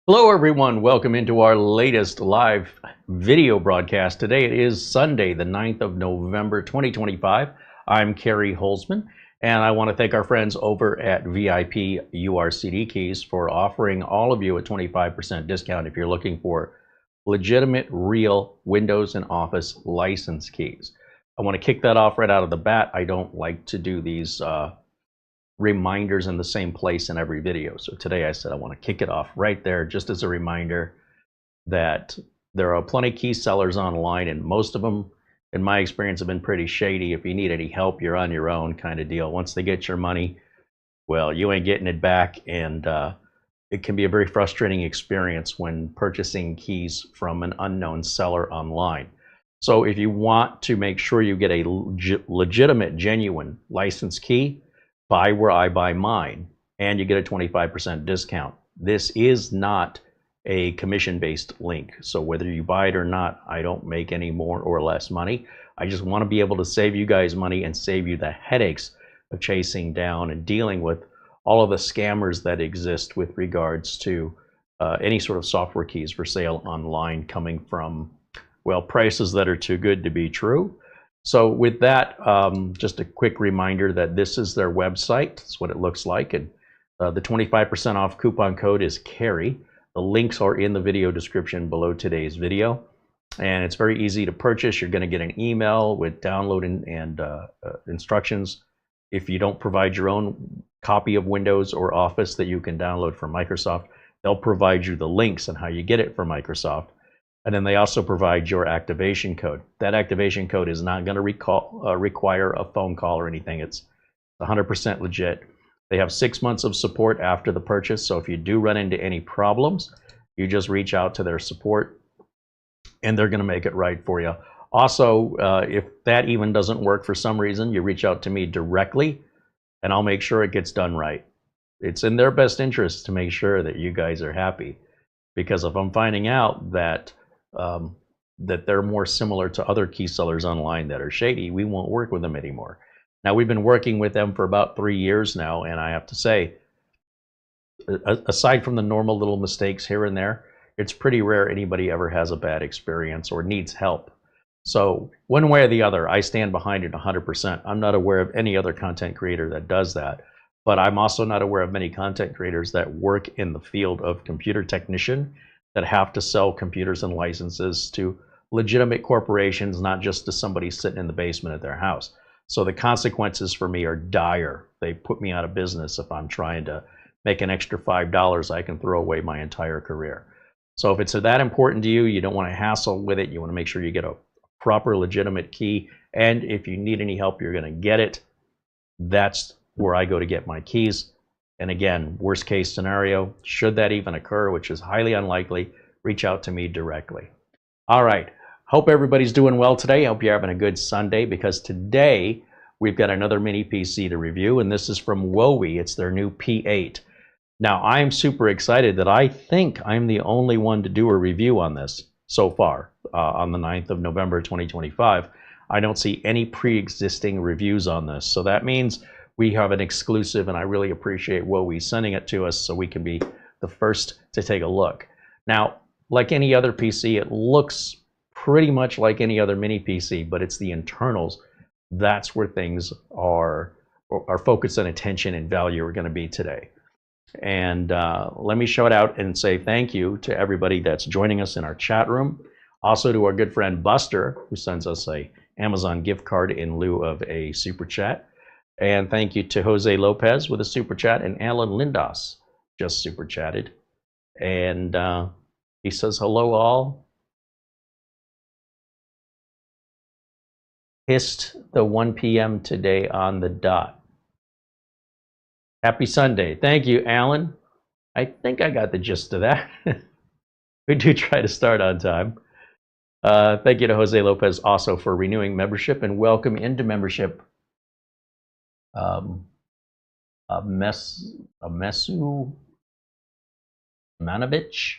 Hello everyone, welcome into our latest live video broadcast. Today it is Sunday, the 9th of November, 2025. I'm CareyHolzman, and I want to thank our friends over at VIP-URCDKEYs for offering all of you a 25% discount if you're looking for legitimate, real Windows and Office license keys. I want to kick that off right out of the bat. I don't like to do these reminders in the same place in every video. So today I said I want to kick it off right there just as a reminder that there are plenty of key sellers online, and most of them, in my experience, have been pretty shady. If you need any help, you're on your own kind of deal. Once they get your money, well, you ain't getting it back, and it can be a very frustrating experience when purchasing keys from an unknown seller online. So if you want to make sure you get a legitimate, genuine license key, buy where I buy mine, and you get a 25% discount. This is not a commission-based link, so whether you buy it or not, I don't make any more or less money. I just want to be able to save you guys money and save you the headaches of chasing down and dealing with all of the scammers that exist with regards to any sort of software keys for sale online coming from, well, prices that are too good to be true. So with that, just a quick reminder that this is their website. That's what it looks like. And the 25% off coupon code is Carey. The links are in the video description below today's video. And it's very easy to purchase. You're going to get an email with downloading and instructions. If you don't provide your own copy of Windows or Office that you can download from Microsoft, they'll provide you the links and how you get it from Microsoft. And then they also provide your activation code. That activation code is not going to require a phone call or anything. It's 100% legit. They have 6 months of support after the purchase. So if you do run into any problems, you just reach out to their support and they're going to make it right for you. Also, if that even doesn't work for some reason, you reach out to me directly and I'll make sure it gets done right. It's in their best interest to make sure that you guys are happy. Because if I'm finding out that that they're more similar to other key sellers online that are shady, we won't work with them anymore. Now, we've been working with them for about 3 years now, and I have to say, aside from the normal little mistakes here and there, it's pretty rare anybody ever has a bad experience or needs help. So one way or the other, I stand behind it 100%. I'm not aware of any other content creator that does that, but I'm also not aware of many content creators that work in the field of computer technician that have to sell computers and licenses to legitimate corporations, not just to somebody sitting in the basement at their house. So the consequences for me are dire. They put me out of business if I'm trying to make an extra $5. I can throw away my entire career. So if it's that important to you, you don't want to hassle with it. You want to make sure you get a proper, legitimate key. And if you need any help, you're going to get it. That's where I go to get my keys. And again, worst case scenario, should that even occur, which is highly unlikely, reach out to me directly. All right. Hope everybody's doing well today. Hope you're having a good Sunday, because today we've got another mini PC to review, and this is from Wowie. It's their new P8. Now, I'm super excited that I think I'm the only one to do a review on this so far on the 9th of November, 2025. I don't see any pre-existing reviews on this. So that means we have an exclusive, and I really appreciate Wowie sending it to us so we can be the first to take a look. Now, like any other PC, it looks pretty much like any other mini PC, but it's the internals. That's where things are, our focus and attention and value are going to be today. And let me show it out and say thank you to everybody that's joining us in our chat room. Also to our good friend Buster, who sends us a Amazon gift card in lieu of a super chat. And thank you to Jose Lopez with a super chat, and Alan Lindos just super chatted. And he says, hello all. Hissed the 1 p.m. today on the dot. Happy Sunday. Thank you, Alan. I think I got the gist of that. We do try to start on time. Thank you to Jose Lopez also for renewing membership, and welcome into membership. Mesu Manovich,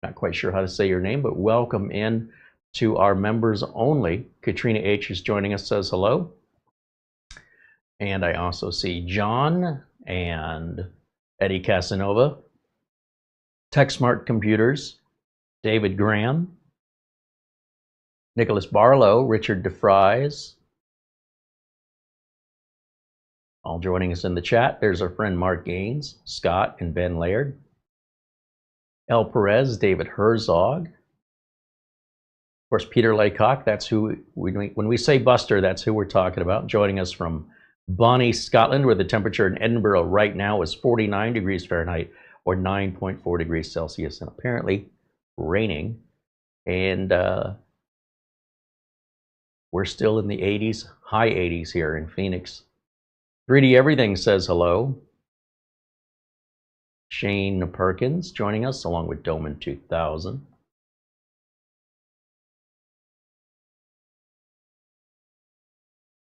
not quite sure how to say your name, but welcome in to our members only. Katrina H is joining us, says hello. And I also see John and Eddie Casanova, Tech Smart Computers, David Graham, Nicholas Barlow, Richard DeFries, all joining us in the chat. There's our friend Mark Gaines, Scott, and Ben Laird. El Perez, David Herzog. Of course, Peter Laycock, that's who, when we say Buster, that's who we're talking about. Joining us from Bonnie, Scotland, where the temperature in Edinburgh right now is 49 degrees Fahrenheit or 9.4 degrees Celsius, and apparently raining. And we're still in the 80s, high 80s here in Phoenix. 3D Everything says hello. Shane Perkins joining us along with Doman 2000.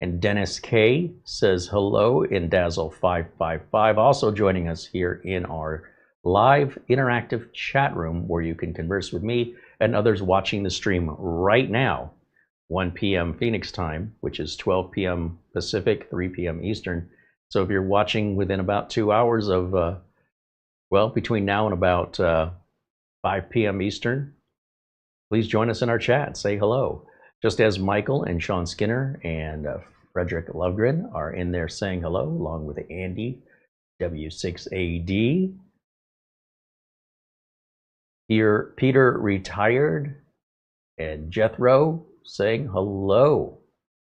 And Dennis K says hello in Dazzle 555, also joining us here in our live interactive chat room where you can converse with me and others watching the stream right now, 1 p.m. Phoenix time, which is 12 p.m. Pacific, 3 p.m. Eastern. So if you're watching within about 2 hours of, well, between now and about 5 p.m. Eastern, please join us in our chat. Say hello. Just as Michael and Sean Skinner and Frederick Lovegren are in there saying hello, along with Andy, W6AD. Here, Peter Retired and Jethro saying hello.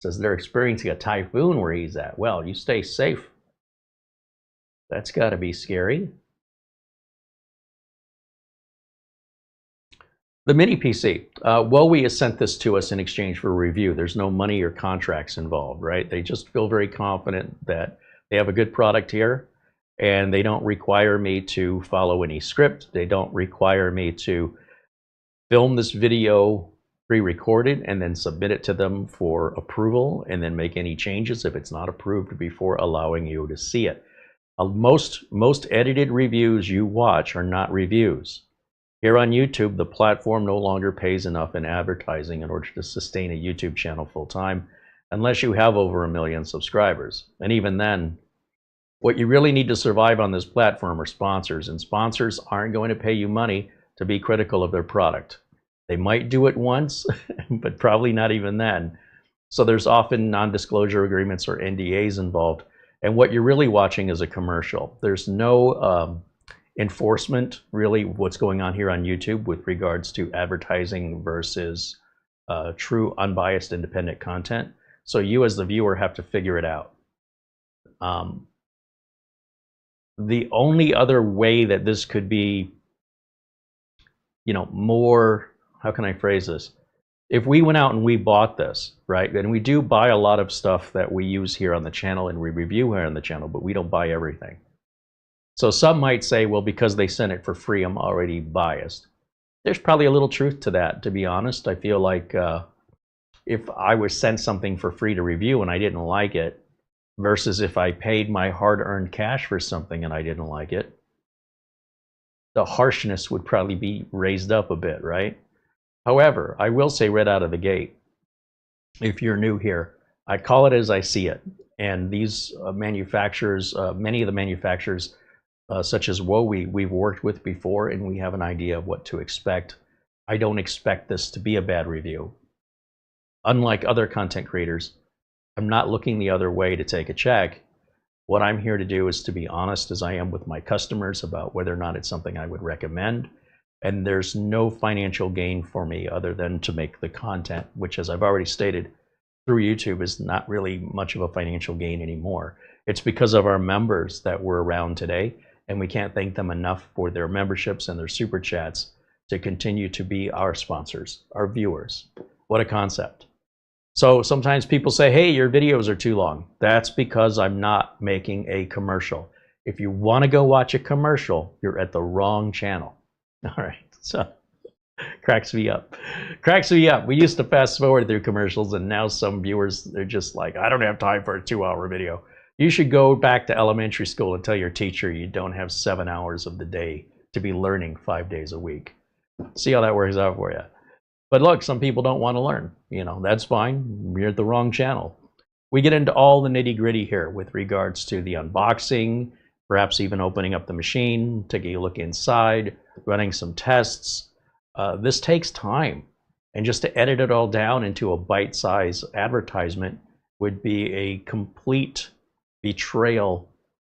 Says they're experiencing a typhoon where he's at. Well, you stay safe. That's got to be scary. The mini PC. Wowie has sent this to us in exchange for a review. There's no money or contracts involved, right? They just feel very confident that they have a good product here, and they don't require me to follow any script. They don't require me to film this video pre-recorded and then submit it to them for approval and then make any changes if it's not approved before allowing you to see it. Most edited reviews you watch are not reviews. Here on YouTube, the platform no longer pays enough in advertising in order to sustain a YouTube channel full time, unless you have over 1 million subscribers. And even then, what you really need to survive on this platform are sponsors, and sponsors aren't going to pay you money to be critical of their product. They might do it once, but probably not even then. So there's often non-disclosure agreements or NDAs involved. And what you're really watching is a commercial. There's no enforcement, really, what's going on here on YouTube with regards to advertising versus true, unbiased, independent content. So you as the viewer have to figure it out. The only other way that this could be, you know, more, how can I phrase this? If we went out and we bought this, right? And we do buy a lot of stuff that we use here on the channel and we review here on the channel, but we don't buy everything. So some might say, well, because they sent it for free, I'm already biased. There's probably a little truth to that, to be honest. I feel like if I was sent something for free to review and I didn't like it, versus if I paid my hard-earned cash for something and I didn't like it, the harshness would probably be raised up a bit, right? However, I will say right out of the gate, if you're new here, I call it as I see it. And these manufacturers, many of the manufacturers, such as Wowie, we've worked with before, and we have an idea of what to expect. I don't expect this to be a bad review. Unlike other content creators, I'm not looking the other way to take a check. What I'm here to do is to be honest as I am with my customers about whether or not it's something I would recommend. And there's no financial gain for me other than to make the content, which, as I've already stated, through YouTube is not really much of a financial gain anymore. It's because of our members that we're around today, and we can't thank them enough for their memberships and their super chats to continue to be our sponsors, our viewers. What a concept. So sometimes people say, hey, your videos are too long. That's because I'm not making a commercial. If you want to go watch a commercial, you're at the wrong channel. All right, so cracks me up. Cracks me up. We used to fast forward through commercials, and now some viewers, they're just like, I don't have time for a 2-hour video. You should go back to elementary school and tell your teacher you don't have 7 hours of the day to be learning 5 days a week. See how that works out for you. But look, some people don't want to learn. You know, that's fine. You're at the wrong channel. We get into all the nitty-gritty here with regards to the unboxing, perhaps even opening up the machine, taking a look inside, running some tests. This takes time. And just to edit it all down into a bite-sized advertisement would be a complete betrayal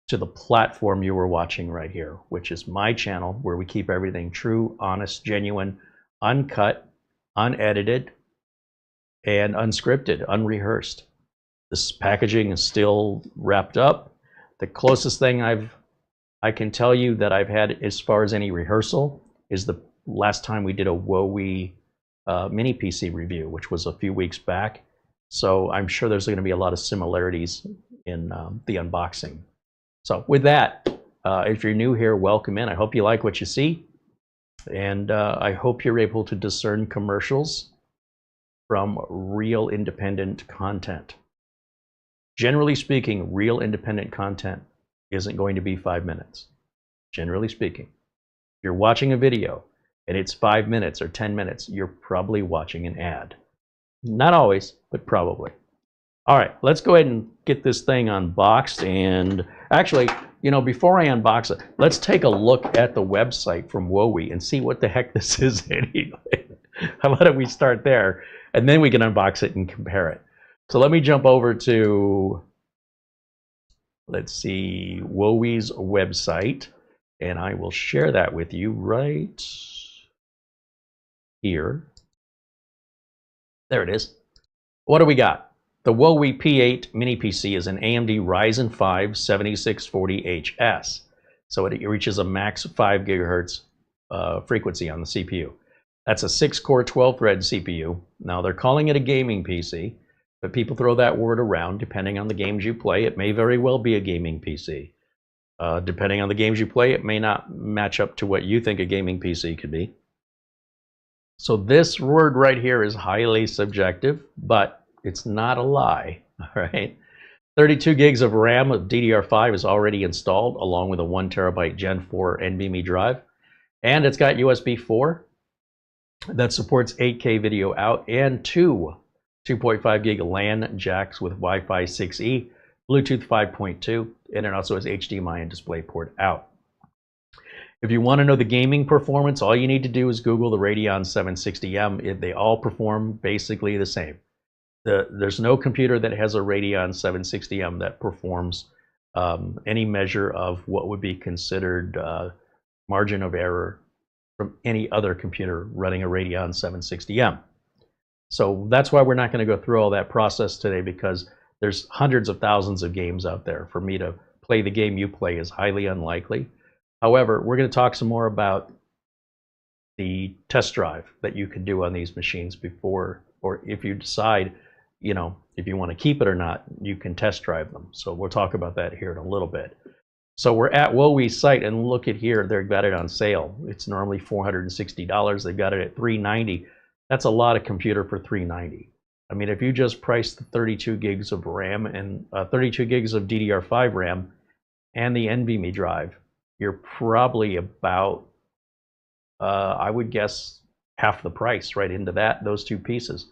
to the platform you were watching right here, which is my channel, where we keep everything true, honest, genuine, uncut, unedited, and unscripted, unrehearsed. This packaging is still wrapped up. The closest thing I can tell you that I've had as far as any rehearsal is the last time we did a Wowie mini PC review, which was a few weeks back. So I'm sure there's going to be a lot of similarities in the unboxing. So with that, if you're new here, welcome in. I hope you like what you see. And I hope you're able to discern commercials from real independent content. Generally speaking, real independent content isn't going to be 5 minutes. Generally speaking, if you're watching a video and it's 5 minutes or 10 minutes, you're probably watching an ad. Not always, but probably. All right, let's go ahead and get this thing unboxed. And actually, you know, before I unbox it, let's take a look at the website from Wowie and see what the heck this is anyway. How about we start there, and then we can unbox it and compare it. So let me jump over to, let's see, Wowie's website, and I will share that with you right here. There it is. What do we got? The Wowie P8 mini PC is an AMD Ryzen 5 7640HS. So it reaches a max 5 gigahertz frequency on the CPU. That's a 6-core 12-thread CPU. Now they're calling it a gaming PC, but people throw that word around depending on the games you play. It may very well be a gaming PC. Depending on the games you play, it may not match up to what you think a gaming PC could be. So this word right here is highly subjective, but it's not a lie, all right? 32 gigs of RAM of DDR5 is already installed, along with a 1 terabyte Gen 4 NVMe drive. And it's got USB 4 that supports 8K video out and two 2.5 gig LAN jacks with Wi-Fi 6E, Bluetooth 5.2, and it also has HDMI and DisplayPort out. If you want to know the gaming performance, all you need to do is Google the Radeon 760M. They all perform basically the same. There's no computer that has a Radeon 760M that performs any measure of what would be considered margin of error from any other computer running a Radeon 760M. So that's why we're not going to go through all that process today, because there's hundreds of thousands of games out there. For me to play the game you play is highly unlikely. However, we're going to talk some more about the test drive that you can do on these machines before, or if you decide, you know, if you want to keep it or not, you can test drive them. So we'll talk about that here in a little bit. So we're at Wowie's site, and look at here, they've got it on sale. It's normally $460. They've got it at $390. That's a lot of computer for $390. I mean, if you just price the 32 gigs of RAM and 32 gigs of DDR5 RAM and the NVMe drive, you're probably about, I would guess, half the price right into those two pieces.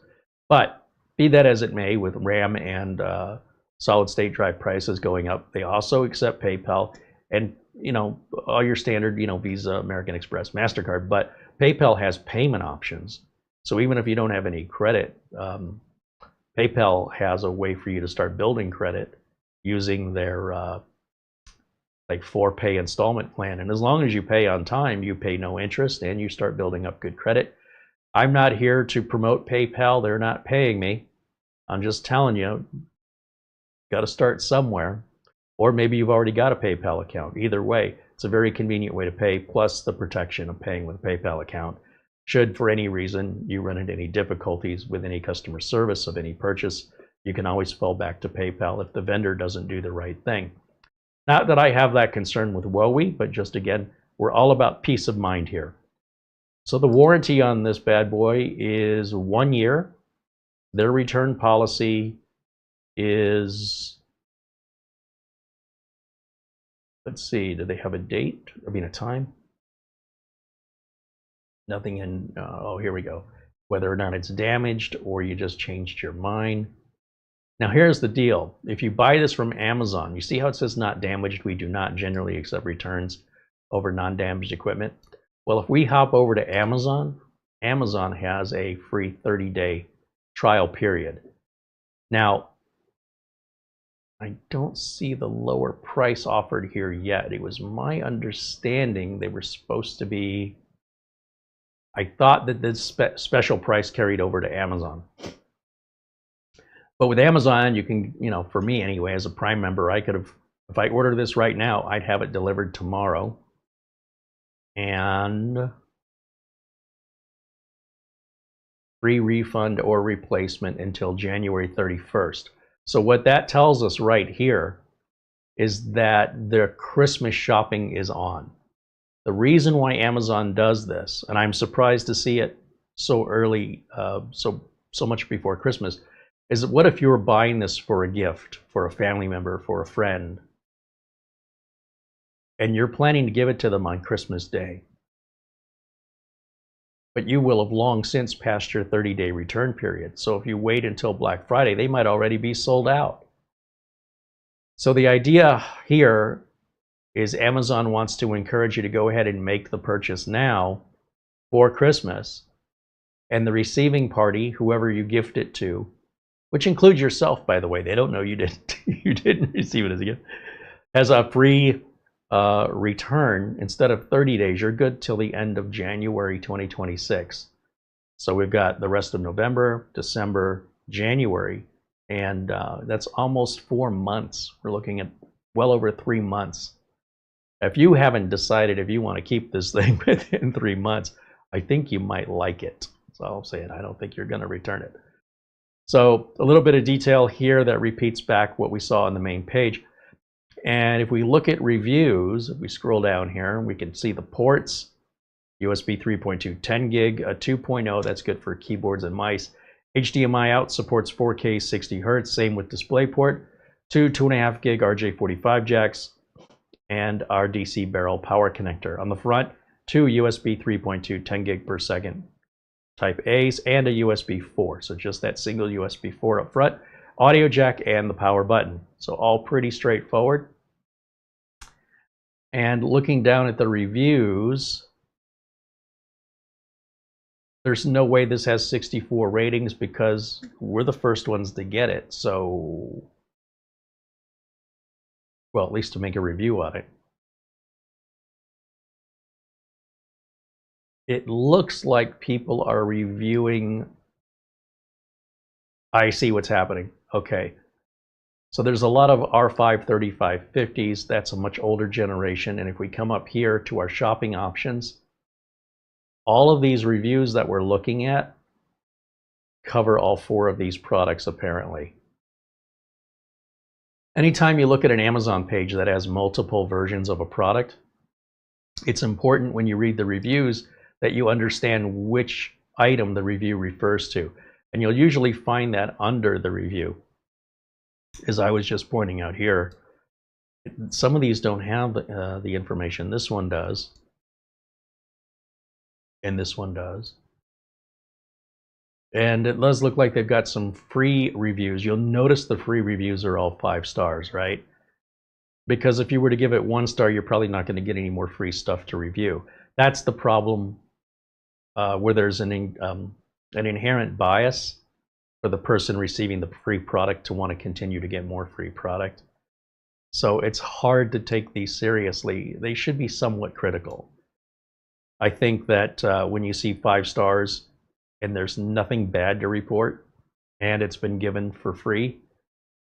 But be that as it may, with RAM and solid state drive prices going up, they also accept PayPal and, you know, all your standard, you know, Visa, American Express, MasterCard, but PayPal has payment options. So even if you don't have any credit, PayPal has a way for you to start building credit using their like 4-pay installment plan. And as long as you pay on time, you pay no interest and you start building up good credit. I'm not here to promote PayPal. They're not paying me. I'm just telling you, got to start somewhere. Or maybe you've already got a PayPal account. Either way, it's a very convenient way to pay, plus the protection of paying with a PayPal account. Should, for any reason, you run into any difficulties with any customer service of any purchase, you can always fall back to PayPal if the vendor doesn't do the right thing. Not that I have that concern with Wowie, but just again, we're all about peace of mind here. So the warranty on this bad boy is 1 year. Their return policy is, let's see, do they have a date? I mean, a time? Nothing in, oh, here we go. Whether or not it's damaged or you just changed your mind. Now here's the deal. If you buy this from Amazon, you see how it says not damaged? We do not generally accept returns over non-damaged equipment. Well, if we hop over to Amazon, Amazon has a free 30-day trial period. Now, I don't see the lower price offered here yet. It was my understanding they were supposed to be, I thought that this special price carried over to Amazon. But with Amazon, you can, for me anyway, as a Prime member, I could have, if I order this right now, I'd have it delivered tomorrow. And free refund or replacement until January 31st. So what that tells us right here is that the Christmas shopping is on. The reason why Amazon does this, and I'm surprised to see it so early, so much before Christmas, is what if you were buying this for a gift, for a family member, for a friend, and you're planning to give it to them on Christmas Day, but you will have long since passed your 30-day return period. So if you wait until Black Friday, they might already be sold out. So the idea here is Amazon wants to encourage you to go ahead and make the purchase now for Christmas, and the receiving party, whoever you gift it to, which includes yourself, by the way, they don't know you didn't receive it as a gift, has a free return. Instead of 30 days, you're good till the end of January 2026. So we've got the rest of November, December, January, and that's almost 4 months. We're looking at well over 3 months. If you haven't decided if you want to keep this thing within 3 months, I think you might like it. So I'll say it. I don't think you're going to return it. So a little bit of detail here that repeats back what we saw on the main page. And if we look at reviews, if we scroll down here, we can see the ports, USB 3.2 10 gig, a 2.0, that's good for keyboards and mice. HDMI out supports 4K 60 Hertz, same with DisplayPort, two 2.5 gig RJ45 jacks, and our DC barrel power connector. On the front, two USB 3.2 10 gig per second Type A's and a USB 4. So just that single USB 4 up front, audio jack, and the power button. So all pretty straightforward. And looking down at the reviews, there's no way this has 64 ratings because we're the first ones to get it. So, well, at least to make a review on it. It looks like people are reviewing. I see what's happening. Okay. So there's a lot of R5 3550s. That's a much older generation. And if we come up here to our shopping options, all of these reviews that we're looking at cover all 4 of these products apparently. Anytime you look at an Amazon page that has multiple versions of a product, it's important when you read the reviews that you understand which item the review refers to. And you'll usually find that under the review. As I was just pointing out here, some of these don't have the information. This one does. And this one does. And it does look like they've got some free reviews. You'll notice the free reviews are all 5 stars, right? Because if you were to give it 1 star, you're probably not going to get any more free stuff to review. That's the problem where there's an inherent bias for the person receiving the free product to want to continue to get more free product. So it's hard to take these seriously. They should be somewhat critical. I think that when you see 5 stars and there's nothing bad to report and it's been given for free,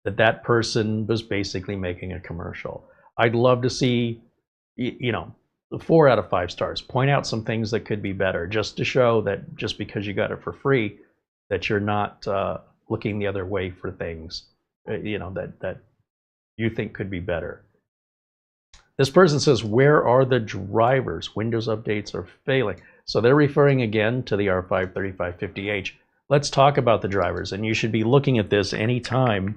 that person was basically making a commercial. I'd love to see, 4 out of 5 stars. Point out some things that could be better, just to show that just because you got it for free, that you're not looking the other way for things, that you think could be better. This person says, where are the drivers? Windows updates are failing. So they're referring again to the R5 3550H. Let's talk about the drivers. And you should be looking at this anytime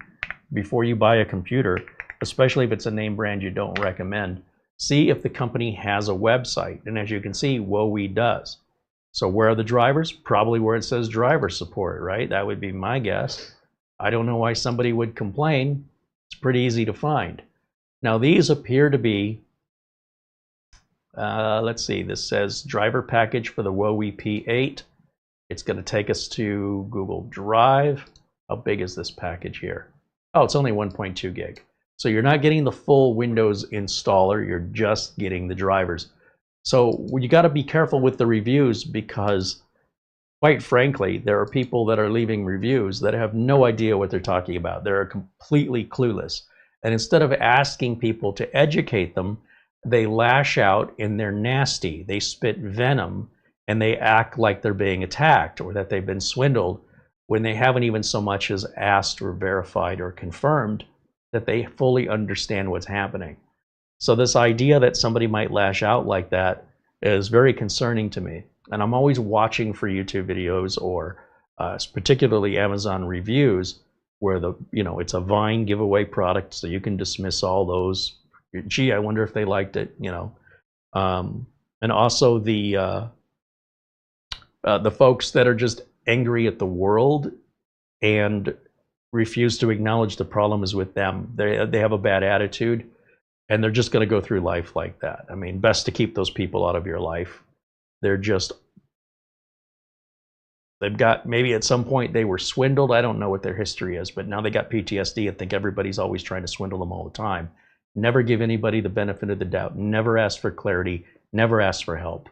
before you buy a computer, especially if it's a name brand you don't recommend. See if the company has a website. And as you can see, WOE does. So where are the drivers? Probably where it says driver support, right? That would be my guess. I don't know why somebody would complain. It's pretty easy to find. Now these appear to be, let's see, this says driver package for the Huawei P8. It's going to take us to Google Drive. How big is this package here? Oh, it's only 1.2 gig. So you're not getting the full Windows installer, you're just getting the drivers. So you got to be careful with the reviews because, quite frankly, there are people that are leaving reviews that have no idea what they're talking about. They're completely clueless. And instead of asking people to educate them, they lash out and they're nasty. They spit venom and they act like they're being attacked or that they've been swindled when they haven't even so much as asked or verified or confirmed that they fully understand what's happening. So this idea that somebody might lash out like that is very concerning to me. And I'm always watching for YouTube videos or particularly Amazon reviews where it's a Vine giveaway product, so you can dismiss all those. Gee, I wonder if they liked it, and also the folks that are just angry at the world and refuse to acknowledge the problem is with them. They have a bad attitude, and they're just going to go through life like that. I mean, best to keep those people out of your life. They've got, maybe at some point they were swindled. I don't know what their history is, but now they got PTSD and think everybody's always trying to swindle them all the time. Never give anybody the benefit of the doubt. Never ask for clarity. Never ask for help.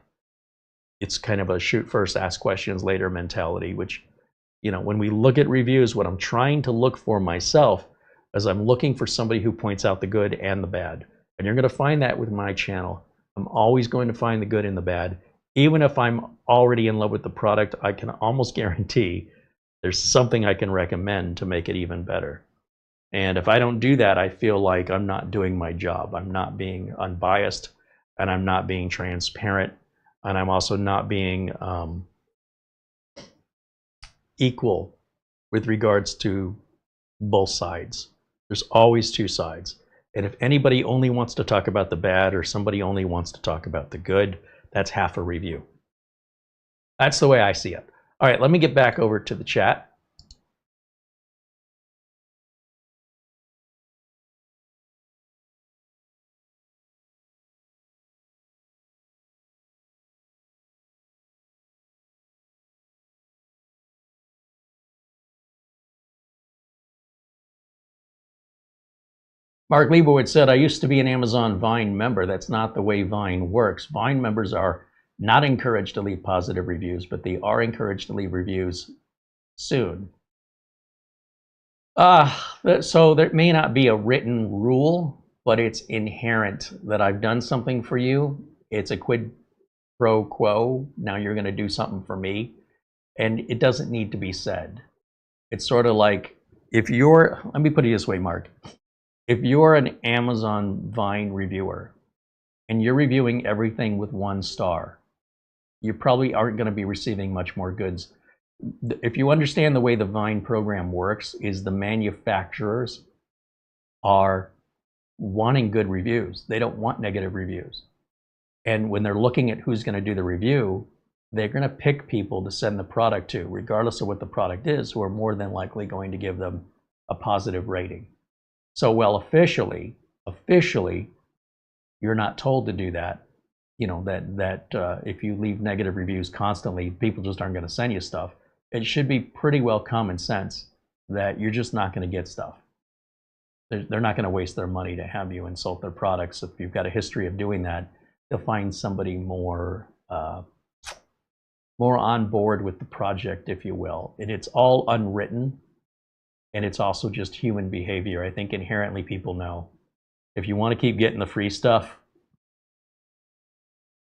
It's kind of a shoot first, ask questions later mentality, which, when we look at reviews, what I'm trying to look for myself is I'm looking for somebody who points out the good and the bad. And you're going to find that with my channel. I'm always going to find the good and the bad. Even if I'm already in love with the product, I can almost guarantee there's something I can recommend to make it even better. And if I don't do that, I feel like I'm not doing my job. I'm not being unbiased, and I'm not being transparent, and I'm also not being equal with regards to both sides. There's always two sides. And if anybody only wants to talk about the bad or somebody only wants to talk about the good, that's half a review. That's the way I see it. All right, let me get back over to the chat. Mark Leibowitz said, I used to be an Amazon Vine member. That's not the way Vine works. Vine members are not encouraged to leave positive reviews, but they are encouraged to leave reviews soon. So there may not be a written rule, but it's inherent that I've done something for you. It's a quid pro quo. Now you're going to do something for me. And it doesn't need to be said. It's sort of like, let me put it this way, Mark. If you're an Amazon Vine reviewer and you're reviewing everything with 1 star, you probably aren't going to be receiving much more goods. If you understand the way the Vine program works, is the manufacturers are wanting good reviews. They don't want negative reviews. And when they're looking at who's going to do the review, they're going to pick people to send the product to, regardless of what the product is, who are more than likely going to give them a positive rating. So, well, officially, you're not told to do that. If you leave negative reviews constantly, people just aren't going to send you stuff. It should be pretty well common sense that you're just not going to get stuff. They're not going to waste their money to have you insult their products. If you've got a history of doing that, they'll find somebody more on board with the project, if you will. And it's all unwritten, and it's also just human behavior. I think inherently people know if you want to keep getting the free stuff,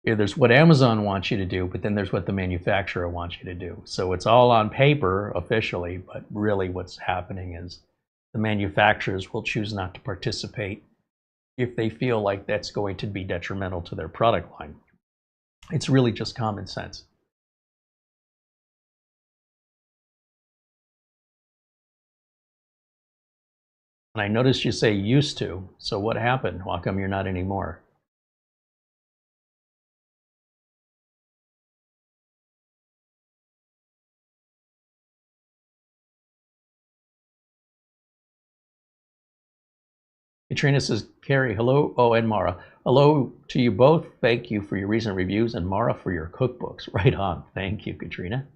there's what Amazon wants you to do, but then there's what the manufacturer wants you to do. So it's all on paper officially, but really what's happening is the manufacturers will choose not to participate if they feel like that's going to be detrimental to their product line. It's really just common sense. And I noticed you say used to, so what happened? How come you're not anymore? Katrina says, Carey, hello. Oh, and Mara. Hello to you both. Thank you for your recent reviews, and Mara for your cookbooks. Right on. Thank you, Katrina.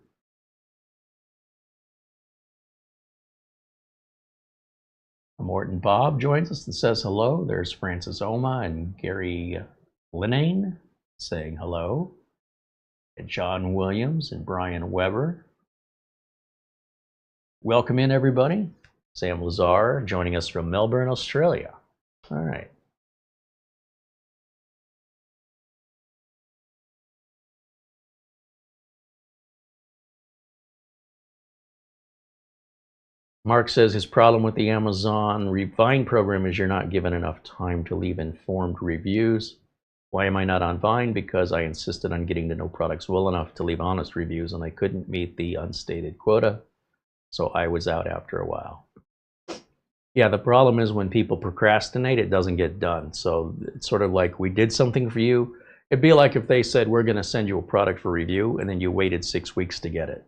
Morton Bob joins us and says hello. There's Francis Oma and Gary Linane saying hello. And John Williams and Brian Weber. Welcome in, everybody. Sam Lazar joining us from Melbourne, Australia. All right. Mark says his problem with the Amazon Vine program is you're not given enough time to leave informed reviews. Why am I not on Vine? Because I insisted on getting to know products well enough to leave honest reviews, and I couldn't meet the unstated quota, so I was out after a while. Yeah, the problem is when people procrastinate, it doesn't get done. So it's sort of like we did something for you. It'd be like if they said, we're going to send you a product for review, and then you waited 6 weeks to get it.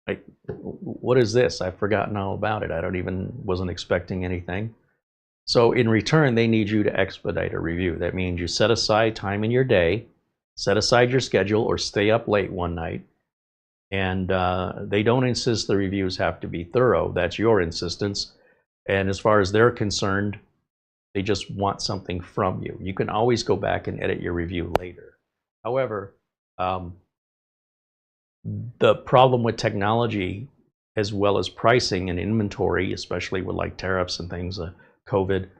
Like, what is this? I've forgotten all about it. Wasn't expecting anything. So in return, they need you to expedite a review. That means you set aside time in your day, set aside your schedule, or stay up late one night. And they don't insist the reviews have to be thorough. That's your insistence. And as far as they're concerned, they just want something from you. You can always go back and edit your review later. However, the problem with technology, as well as pricing and inventory, especially with like tariffs and things, COVID,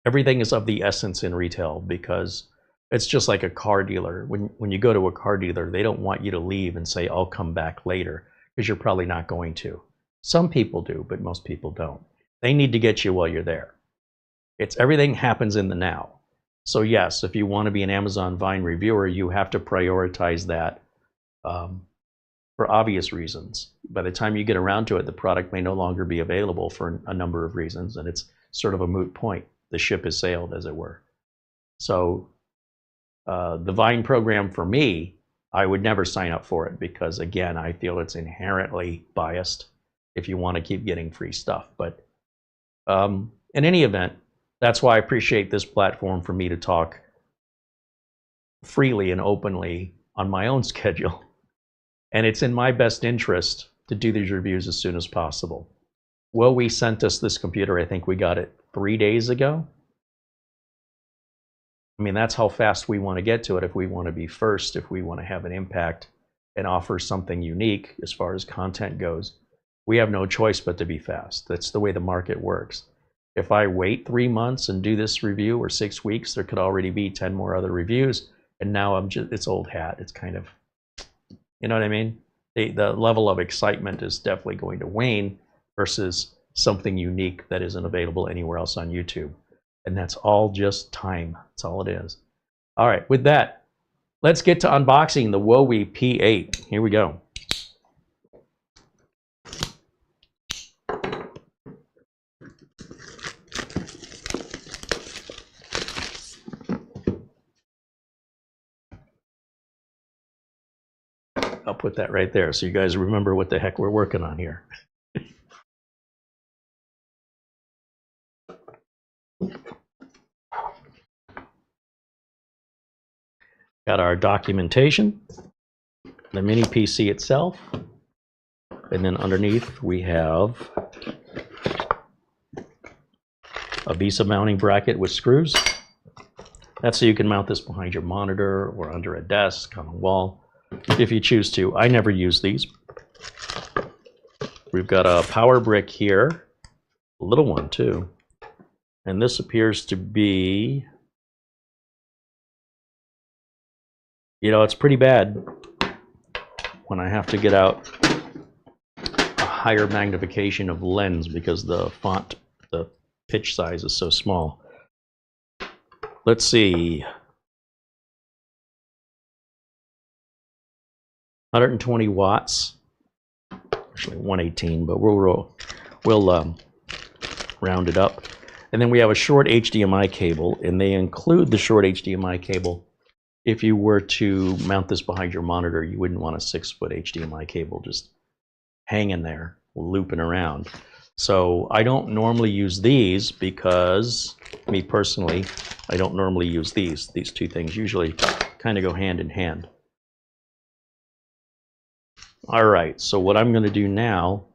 everything is of the essence in retail, because it's just like a car dealer. When you go to a car dealer, they don't want you to leave and say, I'll come back later, because you're probably not going to. Some people do, but most people don't. They need to get you while you're there. Everything happens in the now. So yes, if you want to be an Amazon Vine reviewer, you have to prioritize that for obvious reasons. By the time you get around to it, the product may no longer be available for a number of reasons, and it's sort of a moot point. The ship has sailed, as it were. So the Vine program, for me, I would never sign up for it, because again, I feel it's inherently biased if you want to keep getting free stuff. But in any event, that's why I appreciate this platform for me to talk freely and openly on my own schedule. And it's in my best interest to do these reviews as soon as possible. Well, we sent us this computer, I think we got it 3 days ago. I mean, that's how fast we want to get to it if we want to be first, if we want to have an impact and offer something unique as far as content goes. We have no choice but to be fast. That's the way the market works. If I wait 3 months and do this review, or 6 weeks, there could already be 10 more other reviews. And now it's old hat. It's kind of, you know what I mean? The level of excitement is definitely going to wane versus something unique that isn't available anywhere else on YouTube. And that's all just time. That's all it is. All right, with that, let's get to unboxing the Wowie P8. Here we go. I'll put that right there so you guys remember what the heck we're working on here. Got our documentation, the mini PC itself, and then underneath we have a VESA mounting bracket with screws. That's so you can mount this behind your monitor or under a desk, on a wall, if you choose to. I never use these. We've got a power brick here, a little one too, and this appears to be, you know, it's pretty bad when I have to get out a higher magnification of lens because the font, the pitch size is so small. Let's see. 120 watts, actually 118, but we'll round it up. And then we have a short HDMI cable, and they include the short HDMI cable. If you were to mount this behind your monitor, you wouldn't want a 6-foot HDMI cable just hanging there, looping around. So I don't normally use these because, me personally, I don't normally use these. These two things usually kind of go hand in hand. All right, so what I'm going to do now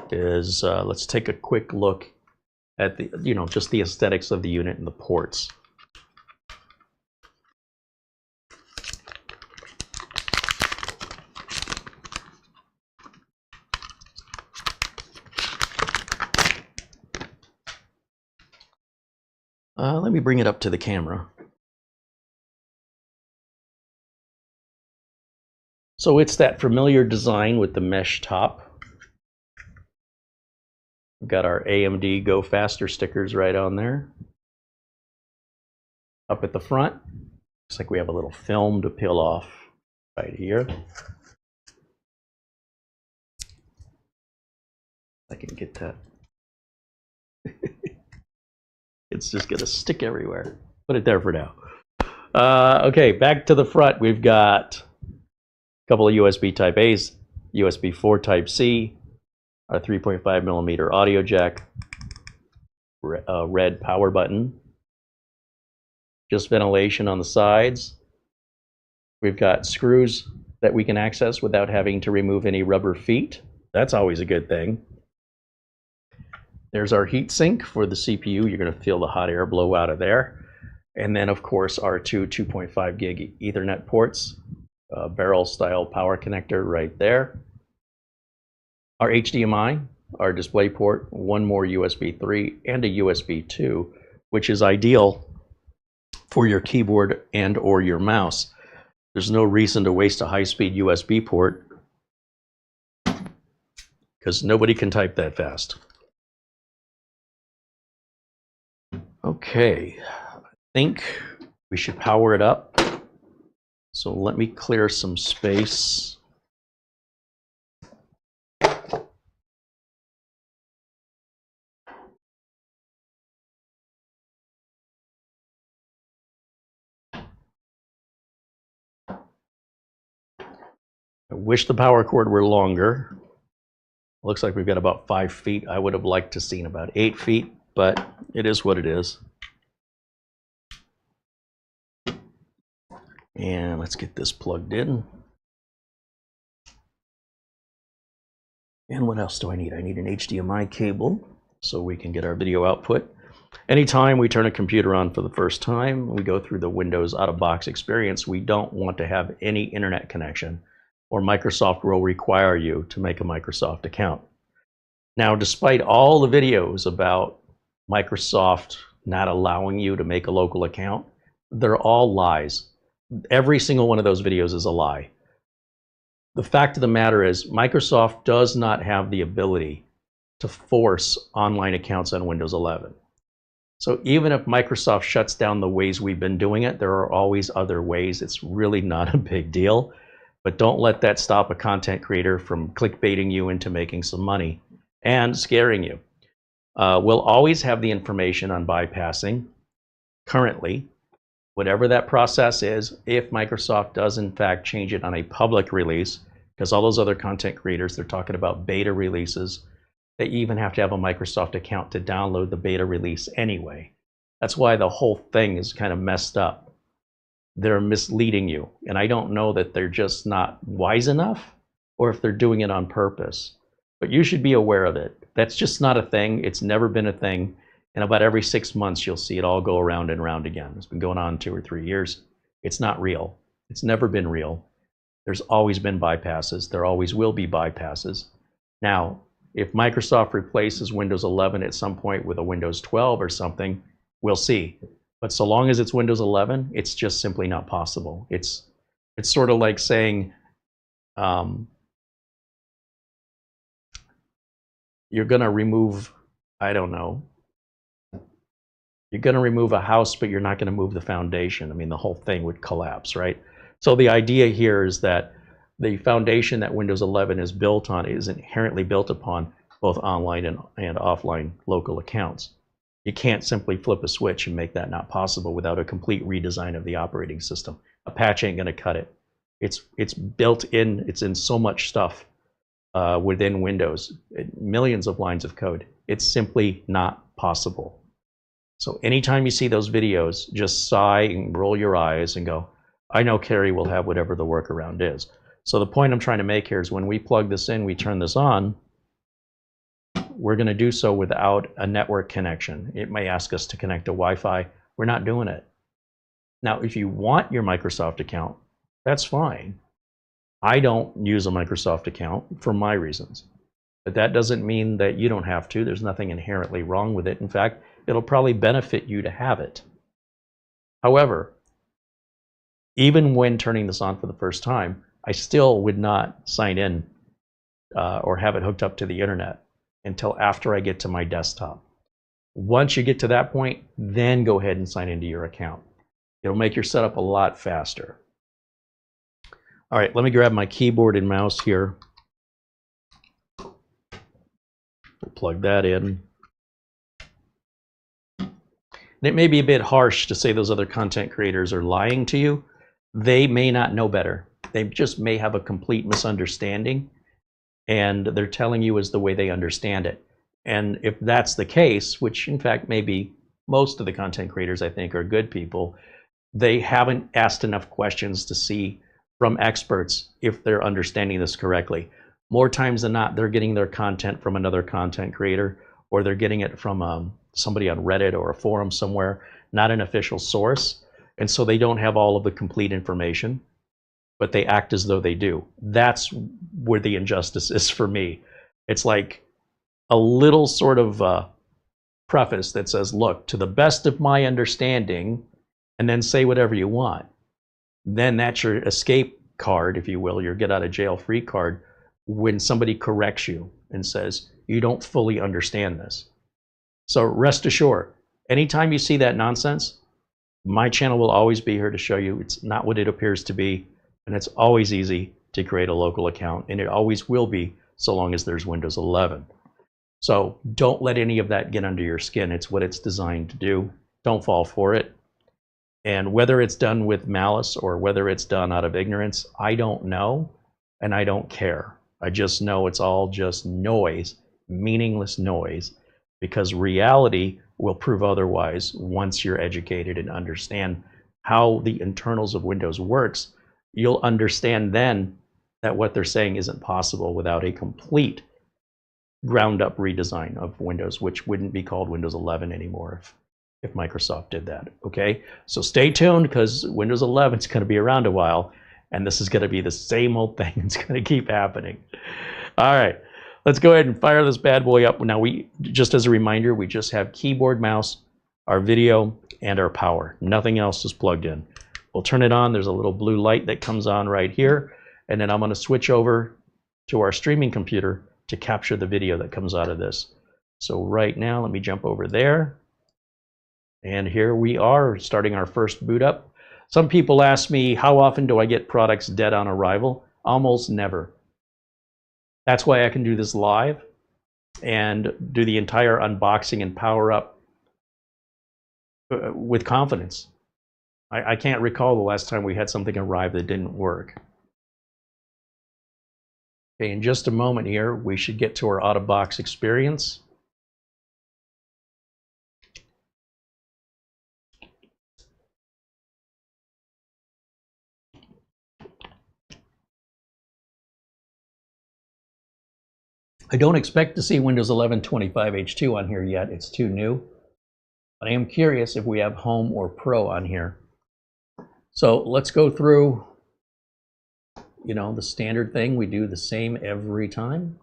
is let's take a quick look at the, just the aesthetics of the unit and the ports. Let me bring it up to the camera. So it's that familiar design with the mesh top. We've got our AMD Go Faster stickers right on there. Up at the front, looks like we have a little film to peel off right here. I can get that. It's just gonna stick everywhere. Put it there for now. Okay, back to the front. We've got a couple of USB Type A's, USB 4 Type C, our 3.5 millimeter audio jack, red power button, just ventilation on the sides. We've got screws that we can access without having to remove any rubber feet. That's always a good thing. There's our heat sink for the CPU. You're going to feel the hot air blow out of there. And then, of course, our two 2.5 gig Ethernet ports, barrel style power connector right there. Our HDMI, our display port, one more USB 3 and a USB 2, which is ideal for your keyboard and or your mouse. There's no reason to waste a high-speed USB port because nobody can type that fast. Okay, I think we should power it up. So let me clear some space. I wish the power cord were longer. Looks like we've got about 5 feet. I would have liked to seen about 8 feet, but it is what it is. And let's get this plugged in. And what else do I need? I need an HDMI cable so we can get our video output. Anytime we turn a computer on for the first time, we go through the Windows out-of-box experience, we don't want to have any internet connection, or Microsoft will require you to make a Microsoft account. Now, despite all the videos about Microsoft not allowing you to make a local account, they're all lies. Every single one of those videos is a lie. The fact of the matter is, Microsoft does not have the ability to force online accounts on Windows 11. So even if Microsoft shuts down the ways we've been doing it, there are always other ways. It's really not a big deal. But don't let that stop a content creator from clickbaiting you into making some money and scaring you. We'll always have the information on bypassing currently, whatever that process is, if Microsoft does in fact change it on a public release, because all those other content creators, they're talking about beta releases. They even have to have a Microsoft account to download the beta release anyway. That's why the whole thing is kind of messed up. They're misleading you. And I don't know that they're just not wise enough or if they're doing it on purpose. But you should be aware of it. That's just not a thing. It's never been a thing. And about every 6 months, you'll see it all go around and around again. It's been going on 2 or 3 years. It's not real. It's never been real. There's always been bypasses. There always will be bypasses. Now, if Microsoft replaces Windows 11 at some point with a Windows 12 or something, we'll see. But so long as it's Windows 11, it's just simply not possible. It's sort of like saying you're going to remove, I don't know, you're going to remove a house, but you're not going to move the foundation. I mean, the whole thing would collapse, right? So the idea here is that the foundation that Windows 11 is built on is inherently built upon both online and offline local accounts. You can't simply flip a switch and make that not possible without a complete redesign of the operating system. A patch ain't going to cut it. It's built in, it's in so much stuff within Windows, millions of lines of code. It's simply not possible. So anytime you see those videos, just sigh and roll your eyes and go, I know Carey will have whatever the workaround is. So the point I'm trying to make here is when we plug this in, we turn this on, we're going to do so without a network connection. It may ask us to connect to Wi-Fi. We're not doing it. Now, if you want your Microsoft account, that's fine. I don't use a Microsoft account for my reasons. But that doesn't mean that you don't have to. There's nothing inherently wrong with it. In fact, it'll probably benefit you to have it. However, even when turning this on for the first time, I still would not sign in or have it hooked up to the internet until after I get to my desktop. Once you get to that point, then go ahead and sign into your account. It'll make your setup a lot faster. All right, let me grab my keyboard and mouse here. We'll plug that in. And it may be a bit harsh to say those other content creators are lying to you. They may not know better. They just may have a complete misunderstanding, and they're telling you as the way they understand it. And if that's the case, which in fact maybe most of the content creators I think are good people, they haven't asked enough questions to see from experts if they're understanding this correctly. More times than not, they're getting their content from another content creator, or they're getting it from somebody on Reddit or a forum somewhere, not an official source. And so they don't have all of the complete information, but they act as though they do. That's where the injustice is for me. It's like a little sort of preface that says, look, to the best of my understanding, and then say whatever you want. Then that's your escape card, if you will, your get out of jail free card, when somebody corrects you and says, you don't fully understand this. So rest assured, anytime you see that nonsense, my channel will always be here to show you it's not what it appears to be, and it's always easy to create a local account, and it always will be so long as there's Windows 11. So don't let any of that get under your skin. It's what it's designed to do. Don't fall for it. And whether it's done with malice or whether it's done out of ignorance, I don't know, and I don't care. I just know it's all just noise, meaningless noise, because reality will prove otherwise once you're educated and understand how the internals of Windows works. You'll understand then that what they're saying isn't possible without a complete ground-up redesign of Windows, which wouldn't be called Windows 11 anymore if Microsoft did that. Okay, so stay tuned, because Windows 11 is going to be around a while, and this is going to be the same old thing. It's going to keep happening. All right, let's go ahead and fire this bad boy up. Now, just as a reminder, we just have keyboard, mouse, our video, and our power. Nothing else is plugged in. We'll turn it on. There's a little blue light that comes on right here, and then I'm going to switch over to our streaming computer to capture the video that comes out of this. So right now, let me jump over there. And here we are starting our first boot up. Some people ask me, how often do I get products dead on arrival? Almost never. That's why I can do this live and do the entire unboxing and power up with confidence. I can't recall the last time we had something arrive that didn't work. Okay, in just a moment here, we should get to our out-of-box experience. I don't expect to see Windows 11 25H2 on here yet. It's too new. But I am curious if we have Home or Pro on here. So let's go through, the standard thing. We do the same every time,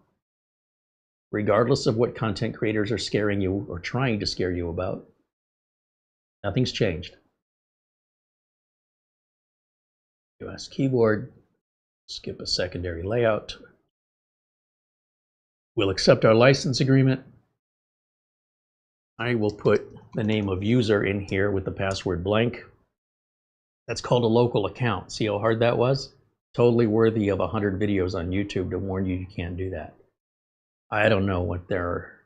regardless of what content creators are scaring you or trying to scare you about. Nothing's changed. US keyboard, skip a secondary layout. We'll accept our license agreement. I will put the name of user in here with the password blank. That's called a local account. See how hard that was? Totally worthy of 100 videos on YouTube to warn you can't do that. I don't know what they're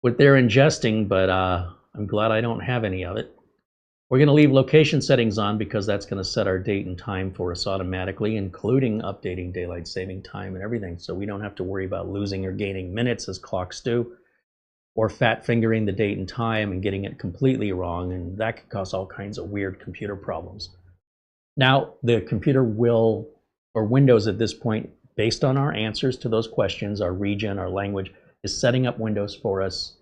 ingesting, but I'm glad I don't have any of it. We're going to leave location settings on because that's going to set our date and time for us automatically, including updating daylight saving time and everything. So we don't have to worry about losing or gaining minutes as clocks do, or fat fingering the date and time and getting it completely wrong. And that could cause all kinds of weird computer problems. Now, the computer will, or Windows at this point, based on our answers to those questions, our region, our language, is setting up Windows for us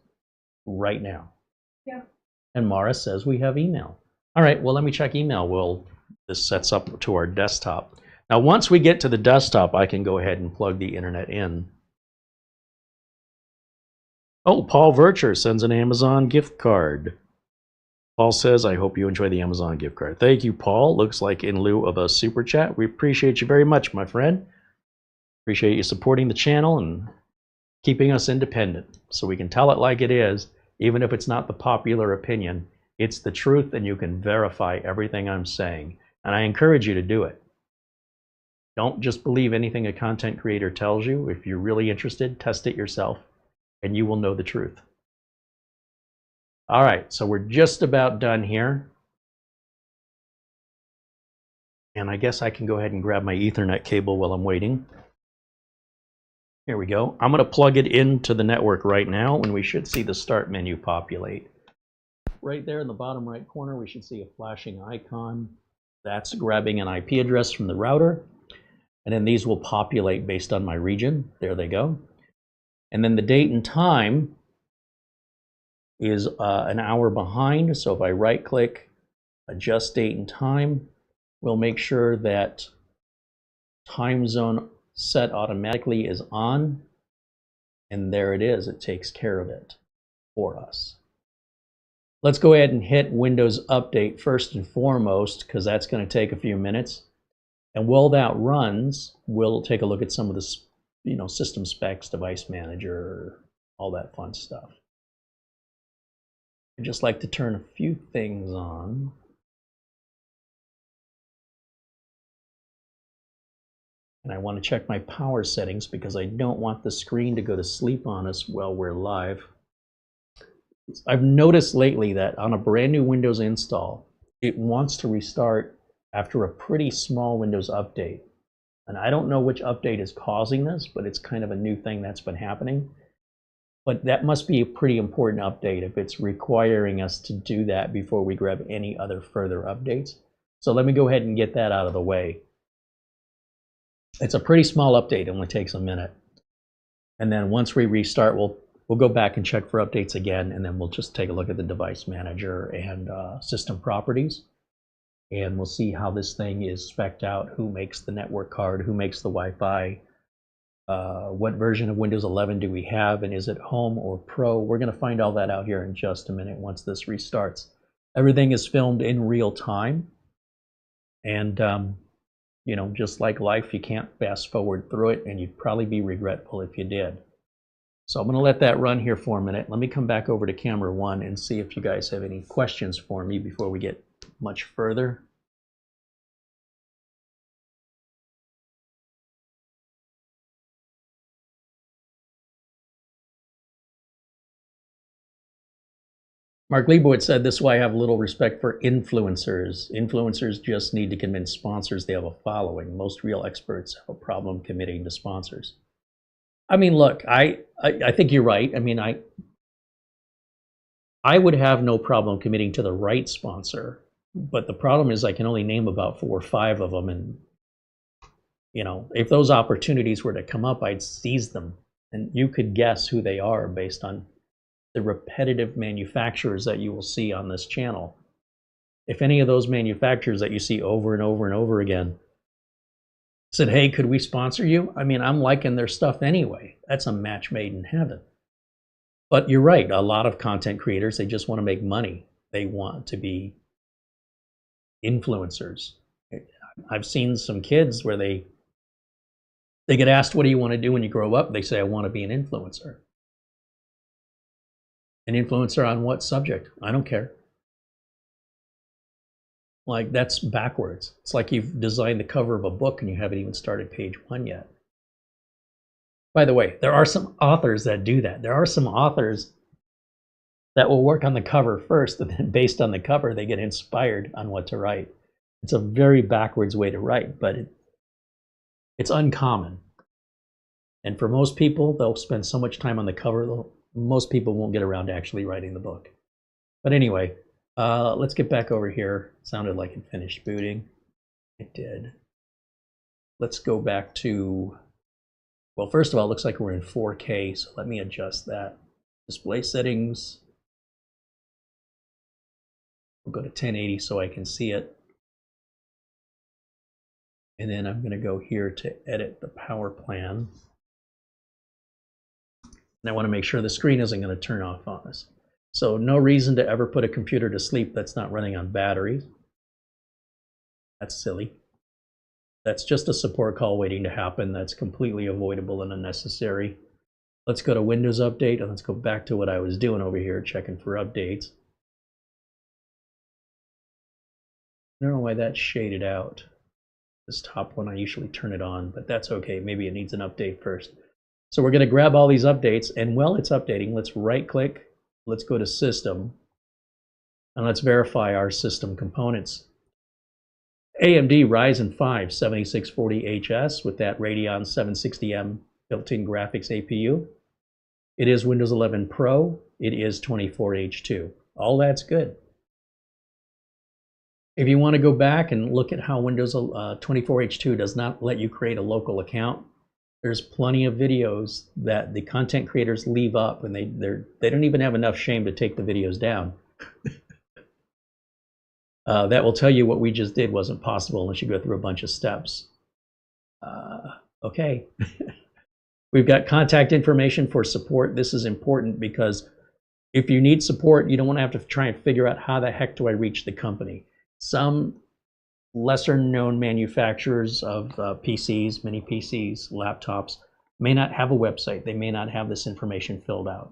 right now. Yeah. And Mara says we have email. All right, well, let me check email. Well, this sets up to our desktop. Now, once we get to the desktop, I can go ahead and plug the internet in. Oh, Paul Vircher sends an Amazon gift card. Paul says, I hope you enjoy the Amazon gift card. Thank you, Paul. Looks like in lieu of a super chat. We appreciate you very much, my friend. Appreciate you supporting the channel and keeping us independent so we can tell it like it is, even if it's not the popular opinion. It's the truth, and you can verify everything I'm saying. And I encourage you to do it. Don't just believe anything a content creator tells you. If you're really interested, test it yourself, and you will know the truth. All right, so we're just about done here. And I guess I can go ahead and grab my Ethernet cable while I'm waiting. Here we go. I'm going to plug it into the network right now, and we should see the start menu populate. Right there in the bottom right corner, we should see a flashing icon. That's grabbing an IP address from the router. And then these will populate based on my region. There they go. And then the date and time is an hour behind. So if I right click, adjust date and time, we'll make sure that time zone set automatically is on. And there it is. It takes care of it for us. Let's go ahead and hit Windows Update first and foremost, because that's going to take a few minutes. And while that runs, we'll take a look at some of the system specs, device manager, all that fun stuff. I'd just like to turn a few things on. And I want to check my power settings because I don't want the screen to go to sleep on us while we're live. I've noticed lately that on a brand new Windows install, it wants to restart after a pretty small Windows update. And I don't know which update is causing this, but it's kind of a new thing that's been happening. But that must be a pretty important update if it's requiring us to do that before we grab any other further updates. So let me go ahead and get that out of the way. It's a pretty small update, it only takes a minute. And then once we restart, we'll go back and check for updates again, and then we'll just take a look at the device manager and system properties. And we'll see how this thing is spec'd out, who makes the network card, who makes the Wi-Fi, what version of Windows 11 do we have, and is it Home or Pro? We're going to find all that out here in just a minute once this restarts. Everything is filmed in real time. And, just like life, you can't fast forward through it, and you'd probably be regretful if you did. So I'm going to let that run here for a minute. Let me come back over to camera one and see if you guys have any questions for me before we get much further. Mark Leibowitz said, this is why I have little respect for influencers. Influencers just need to convince sponsors they have a following. Most real experts have a problem committing to sponsors. I mean, look, I think you're right. I mean, I would have no problem committing to the right sponsor, but the problem is I can only name about 4 or 5 of them, and if those opportunities were to come up, I'd seize them, and you could guess who they are based on the repetitive manufacturers that you will see on this channel. If any of those manufacturers that you see over and over and over again said, hey, could we sponsor you? I mean, I'm liking their stuff anyway. That's a match made in heaven. But you're right, a lot of content creators, they just want to make money. They want to be influencers. I've seen some kids where they get asked, what do you want to do when you grow up? They say, I want to be an influencer. An influencer on what subject? I don't care. Like, that's backwards. It's like you've designed the cover of a book and you haven't even started page 1 yet. By the way, there are some authors that do that. There are some authors that will work on the cover first, and then based on the cover, they get inspired on what to write. It's a very backwards way to write, but it's uncommon. And for most people, they'll spend so much time on the cover, most people won't get around to actually writing the book. But anyway, let's get back over here. It sounded like it finished booting. It did. Let's go back to, well, first of all, it looks like we're in 4K, so let me adjust that. Display settings. We'll go to 1080 so I can see it. And then I'm going to go here to edit the power plan. And I want to make sure the screen isn't going to turn off on us. So no reason to ever put a computer to sleep that's not running on batteries. That's silly. That's just a support call waiting to happen. That's completely avoidable and unnecessary. Let's go to Windows Update, and let's go back to what I was doing over here, checking for updates. I don't know why that's shaded out. This top one, I usually turn it on, but that's okay. Maybe it needs an update first. So we're going to grab all these updates, and while it's updating, let's right-click, let's go to System, and let's verify our system components. AMD Ryzen 5 7640HS with that Radeon 760M built-in graphics APU. It is Windows 11 Pro. It is 24H2. All that's good. If you want to go back and look at how Windows 24H2 does not let you create a local account, there's plenty of videos that the content creators leave up, and they don't even have enough shame to take the videos down. That will tell you what we just did wasn't possible unless you go through a bunch of steps. Okay. We've got contact information for support. This is important because if you need support, you don't want to have to try and figure out how the heck do I reach the company. Some lesser known manufacturers of PCs, mini PCs, laptops, may not have a website. They may not have this information filled out.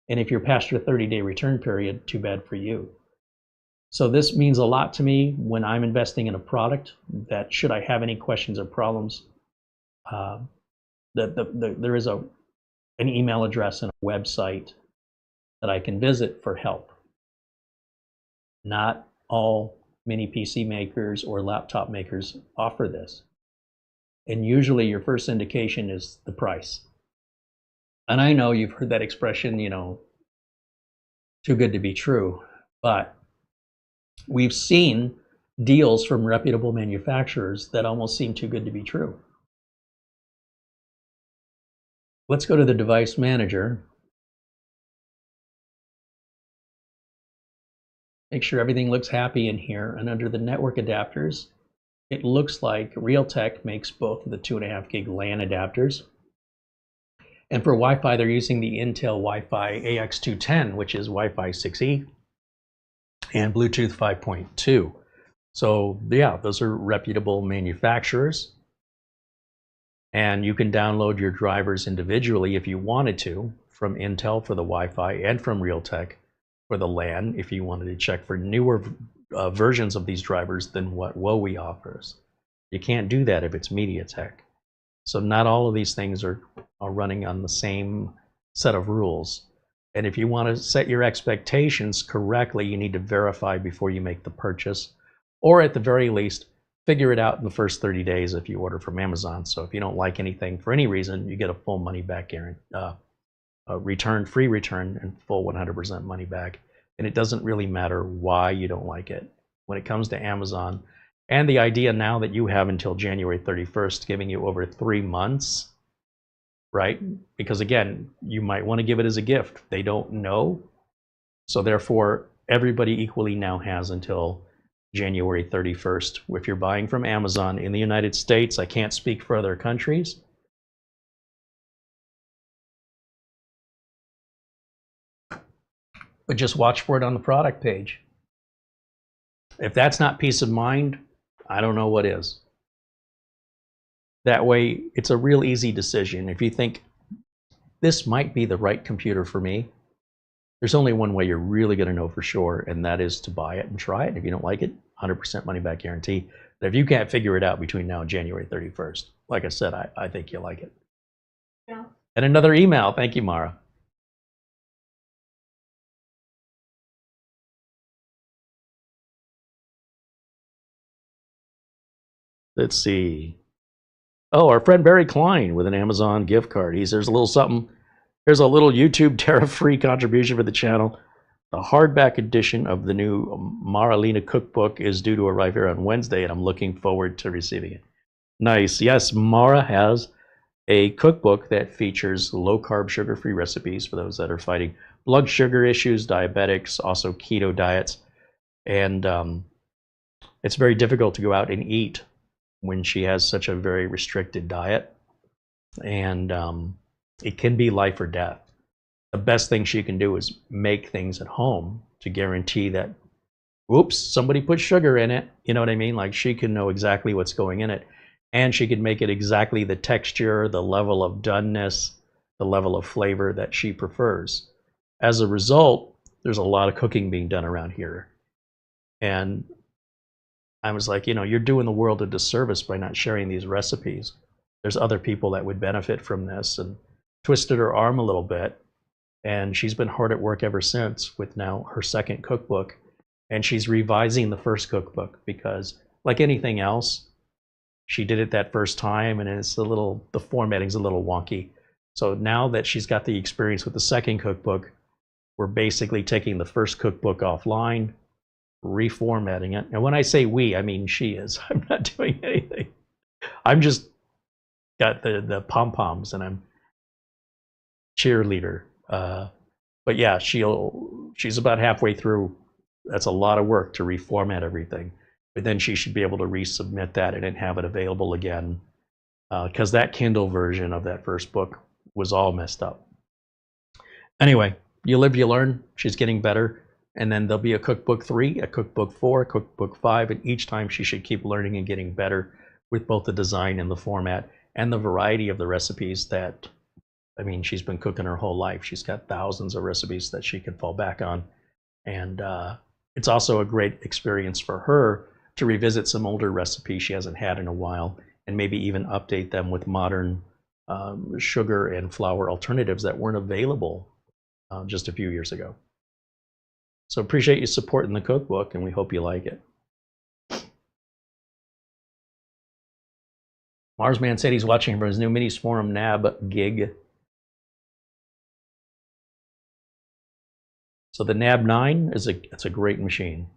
And if you're past your 30-day return period, too bad for you. So this means a lot to me when I'm investing in a product, that should I have any questions or problems, there is an email address and a website that I can visit for help. Not all mini PC makers or laptop makers offer this. And usually your first indication is the price. And I know you've heard that expression, you know, too good to be true, but we've seen deals from reputable manufacturers that almost seem too good to be true. Let's go to the device manager. Make sure everything looks happy in here. And under the network adapters, it looks like Realtek makes both of the 2.5 gig LAN adapters. And for Wi-Fi, they're using the Intel Wi-Fi AX210, which is Wi-Fi 6E, and Bluetooth 5.2. So yeah, those are reputable manufacturers. And you can download your drivers individually if you wanted to, from Intel for the Wi-Fi and from Realtek for the LAN, if you wanted to check for newer versions of these drivers than what Huawei offers. You can't do that if it's MediaTek. So not all of these things are running on the same set of rules. And if you want to set your expectations correctly, you need to verify before you make the purchase, or at the very least, figure it out in the first 30 days if you order from Amazon. So if you don't like anything for any reason, you get a full money back guarantee, return, free return, and full 100% money back. And it doesn't really matter why you don't like it. When it comes to Amazon, and the idea now that you have until January 31st, giving you over 3 months, right? Because again, you might want to give it as a gift. They don't know. So therefore, everybody equally now has until January 31st. If you're buying from Amazon in the United States, I can't speak for other countries. But just watch for it on the product page. If that's not peace of mind, I don't know what is. That way, it's a real easy decision. If you think this might be the right computer for me, there's only one way you're really going to know for sure, and that is to buy it and try it. If you don't like it, 100% money back guarantee. But if you can't figure it out between now and January 31st, like I said, I think you'll like it. Yeah. And another email. Thank you, Mara. Let's see. Oh, our friend Barry Klein with an Amazon gift card. There's a little something. Here's a little YouTube tariff-free contribution for the channel. The hardback edition of the new Maralina cookbook is due to arrive here on Wednesday, and I'm looking forward to receiving it. Nice. Yes, Mara has a cookbook that features low-carb, sugar-free recipes for those that are fighting blood sugar issues, diabetics, also keto diets. And it's very difficult to go out and eat when she has such a very restricted diet. And it can be life or death. The best thing she can do is make things at home to guarantee that, oops, somebody put sugar in it. You know what I mean? Like, she can know exactly what's going in it. And she can make it exactly the texture, the level of doneness, the level of flavor that she prefers. As a result, there's a lot of cooking being done around here. And I was like, you're doing the world a disservice by not sharing these recipes. There's other people that would benefit from this. And twisted her arm a little bit. And she's been hard at work ever since with now her second cookbook. And she's revising the first cookbook because, like anything else, she did it that first time and the formatting's a little wonky. So now that she's got the experience with the second cookbook, we're basically taking the first cookbook offline, reformatting it. And when I say we, I mean she is. I'm not doing anything. I'm just got the pom-poms and I'm cheerleader. But yeah, she's about halfway through. That's a lot of work to reformat everything. But then she should be able to resubmit that and then have it available again. Because that Kindle version of that first book was all messed up. Anyway, you live, you learn. She's getting better. And then there'll be a cookbook 3, a cookbook 4, a cookbook 5. And each time she should keep learning and getting better with both the design and the format and the variety of the recipes that, she's been cooking her whole life. She's got thousands of recipes that she can fall back on. And it's also a great experience for her to revisit some older recipes she hasn't had in a while and maybe even update them with modern sugar and flour alternatives that weren't available just a few years ago. So appreciate you supporting the cookbook, and we hope you like it. Marsman said he's watching for his new Minis Forum NAB gig. So the NAB 9 it's a great machine.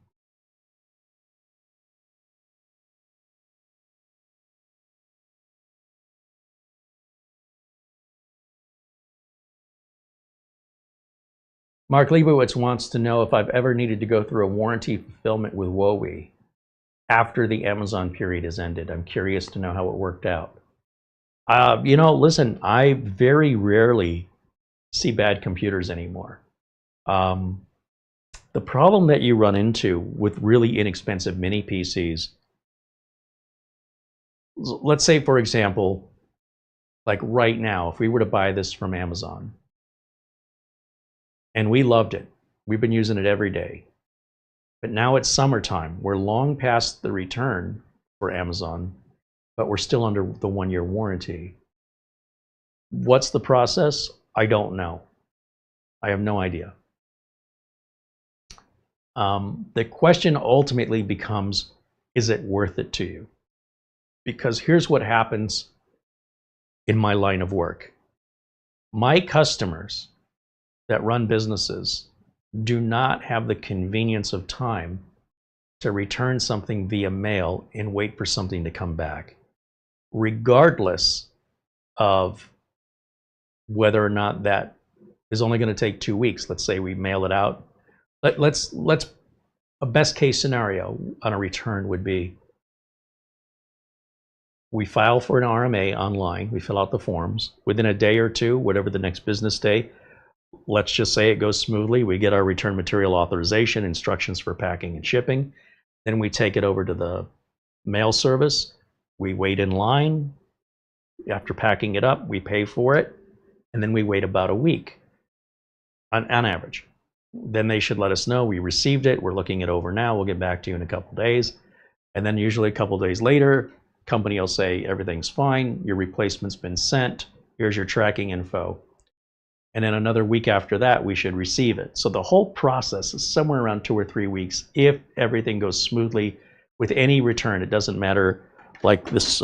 Mark Leibowitz wants to know if I've ever needed to go through a warranty fulfillment with Wowie after the Amazon period has ended. I'm curious to know how it worked out. Listen, I very rarely see bad computers anymore. The problem that you run into with really inexpensive mini PCs, let's say, for example, like right now, if we were to buy this from Amazon, and we loved it, we've been using it every day, but now it's summertime, we're long past the return for Amazon, but we're still under the 1-year warranty. What's the process? I don't know. I have no idea. The question ultimately becomes, is it worth it to you? Because here's what happens in my line of work. My customers that run businesses do not have the convenience of time to return something via mail and wait for something to come back, regardless of whether or not that is only going to take 2 weeks. Let's say we mail it out. Let's a best case scenario on a return would be we file for an RMA online, we fill out the forms. Within a day or two, whatever the next business day, let's just say it goes smoothly, we get our return material authorization, instructions for packing and shipping. Then we take it over to the mail service. We wait in line. After packing it up, we pay for it. And then we wait about a week on average. Then they should let us know we received it. We're looking it over now. We'll get back to you in a couple days. And then usually a couple days later, company will say everything's fine. Your replacement's been sent. Here's your tracking info. And then another week after that, we should receive it. So the whole process is somewhere around 2 or 3 weeks if everything goes smoothly with any return. It doesn't matter Like this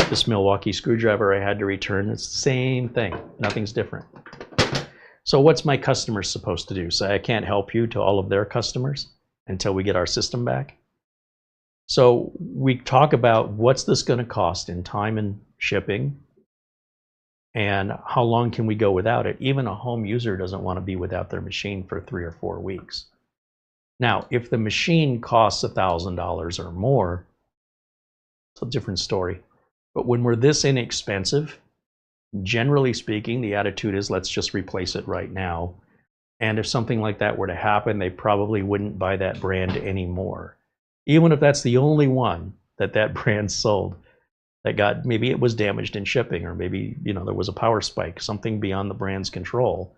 this Milwaukee screwdriver I had to return. It's the same thing. Nothing's different. So what's my customer supposed to do? Say I can't help you to all of their customers until we get our system back? So we talk about what's this going to cost in time and shipping, and how long can we go without it? Even a home user doesn't want to be without their machine for 3 or 4 weeks. Now, if the machine costs $1,000 or more, it's a different story. But when we're this inexpensive, generally speaking, the attitude is let's just replace it right now. And if something like that were to happen, they probably wouldn't buy that brand anymore. Even if that's the only one that that brand sold that got, maybe it was damaged in shipping, or maybe, you know, there was a power spike, something beyond the brand's control.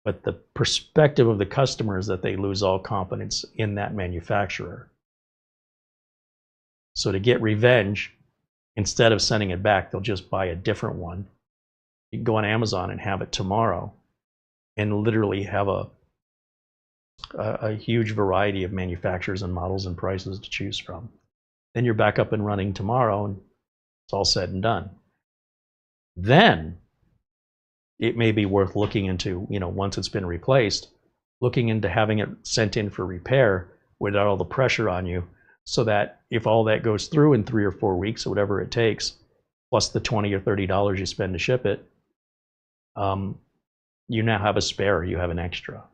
But the perspective of the customer is that they lose all confidence in that manufacturer. So to get revenge, instead of sending it back, they'll just buy a different one. You can go on Amazon and have it tomorrow and literally have a huge variety of manufacturers and models and prices to choose from. Then you're back up and running tomorrow and it's all said and done. Then it may be worth looking into, you know, once it's been replaced, looking into having it sent in for repair without all the pressure on you, so that if all that goes through in 3 or 4 weeks or whatever it takes, plus the $20 or $30 you spend to ship it, you now have a spare, you have an extra.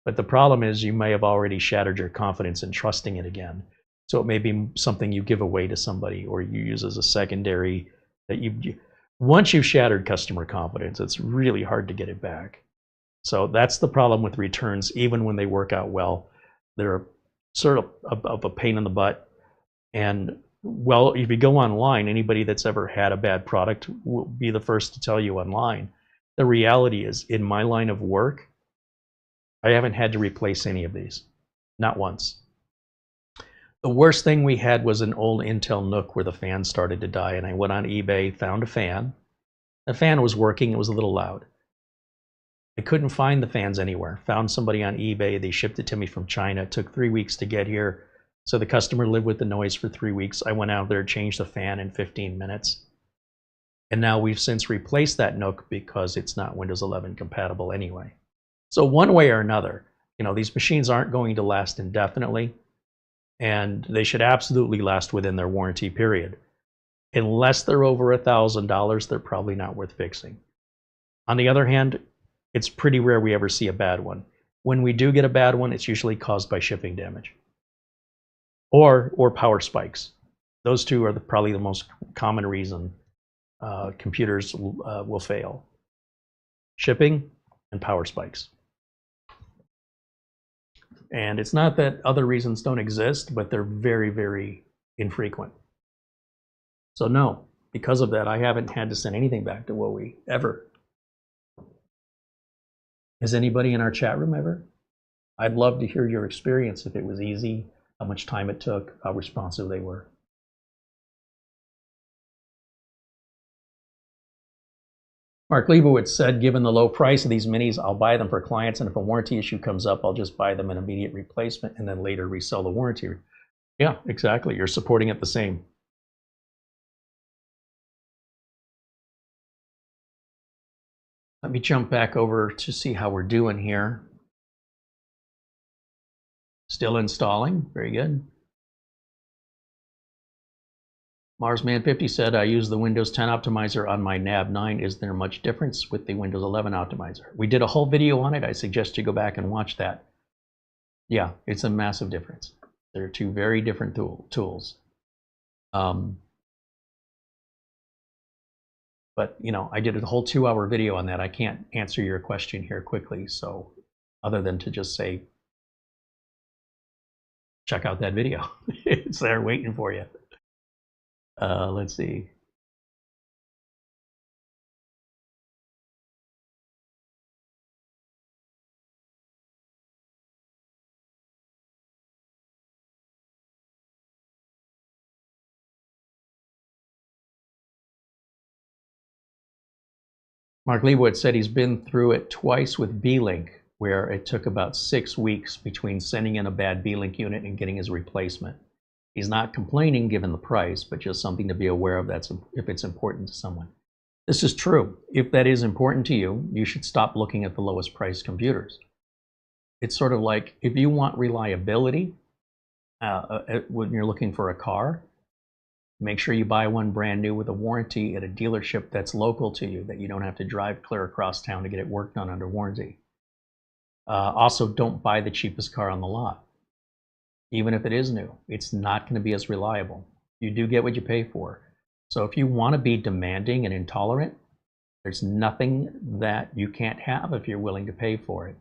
But the problem is you may have already shattered your confidence in trusting it again. So it may be something you give away to somebody or you use as a secondary that once you've shattered customer confidence, it's really hard to get it back. So that's the problem with returns. Even when they work out well, they're sort of a pain in the butt. And well, if you go online, anybody that's ever had a bad product will be the first to tell you online. The reality is, in my line of work, I haven't had to replace any of these, not once. The worst thing we had was an old Intel NUC where the fan started to die, and I went on eBay, found a fan. The fan was working, it was a little loud. I couldn't find the fans anywhere. Found somebody on eBay, they shipped it to me from China. It took 3 weeks to get here. So the customer lived with the noise for 3 weeks. I went out there, changed the fan in 15 minutes. And now we've since replaced that NUC because it's not Windows 11 compatible anyway. So one way or another, you know, these machines aren't going to last indefinitely, and they should absolutely last within their warranty period. Unless they're over $1,000, they're probably not worth fixing. On the other hand, it's pretty rare we ever see a bad one. When we do get a bad one, it's usually caused by shipping damage or power spikes. Those two are probably the most common reason computers will fail. Shipping and power spikes. And it's not that other reasons don't exist, but they're very, very infrequent. So no, because of that, I haven't had to send anything back to WOE ever. Has anybody in our chat room ever? I'd love to hear your experience, if it was easy, how much time it took, how responsive they were. Mark Leibowitz said, given the low price of these minis, I'll buy them for clients, and if a warranty issue comes up, I'll just buy them an immediate replacement and then later resell the warranty. Yeah, exactly. You're supporting it the same. Let me jump back over to see how we're doing here. Still installing. Very good. Marsman50 said, I use the Windows 10 optimizer on my NAB 9. Is there much difference with the Windows 11 optimizer? We did a whole video on it. I suggest you go back and watch that. Yeah, it's a massive difference. They're two very different tools. But, you know, I did a whole 2-hour video on that. I can't answer your question here quickly. So other than to just say, check out that video. It's there waiting for you. Let's see. Mark Leibowitz said he's been through it twice with B-Link, where it took about 6 weeks between sending in a bad B-Link unit and getting his replacement. He's not complaining given the price, but just something to be aware of that's if it's important to someone. This is true. If that is important to you, you should stop looking at the lowest priced computers. It's sort of like if you want reliability when you're looking for a car, make sure you buy one brand new with a warranty at a dealership that's local to you, that you don't have to drive clear across town to get it worked on under warranty. Also, don't buy the cheapest car on the lot. Even if it is new, it's not going to be as reliable. You do get what you pay for. So if you want to be demanding and intolerant, there's nothing that you can't have if you're willing to pay for it.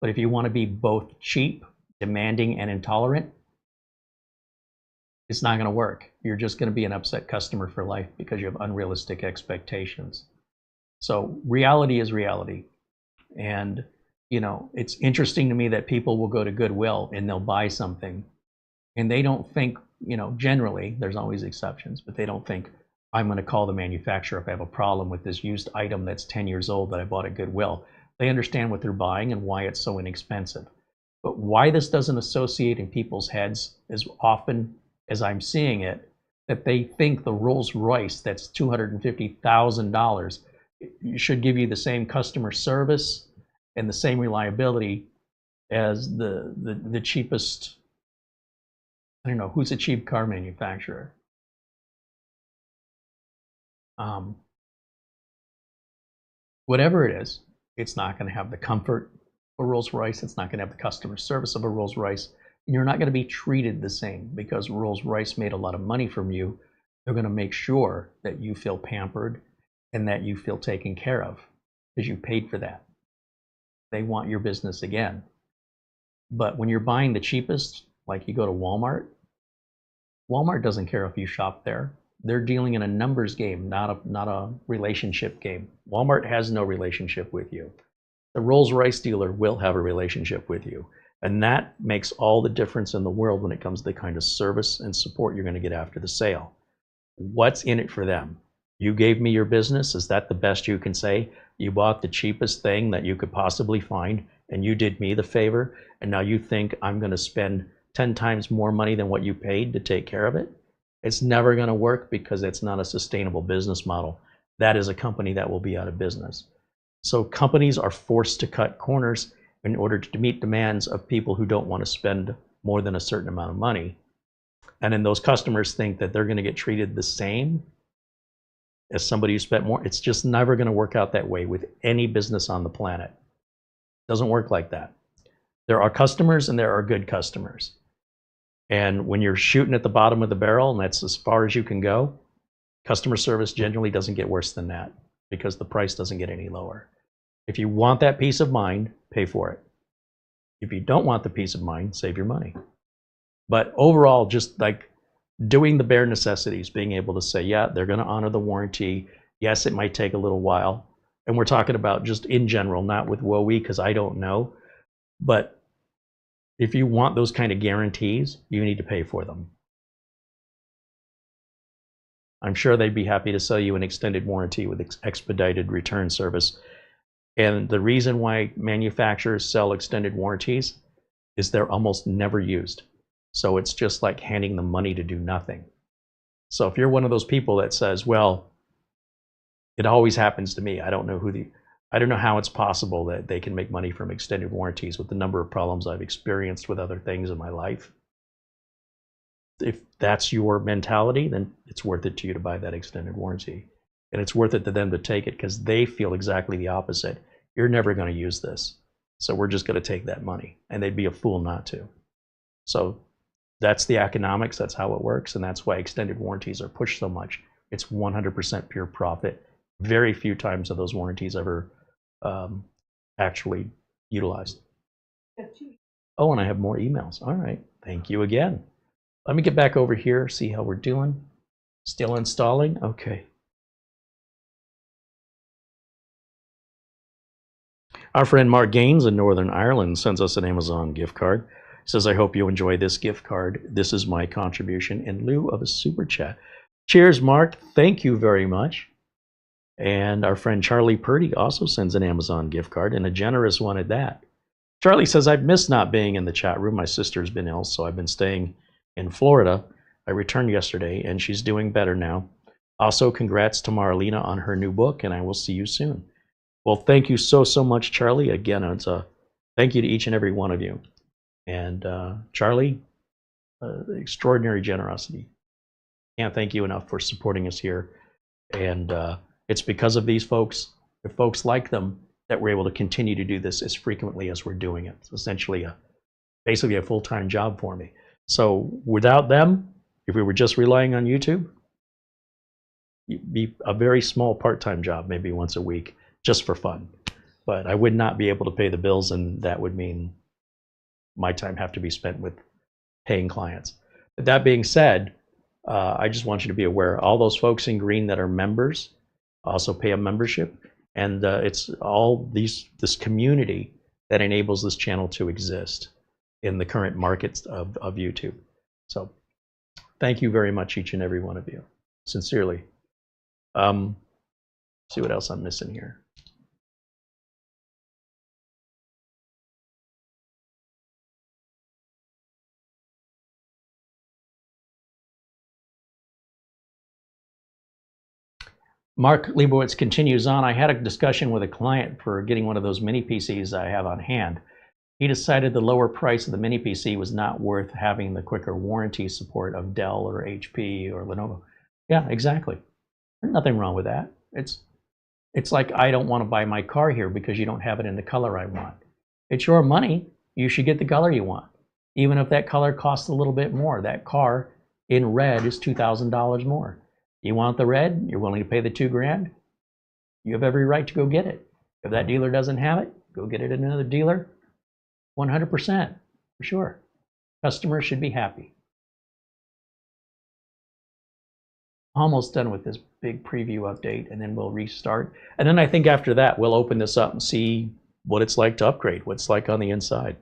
But if you want to be both cheap, demanding, and intolerant, it's not going to work. You're just going to be an upset customer for life because you have unrealistic expectations. So reality is reality. And it's interesting to me that people will go to Goodwill and they'll buy something and they don't think, generally, there's always exceptions, but they don't think, I'm going to call the manufacturer if I have a problem with this used item that's 10 years old that I bought at Goodwill. They understand what they're buying and why it's so inexpensive. But why this doesn't associate in people's heads as often as I'm seeing it, that they think the Rolls Royce that's $250,000 should give you the same customer service and the same reliability as the cheapest, I don't know, who's a cheap car manufacturer? Whatever it is, it's not going to have the comfort of a Rolls Royce. It's not going to have the customer service of a Rolls Royce. And you're not going to be treated the same because Rolls Royce made a lot of money from you. They're going to make sure that you feel pampered and that you feel taken care of because you paid for that. They want your business again. But when you're buying the cheapest, like you go to Walmart, Walmart doesn't care if you shop there. They're dealing in a numbers game, not a relationship game. Walmart has no relationship with you. The Rolls-Royce dealer will have a relationship with you. And that makes all the difference in the world when it comes to the kind of service and support you're going to get after the sale. What's in it for them? You gave me your business. Is that the best you can say? You bought the cheapest thing that you could possibly find, and you did me the favor, and now you think I'm going to spend 10 times more money than what you paid to take care of it? It's never going to work because it's not a sustainable business model. That is a company that will be out of business. So companies are forced to cut corners in order to meet demands of people who don't want to spend more than a certain amount of money. And then those customers think that they're going to get treated the same as somebody who spent more. It's just never going to work out that way with any business on the planet. It doesn't work like that. There are customers and there are good customers. And when you're shooting at the bottom of the barrel and that's as far as you can go, customer service generally doesn't get worse than that because the price doesn't get any lower. If you want that peace of mind, pay for it. If you don't want the peace of mind, save your money. But overall, just like doing the bare necessities, being able to say, yeah, they're going to honor the warranty. Yes, it might take a little while. And we're talking about just in general, not with WoE, because I don't know. But if you want those kind of guarantees, you need to pay for them. I'm sure they'd be happy to sell you an extended warranty with expedited return service. And the reason why manufacturers sell extended warranties is they're almost never used. So it's just like handing them money to do nothing. So if you're one of those people that says, well, it always happens to me, I don't know how it's possible that they can make money from extended warranties with the number of problems I've experienced with other things in my life. If that's your mentality, then it's worth it to you to buy that extended warranty. And it's worth it to them to take it because they feel exactly the opposite. You're never going to use this, so we're just going to take that money. And they'd be a fool not to. So that's the economics. That's how it works. And that's why extended warranties are pushed so much. It's 100% pure profit. Very few times are those warranties ever actually utilized. Oh, and I have more emails. All right. Thank you again. Let me get back over here, see how we're doing. Still installing? Okay. Our friend Mark Gaines in Northern Ireland sends us an Amazon gift card. He says, I hope you enjoy this gift card. This is my contribution in lieu of a super chat. Cheers, Mark. Thank you very much. And our friend Charlie Purdy also sends an Amazon gift card, and a generous one at that. Charlie says, I've missed not being in the chat room. My sister's been ill, so I've been staying in Florida. I returned yesterday, and she's doing better now. Also, congrats to Marlena on her new book, and I will see you soon. Well, thank you so much, Charlie. Again, it's a thank you to each and every one of you. And Charlie, extraordinary generosity. Can't thank you enough for supporting us here. And it's because of these folks, if folks like them, that we're able to continue to do this as frequently as we're doing it. It's essentially basically a full-time job for me. So without them, if we were just relying on YouTube, it'd be a very small part-time job, maybe once a week, just for fun. But I would not be able to pay the bills, and that would mean my time have to be spent with paying clients. But that being said, I just want you to be aware, all those folks in green that are members also pay a membership, and it's all this community that enables this channel to exist in the current markets of YouTube. So thank you very much, each and every one of you, sincerely. See what else I'm missing here. Mark Leibowitz continues on. I had a discussion with a client for getting one of those mini PCs I have on hand. He decided the lower price of the mini PC was not worth having the quicker warranty support of Dell or HP or Lenovo. Yeah, exactly. There's nothing wrong with that. It's like, I don't want to buy my car here because you don't have it in the color I want. It's your money. You should get the color you want. Even if that color costs a little bit more. That car in red is $2,000 more. You want the red, you're willing to pay the $2,000, you have every right to go get it. If that dealer doesn't have it, go get it at another dealer. 100%, for sure. Customers should be happy. Almost done with this big preview update, and then we'll restart. And then I think after that, we'll open this up and see what it's like to upgrade, what it's like on the inside.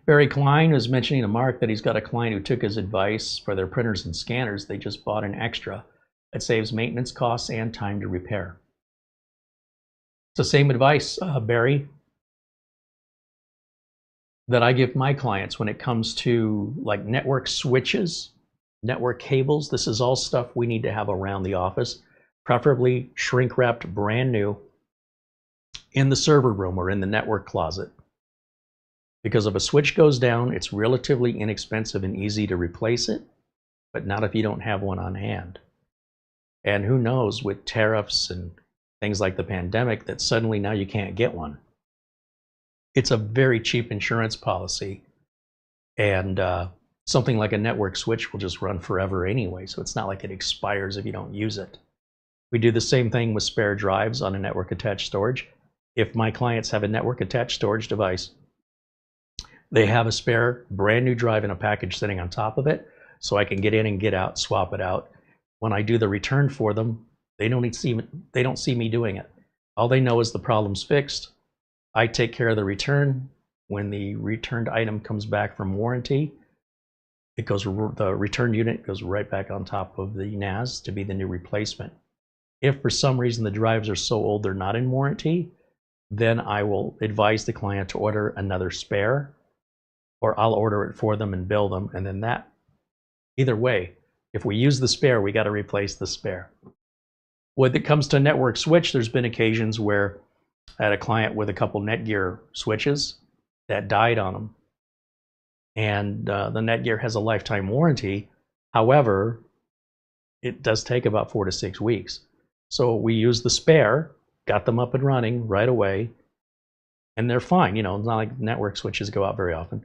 Barry Klein was mentioning to Mark that he's got a client who took his advice for their printers and scanners. They just bought an extra. It saves maintenance costs and time to repair. It's the same advice, Barry, that I give my clients when it comes to like network switches, network cables. This is all stuff we need to have around the office, preferably shrink wrapped brand new in the server room or in the network closet. Because if a switch goes down, it's relatively inexpensive and easy to replace it, but not if you don't have one on hand. And who knows, with tariffs and things like the pandemic, that suddenly now you can't get one. It's a very cheap insurance policy, and something like a network switch will just run forever anyway, so it's not like it expires if you don't use it. We do the same thing with spare drives on a network attached storage. If my clients have a network attached storage device, they have a spare brand new drive in a package sitting on top of it, so I can get in and get out, swap it out. When I do the return for them, they don't see me doing it. All they know is the problem's fixed. I take care of the return. When the returned item comes back from warranty, the return unit goes right back on top of the NAS to be the new replacement. If for some reason the drives are so old they're not in warranty, then I will advise the client to order another spare, or I'll order it for them and bill them, and then that, either way, if we use the spare, we got to replace the spare. When it comes to network switch, there's been occasions where I had a client with a couple Netgear switches that died on them, and the Netgear has a lifetime warranty. However, it does take about 4 to 6 weeks. So we used the spare, got them up and running right away, and they're fine. You know, it's not like network switches go out very often.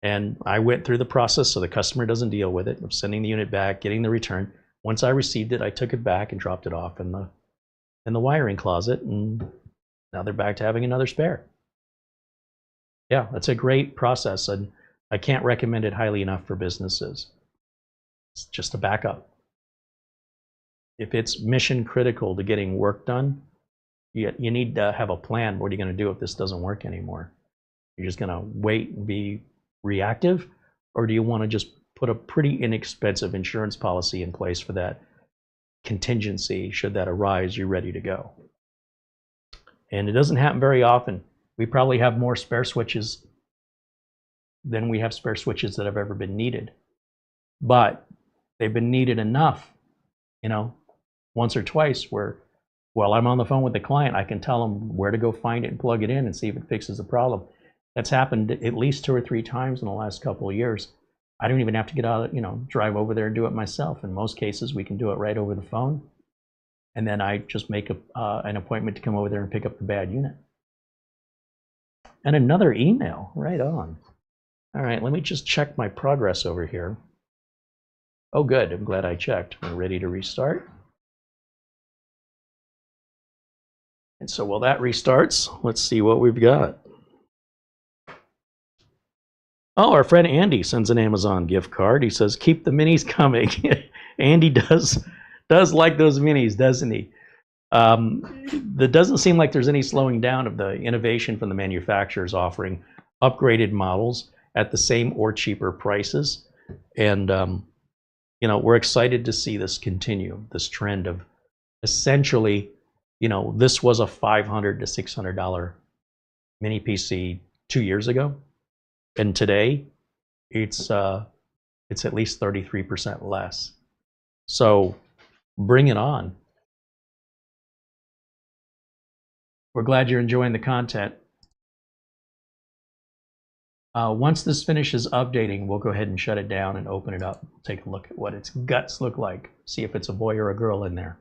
And I went through the process so the customer doesn't deal with it of sending the unit back, getting the return. Once I received it, I took it back and dropped it off in the wiring closet, and now they're back to having another spare. Yeah, that's a great process, and I can't recommend it highly enough for businesses. It's just a backup. If it's mission critical to getting work done, you need to have a plan. What are you going to do if this doesn't work anymore? You're just going to wait and be reactive, or do you want to just put a pretty inexpensive insurance policy in place for that contingency? Should that arise, you're ready to go. And it doesn't happen very often. We probably have more spare switches than we have spare switches that have ever been needed. But they've been needed enough, you know, once or twice where while I'm on the phone with the client, I can tell them where to go find it and plug it in and see if it fixes the problem. That's happened at least 2 or 3 times in the last couple of years. I don't even have to get out, drive over there and do it myself. In most cases, we can do it right over the phone. And then I just make an appointment to come over there and pick up the bad unit. And another email, right on. All right, let me just check my progress over here. Oh, good, I'm glad I checked. We're ready to restart. And so while that restarts, let's see what we've got. Oh, our friend Andy sends an Amazon gift card. He says, keep the minis coming. Andy does like those minis, doesn't he? There doesn't seem like there's any slowing down of the innovation from the manufacturers offering upgraded models at the same or cheaper prices. And, we're excited to see this continue, this trend of essentially, this was a $500 to $600 mini PC 2 years ago. And today, it's at least 33% less. So bring it on. We're glad you're enjoying the content. Once this finishes updating, we'll go ahead and shut it down and open it up. Take a look at what its guts look like. See if it's a boy or a girl in there.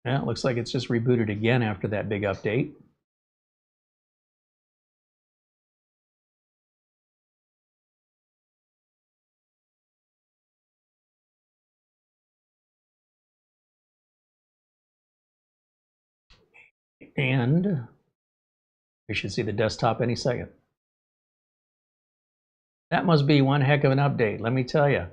Yeah, it looks like it's just rebooted again after that big update. And we should see the desktop any second. That must be one heck of an update, let me tell you.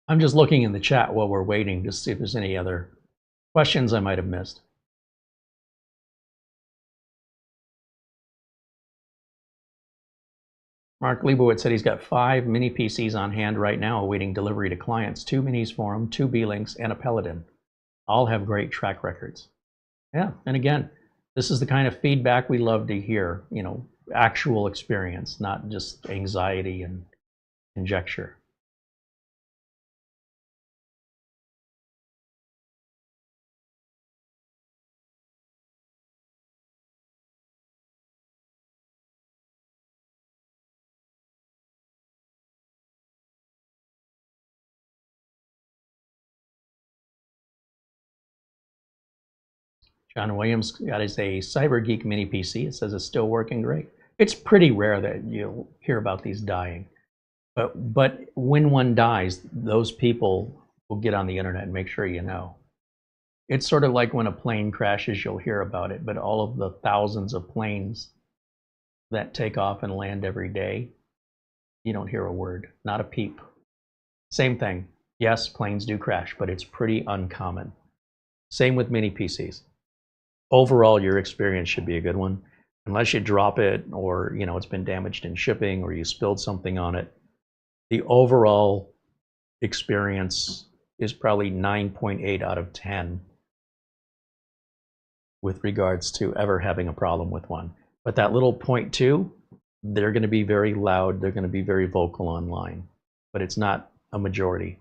I'm just looking in the chat while we're waiting to see if there's any other questions I might have missed. Mark Leibowitz said he's got 5 mini PCs on hand right now awaiting delivery to clients. 2 minis for him, 2 B-Links, and a Paladin. All have great track records. Yeah, and again, this is the kind of feedback we love to hear, actual experience, not just anxiety and conjecture. John Williams got his a CyberGeek mini PC. It says it's still working great. It's pretty rare that you'll hear about these dying. But when one dies, those people will get on the internet and make sure you know. It's sort of like when a plane crashes, you'll hear about it, but all of the thousands of planes that take off and land every day, you don't hear a word, not a peep. Same thing. Yes, planes do crash, but it's pretty uncommon. Same with mini PCs. Overall, your experience should be a good one. Unless you drop it or, it's been damaged in shipping or you spilled something on it. The overall experience is probably 9.8 out of 10 with regards to ever having a problem with one. But that little 0.2, they're going to be very loud. They're going to be very vocal online, but it's not a majority.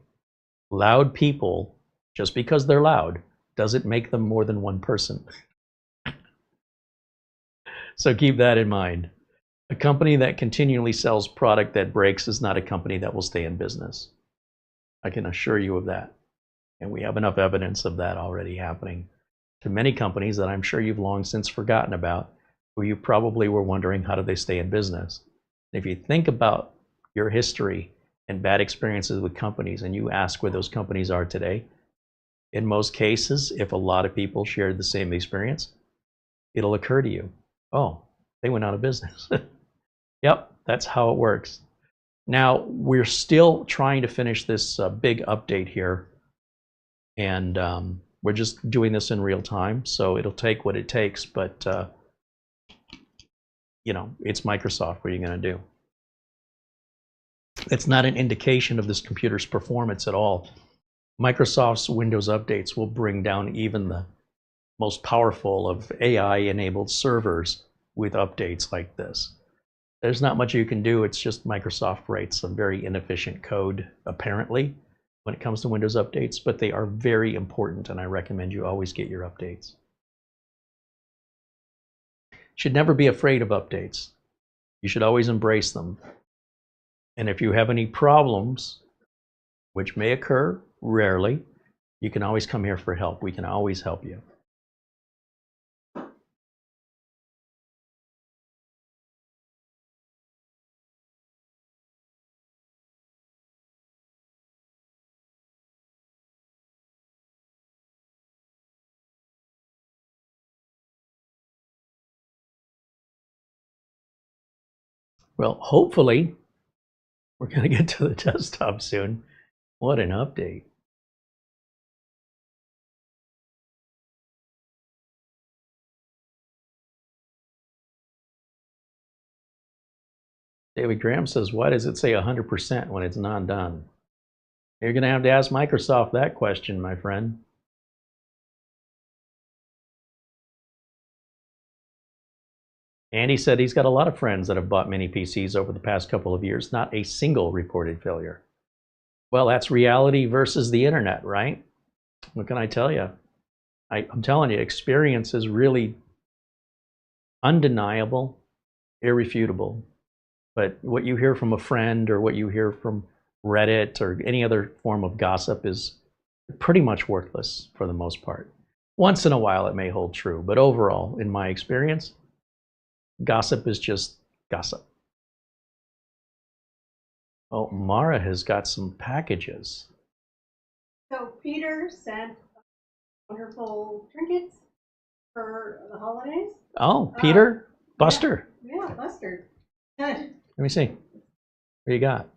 Loud people Just because they're loud doesn't make them more than one person. So keep that in mind. A company that continually sells product that breaks is not a company that will stay in business. I can assure you of that. And we have enough evidence of that already happening to many companies that I'm sure you've long since forgotten about, who you probably were wondering how do they stay in business. If you think about your history and bad experiences with companies and you ask where those companies are today, in most cases, if a lot of people shared the same experience, it'll occur to you, oh, they went out of business. Yep, that's how it works. Now, we're still trying to finish this big update here, and we're just doing this in real time, so it'll take what it takes, but you know, it's Microsoft. What are you going to do? It's not an indication of this computer's performance at all. Microsoft's Windows updates will bring down even the most powerful of AI-enabled servers with updates like this. There's not much you can do. It's just Microsoft writes some very inefficient code, apparently, when it comes to Windows updates, but they are very important, and I recommend you always get your updates. Should never be afraid of updates. You should always embrace them. And if you have any problems, which may occur rarely, you can always come here for help. We can always help you. Well, hopefully, we're going to get to the desktop soon. What an update. David Graham says, why does it say 100% when it's not done? You're going to have to ask Microsoft that question, my friend. Andy said he's got a lot of friends that have bought mini PCs over the past couple of years, not a single reported failure. Well, that's reality versus the internet, right? What can I tell you? I'm telling you, experience is really undeniable, irrefutable. But what you hear from a friend or what you hear from Reddit or any other form of gossip is pretty much worthless for the most part. Once in a while it may hold true, but overall, in my experience, gossip is just gossip. Oh, Mara has got some packages. So Peter sent wonderful trinkets for the holidays. Oh, Peter? Buster? Yeah, Buster. Let me see. What do you got?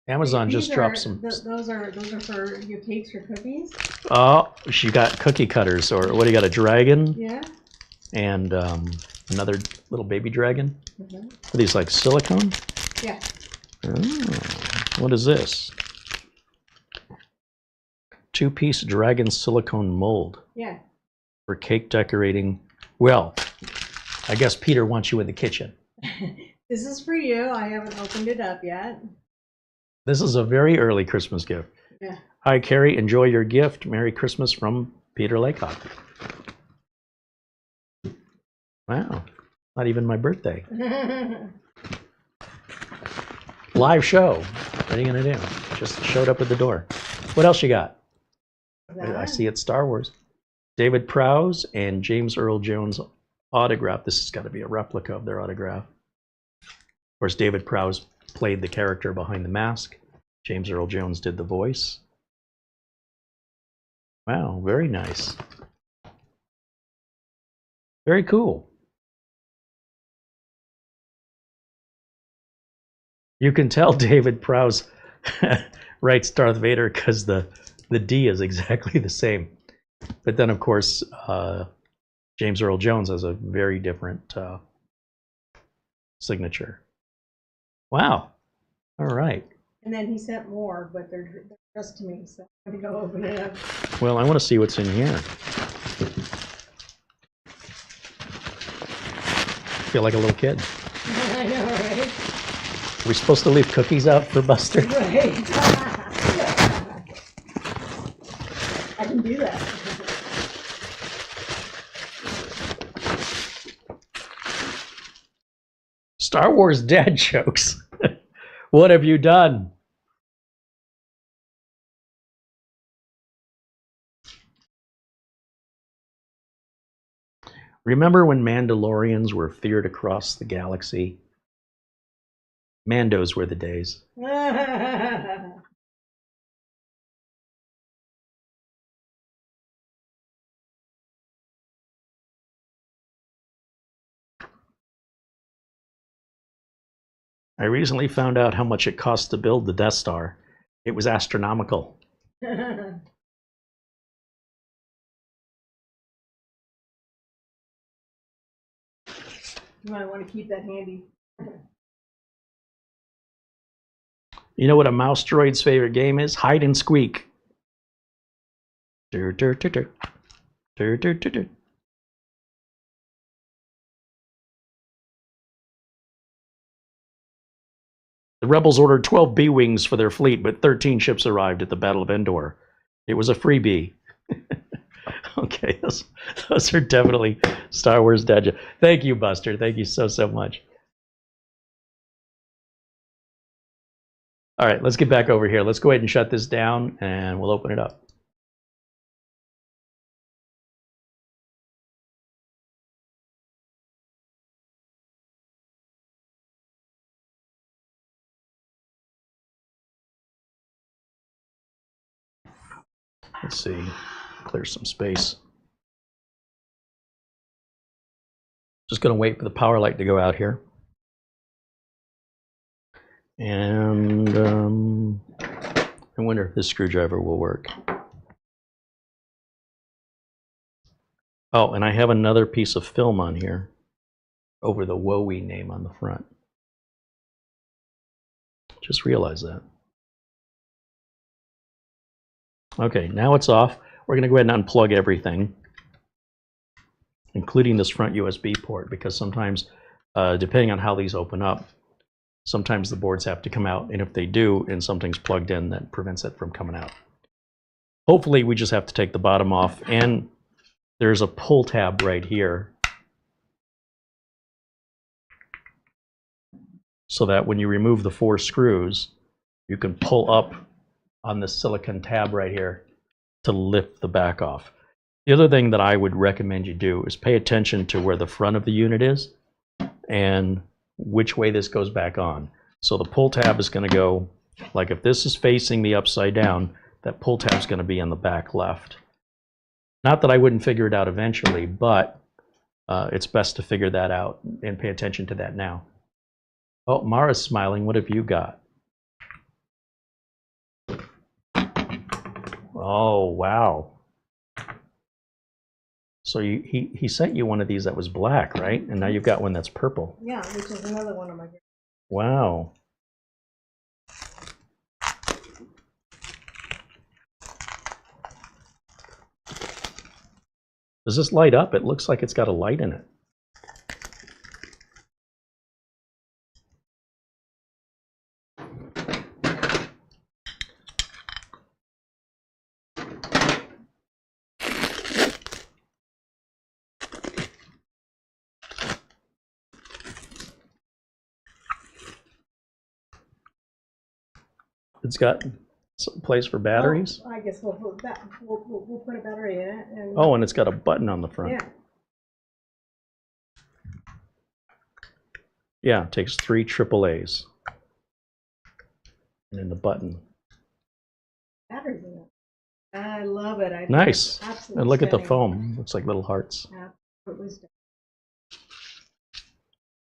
Amazon just dropped some. Those are for your cakes or cookies. Oh, she got cookie cutters, or what do you got? A dragon? Yeah. And another little baby dragon. Mm-hmm. Are these like silicone? Yeah. Oh, what is this? 2-piece dragon silicone mold. Yeah. For cake decorating. Well, I guess Peter wants you in the kitchen. This is for you. I haven't opened it up yet. This is a very early Christmas gift. Yeah. Hi, Carey. Enjoy your gift. Merry Christmas from Peter Laycock. Wow. Not even my birthday. Live show. What are you going to do? Just showed up at the door. What else you got? I see it's Star Wars. David Prowse and James Earl Jones autograph. This has got to be a replica of their autograph. Of course, David Prowse played the character behind the mask. James Earl Jones did the voice. Wow, very nice. Very cool. You can tell David Prowse writes Darth Vader because the D is exactly the same. But then, of course, James Earl Jones has a very different signature. Wow. All right. And then he sent more, but they're just to me, so I'm going to go open it up. Well, I want to see what's in here. I feel like a little kid. I know, right? Are we supposed to leave cookies out for Buster? Right. can do that. Star Wars dad jokes. What have you done? Remember when Mandalorians were feared across the galaxy? Mandos were the days. I recently found out how much it cost to build the Death Star. It was astronomical. You might want to keep that handy. You know what a mouse droid's favorite game is? Hide and squeak. Dur, dur, dur, dur. Dur, dur, dur, dur. The rebels ordered 12 B-wings for their fleet, but 13 ships arrived at the Battle of Endor. It was a freebie. Okay, those are definitely Star Wars dad jokes. Thank you, Buster. Thank you so much. All right, let's get back over here. Let's go ahead and shut this down, and we'll open it up. Let's see, clear some space. Just going to wait for the power light to go out here. And I wonder if this screwdriver will work. Oh, and I have another piece of film on here over the WoWe name on the front. Just realized that. Okay, now it's off. We're going to go ahead and unplug everything, including this front USB port, because sometimes, depending on how these open up, sometimes the boards have to come out, and if they do, and something's plugged in, that prevents it from coming out. Hopefully, we just have to take the bottom off, and there's a pull tab right here, so that when you remove the 4 screws, you can pull up on this silicone tab right here to lift the back off. The other thing that I would recommend you do is pay attention to where the front of the unit is and which way this goes back on. So the pull tab is going to go, like if this is facing the upside down, that pull tab is going to be on the back left. Not that I wouldn't figure it out eventually, but it's best to figure that out and pay attention to that now. Oh, Mara's smiling. What have you got? Oh, wow. So he sent you one of these that was black, right? And now you've got one that's purple. Yeah, which is another one of my favorites. Wow. Does this light up? It looks like it's got a light in it. It's got some place for batteries. Oh, I guess we'll put we'll put a battery in it. And oh, and it's got a button on the front. yeah. Yeah, it takes 3 AAAs. And then the button. Batteries in it. I love it. I Nice. Absolutely And look at the stunning. foam. Looks like little hearts. Absolutely.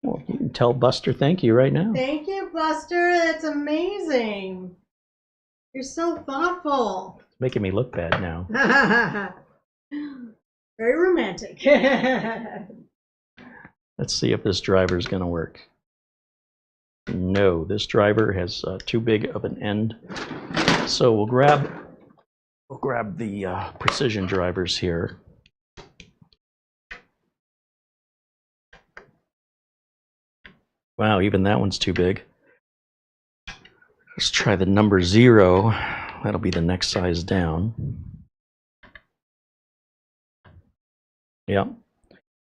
Well, you can tell Buster thank you right now. Thank you, Buster. That's amazing. You're so thoughtful. It's making me look bad now. Very romantic. Let's see if this driver is going to work. No, this driver has too big of an end. So we'll grab the precision drivers here. Wow, even that one's too big. Let's try the number 0. That'll be the next size down. Yeah.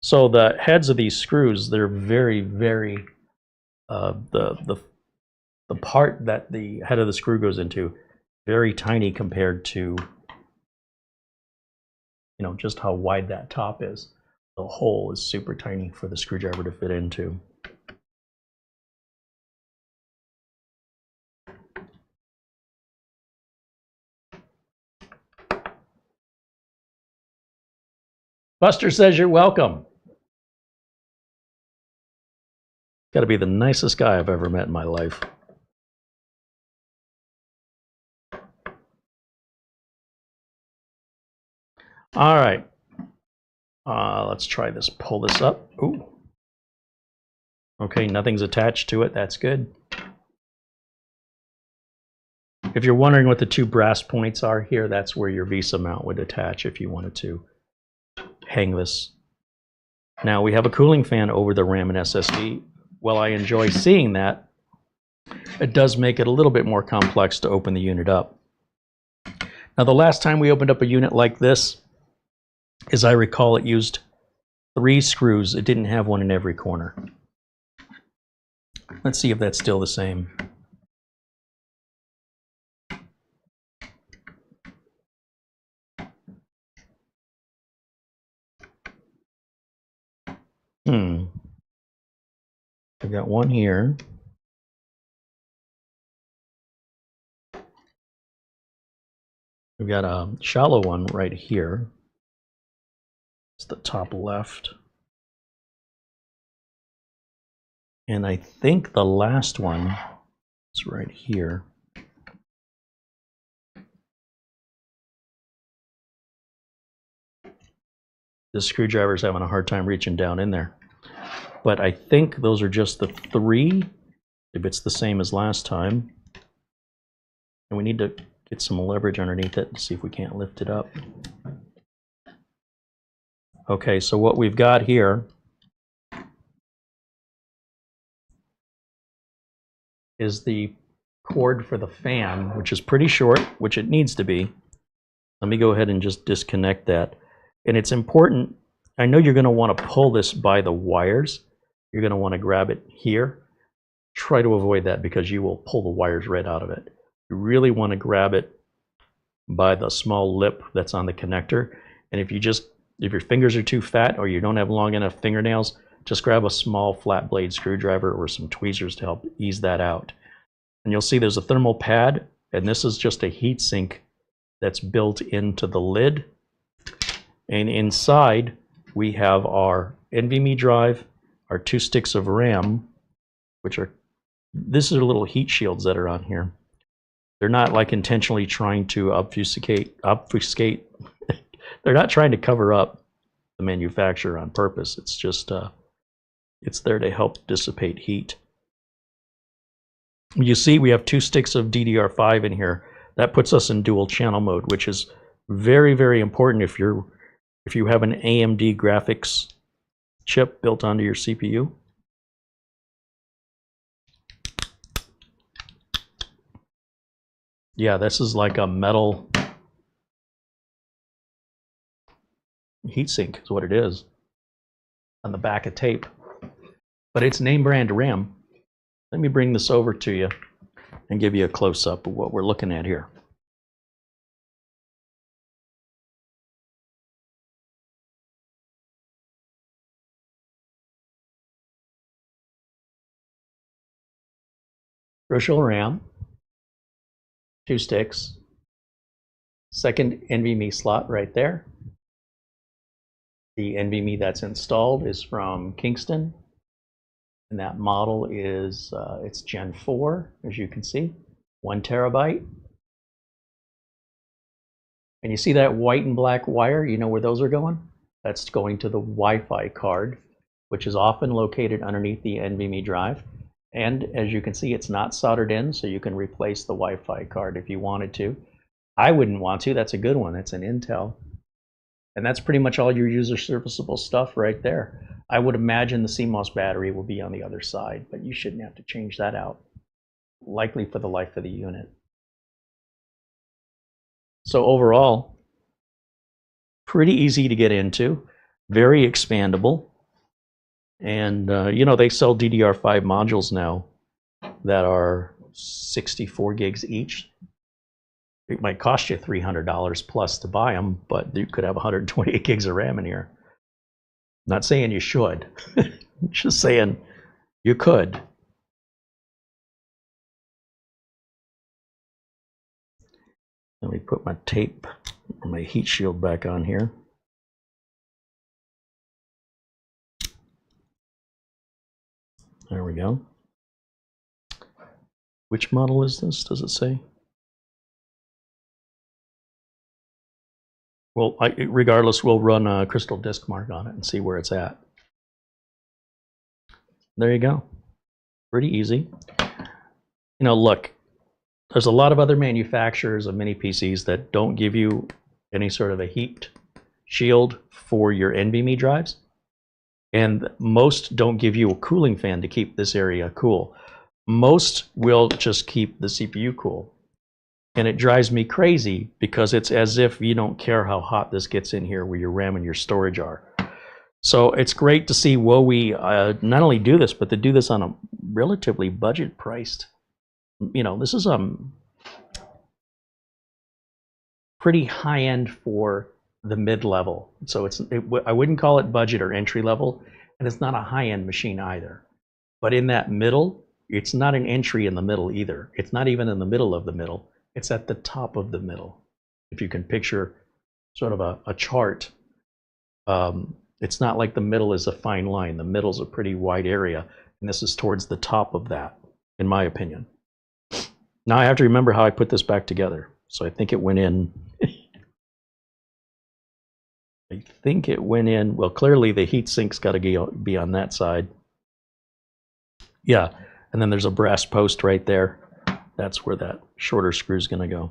So the heads of these screws, they're very, very, the part that the head of the screw goes into, very tiny compared to, you know, just how wide that top is. The hole is super tiny for the screwdriver to fit into. Buster says you're welcome. Got to be the nicest guy I've ever met in my life. All right. Let's try this. Pull this up. Ooh. Okay, nothing's attached to it. That's good. If you're wondering what the two brass points are here, that's where your VESA mount would attach if you wanted to hang this. Now we have a cooling fan over the RAM and SSD. While I enjoy seeing that, it does make it a little bit more complex to open the unit up. Now the last time we opened up a unit like this, as I recall, it used 3 screws. It didn't have one in every corner. Let's see if that's still the same. I've got one here. We've got a shallow one right here. It's the top left. And I think the last one is right here. The screwdriver's having a hard time reaching down in there. But I think those are just the 3, if it's the same as last time. And we need to get some leverage underneath it to see if we can't lift it up. Okay, so what we've got here is the cord for the fan, which is pretty short, which it needs to be. Let me go ahead and just disconnect that. And it's important, I know you're going to want to pull this by the wires. You're going to want to grab it here. Try to avoid that because you will pull the wires right out of it. You really want to grab it by the small lip that's on the connector. And if your fingers are too fat or you don't have long enough fingernails, just grab a small flat blade screwdriver or some tweezers to help ease that out. And you'll see there's a thermal pad, and this is just a heat sink that's built into the lid. And inside we have our NVMe drive, our 2 sticks of RAM, which are, this are little heat shields that are on here. They're not like intentionally trying to obfuscate. They're not trying to cover up the manufacturer on purpose. It's just, it's there to help dissipate heat. You see we have 2 sticks of DDR5 in here. That puts us in dual channel mode, which is very, very important if you have an AMD graphics chip built onto your CPU. Yeah, this is like a metal heatsink is what it is on the back of tape. But it's name brand RAM. Let me bring this over to you and give you a close-up of what we're looking at here. Crucial RAM, 2 sticks, second NVMe slot right there. The NVMe that's installed is from Kingston, and that model is it's Gen 4, as you can see, 1 terabyte. And you see that white and black wire? You know where those are going? That's going to the Wi-Fi card, which is often located underneath the NVMe drive. And as you can see, it's not soldered in, so you can replace the Wi-Fi card if you wanted to. I wouldn't want to. That's a good one. It's an Intel. And that's pretty much all your user serviceable stuff right there. I would imagine the CMOS battery will be on the other side, but you shouldn't have to change that out, likely for the life of the unit. So overall, pretty easy to get into. very expandable. And, you know, they sell DDR5 modules now that are 64 gigs each. It might cost you $300 plus to buy them, but you could have 128 gigs of RAM in here. Not saying you should, just saying you could. Let me put my tape or my heat shield back on here. There we go. Which model is this? Does it say? Well, regardless, we'll run a crystal disk mark on it and see where it's at. There you go. Pretty easy. You know, look, there's a lot of other manufacturers of mini PCs that don't give you any sort of a heat shield for your NVMe drives. And most don't give you a cooling fan to keep this area cool. Most will just keep the CPU cool. And it drives me crazy because it's as if you don't care how hot this gets in here where your RAM and your storage are. So it's great to see WoWe not only do this, but to do this on a relatively budget priced. You know, this is pretty high end for the mid-level. So I wouldn't call it budget or entry level, and it's not a high-end machine either. But in that middle, it's not an entry in the middle either. It's not even in the middle of the middle. It's at the top of the middle. If you can picture sort of a chart, it's not like the middle is a fine line. The middle's a pretty wide area, and this is towards the top of that, in my opinion. Now I have to remember how I put this back together. So I think it went in. I think it went in. Well, clearly the heat sink's got to be on that side. Yeah, and then there's a brass post right there. That's where that shorter screw is going to go.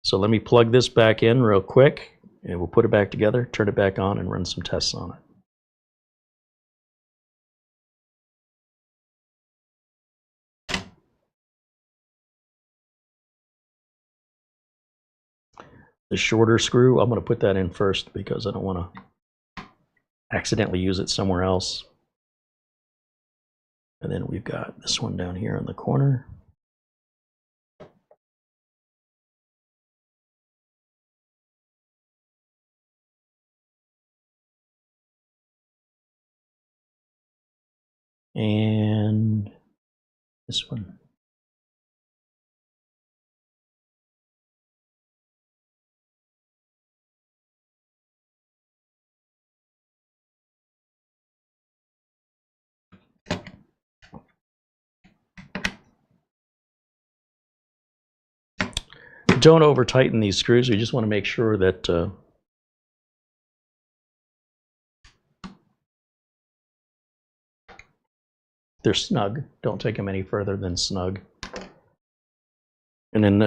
So let me plug this back in real quick, and we'll put it back together, turn it back on, and run some tests on it. The shorter screw, I'm going to put that in first because I don't want to accidentally use it somewhere else. And then we've got this one down here in the corner. And this one. Don't over tighten these screws. We just want to make sure that they're snug. Don't take them any further than snug. And then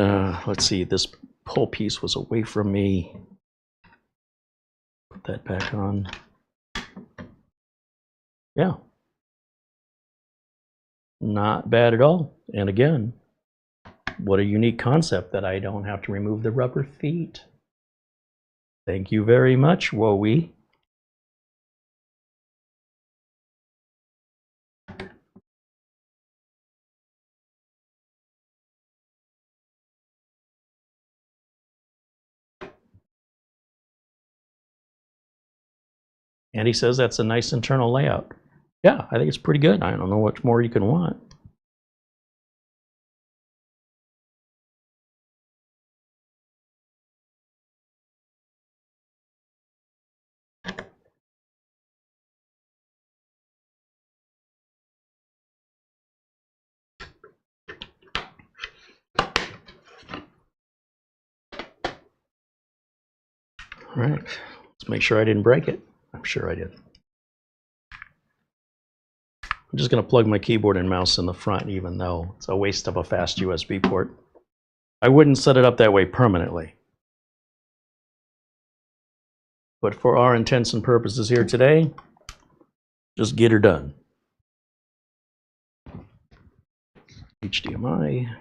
let's see, this whole piece was away from me. Put that back on. Yeah. Not bad at all. And again, what a unique concept that I don't have to remove the rubber feet. Thank you very much, WoWe. And he says that's a nice internal layout. Yeah, I think it's pretty good. I don't know what more you can want. All right, let's make sure I didn't break it. I'm sure I did. I'm just going to plug my keyboard and mouse in the front, even though it's a waste of a fast USB port. I wouldn't set it up that way permanently. But for our intents and purposes here today, just get her done. HDMI.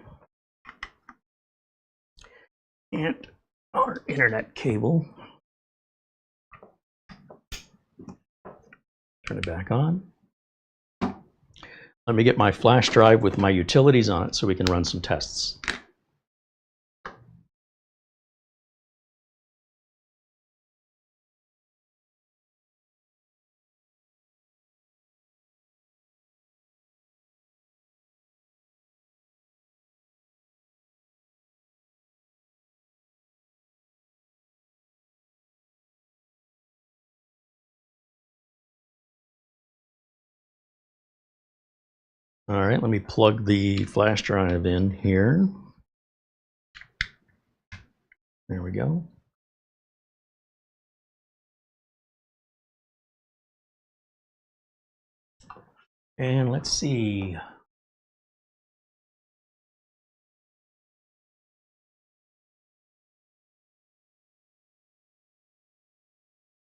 And our internet cable. Turn it back on. Let me get my flash drive with my utilities on it so we can run some tests. All right, let me plug the flash drive in here. There we go. And let's see.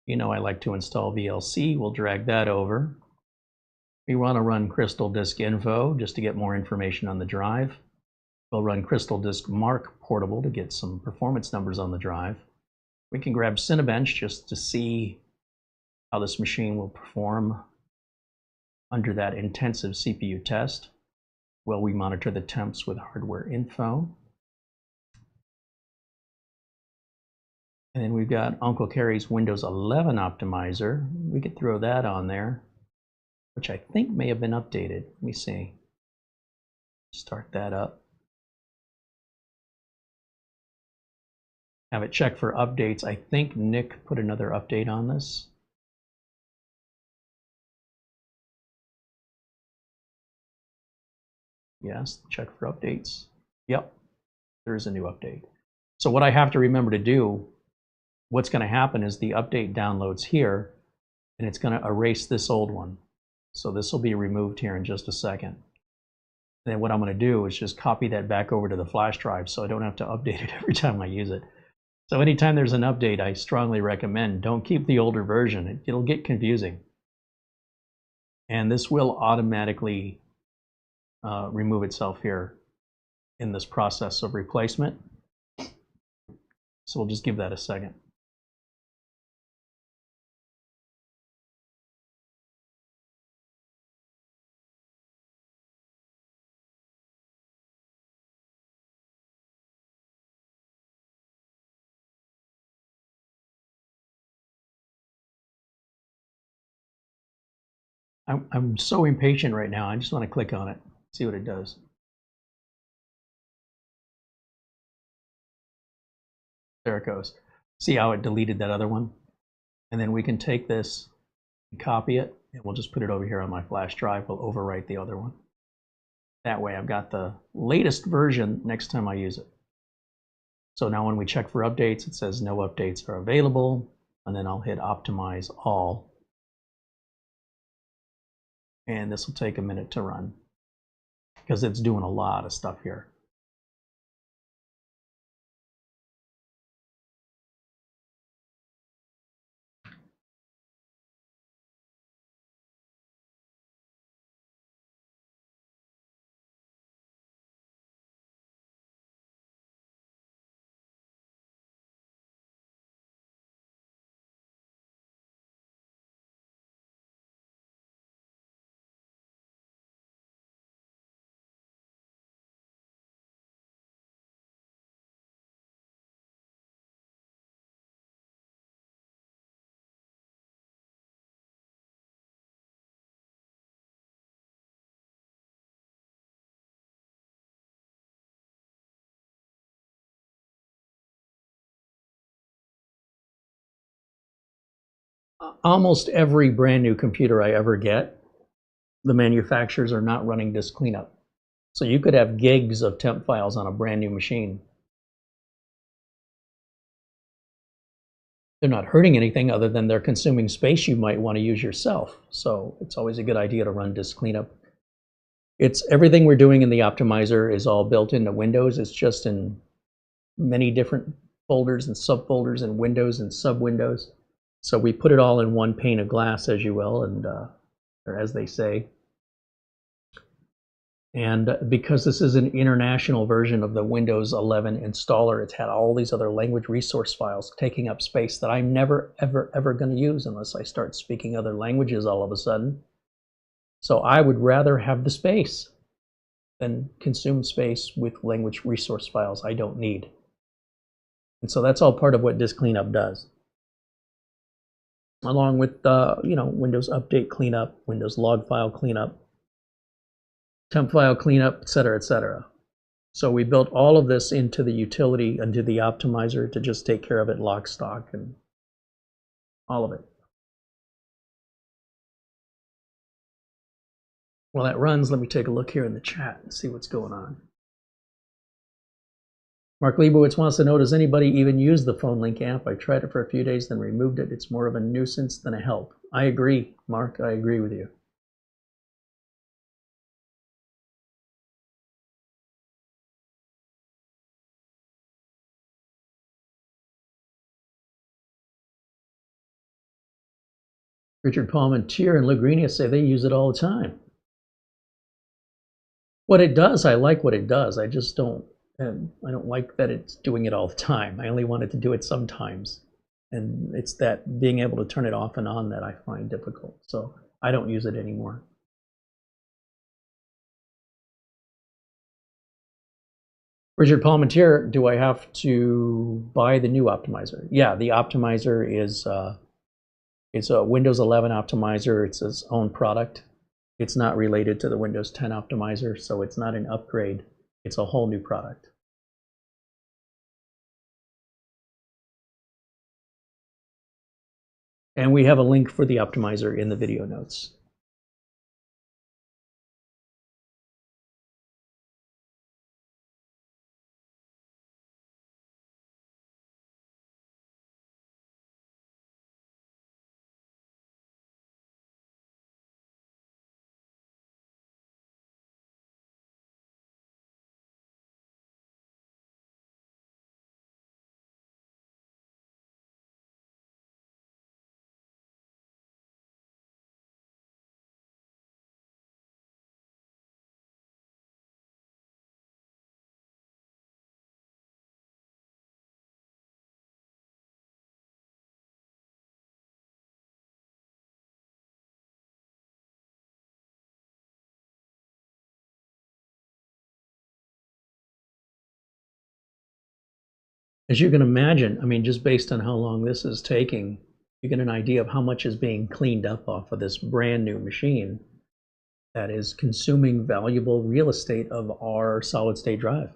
You know I like to install VLC. We'll drag that over. We want to run Crystal Disk Info just to get more information on the drive. We'll run Crystal Disk Mark Portable to get some performance numbers on the drive. We can grab Cinebench just to see how this machine will perform under that intensive CPU test while we monitor the temps with hardware info. And then we've got Uncle Carey's Windows 11 optimizer. We could throw that on there, which I think may have been updated. Let me see. Start that up. Have it check for updates. I think Nick put another update on this. Yes, check for updates. Yep, there's a new update. So what I have to remember to do, what's going to happen is the update downloads here, and it's going to erase this old one. So this will be removed here in just a second. Then what I'm going to do is just copy that back over to the flash drive so I don't have to update it every time I use it. So anytime there's an update, I strongly recommend don't keep the older version. It'll get confusing. And this will automatically remove itself here in this process of replacement. So we'll just give that a second. I'm so impatient right now. I just want to click on it, see what it does. There it goes. See how it deleted that other one? And then we can take this and copy it, and we'll just put it over here on my flash drive. We'll overwrite the other one. That way I've got the latest version next time I use it. So now when we check for updates, it says no updates are available, and then I'll hit optimize all. And this will take a minute to run because it's doing a lot of stuff here. Almost every brand new computer I ever get, the manufacturers are not running disk cleanup. So you could have gigs of temp files on a brand new machine. They're not hurting anything other than they're consuming space you might want to use yourself. So it's always a good idea to run disk cleanup. It's everything we're doing in the optimizer is all built into Windows. It's just in many different folders and subfolders and windows and sub-windows. So we put it all in one pane of glass, as you will, and or as they say. And because this is an international version of the Windows 11 installer, it's had all these other language resource files taking up space that I'm never, ever going to use unless I start speaking other languages all of a sudden. So I would rather have the space than consume space with language resource files I don't need. And so that's all part of what disk cleanup does. Along with, Windows update cleanup, Windows log file cleanup, temp file cleanup, etc., etc. So we built all of this into the utility, into the optimizer to just take care of it lock, stock, and all of it. While that runs, let me take a look here in the chat and see what's going on. Mark Leibowitz wants to know, does anybody even use the phone link amp? I tried it for a few days, then removed it. It's more of a nuisance than a help. I agree, Mark. I agree with you. Richard Palmentier and Lugrinia say they use it all the time. What it does, I like what it does. I just don't, I don't like that it's doing it all the time. I only want it to do it sometimes. And it's that being able to turn it off and on that I find difficult. So I don't use it anymore. Richard Palmentier, do I have to buy the new optimizer? Yeah, the optimizer is it's a Windows 11 optimizer. It's its own product. It's not related to the Windows 10 optimizer, so it's not an upgrade. It's a whole new product. And we have a link for the optimizer in the video notes. As you can imagine, I mean, just based on how long this is taking, you get an idea of how much is being cleaned up off of this brand new machine that is consuming valuable real estate of our solid state drive.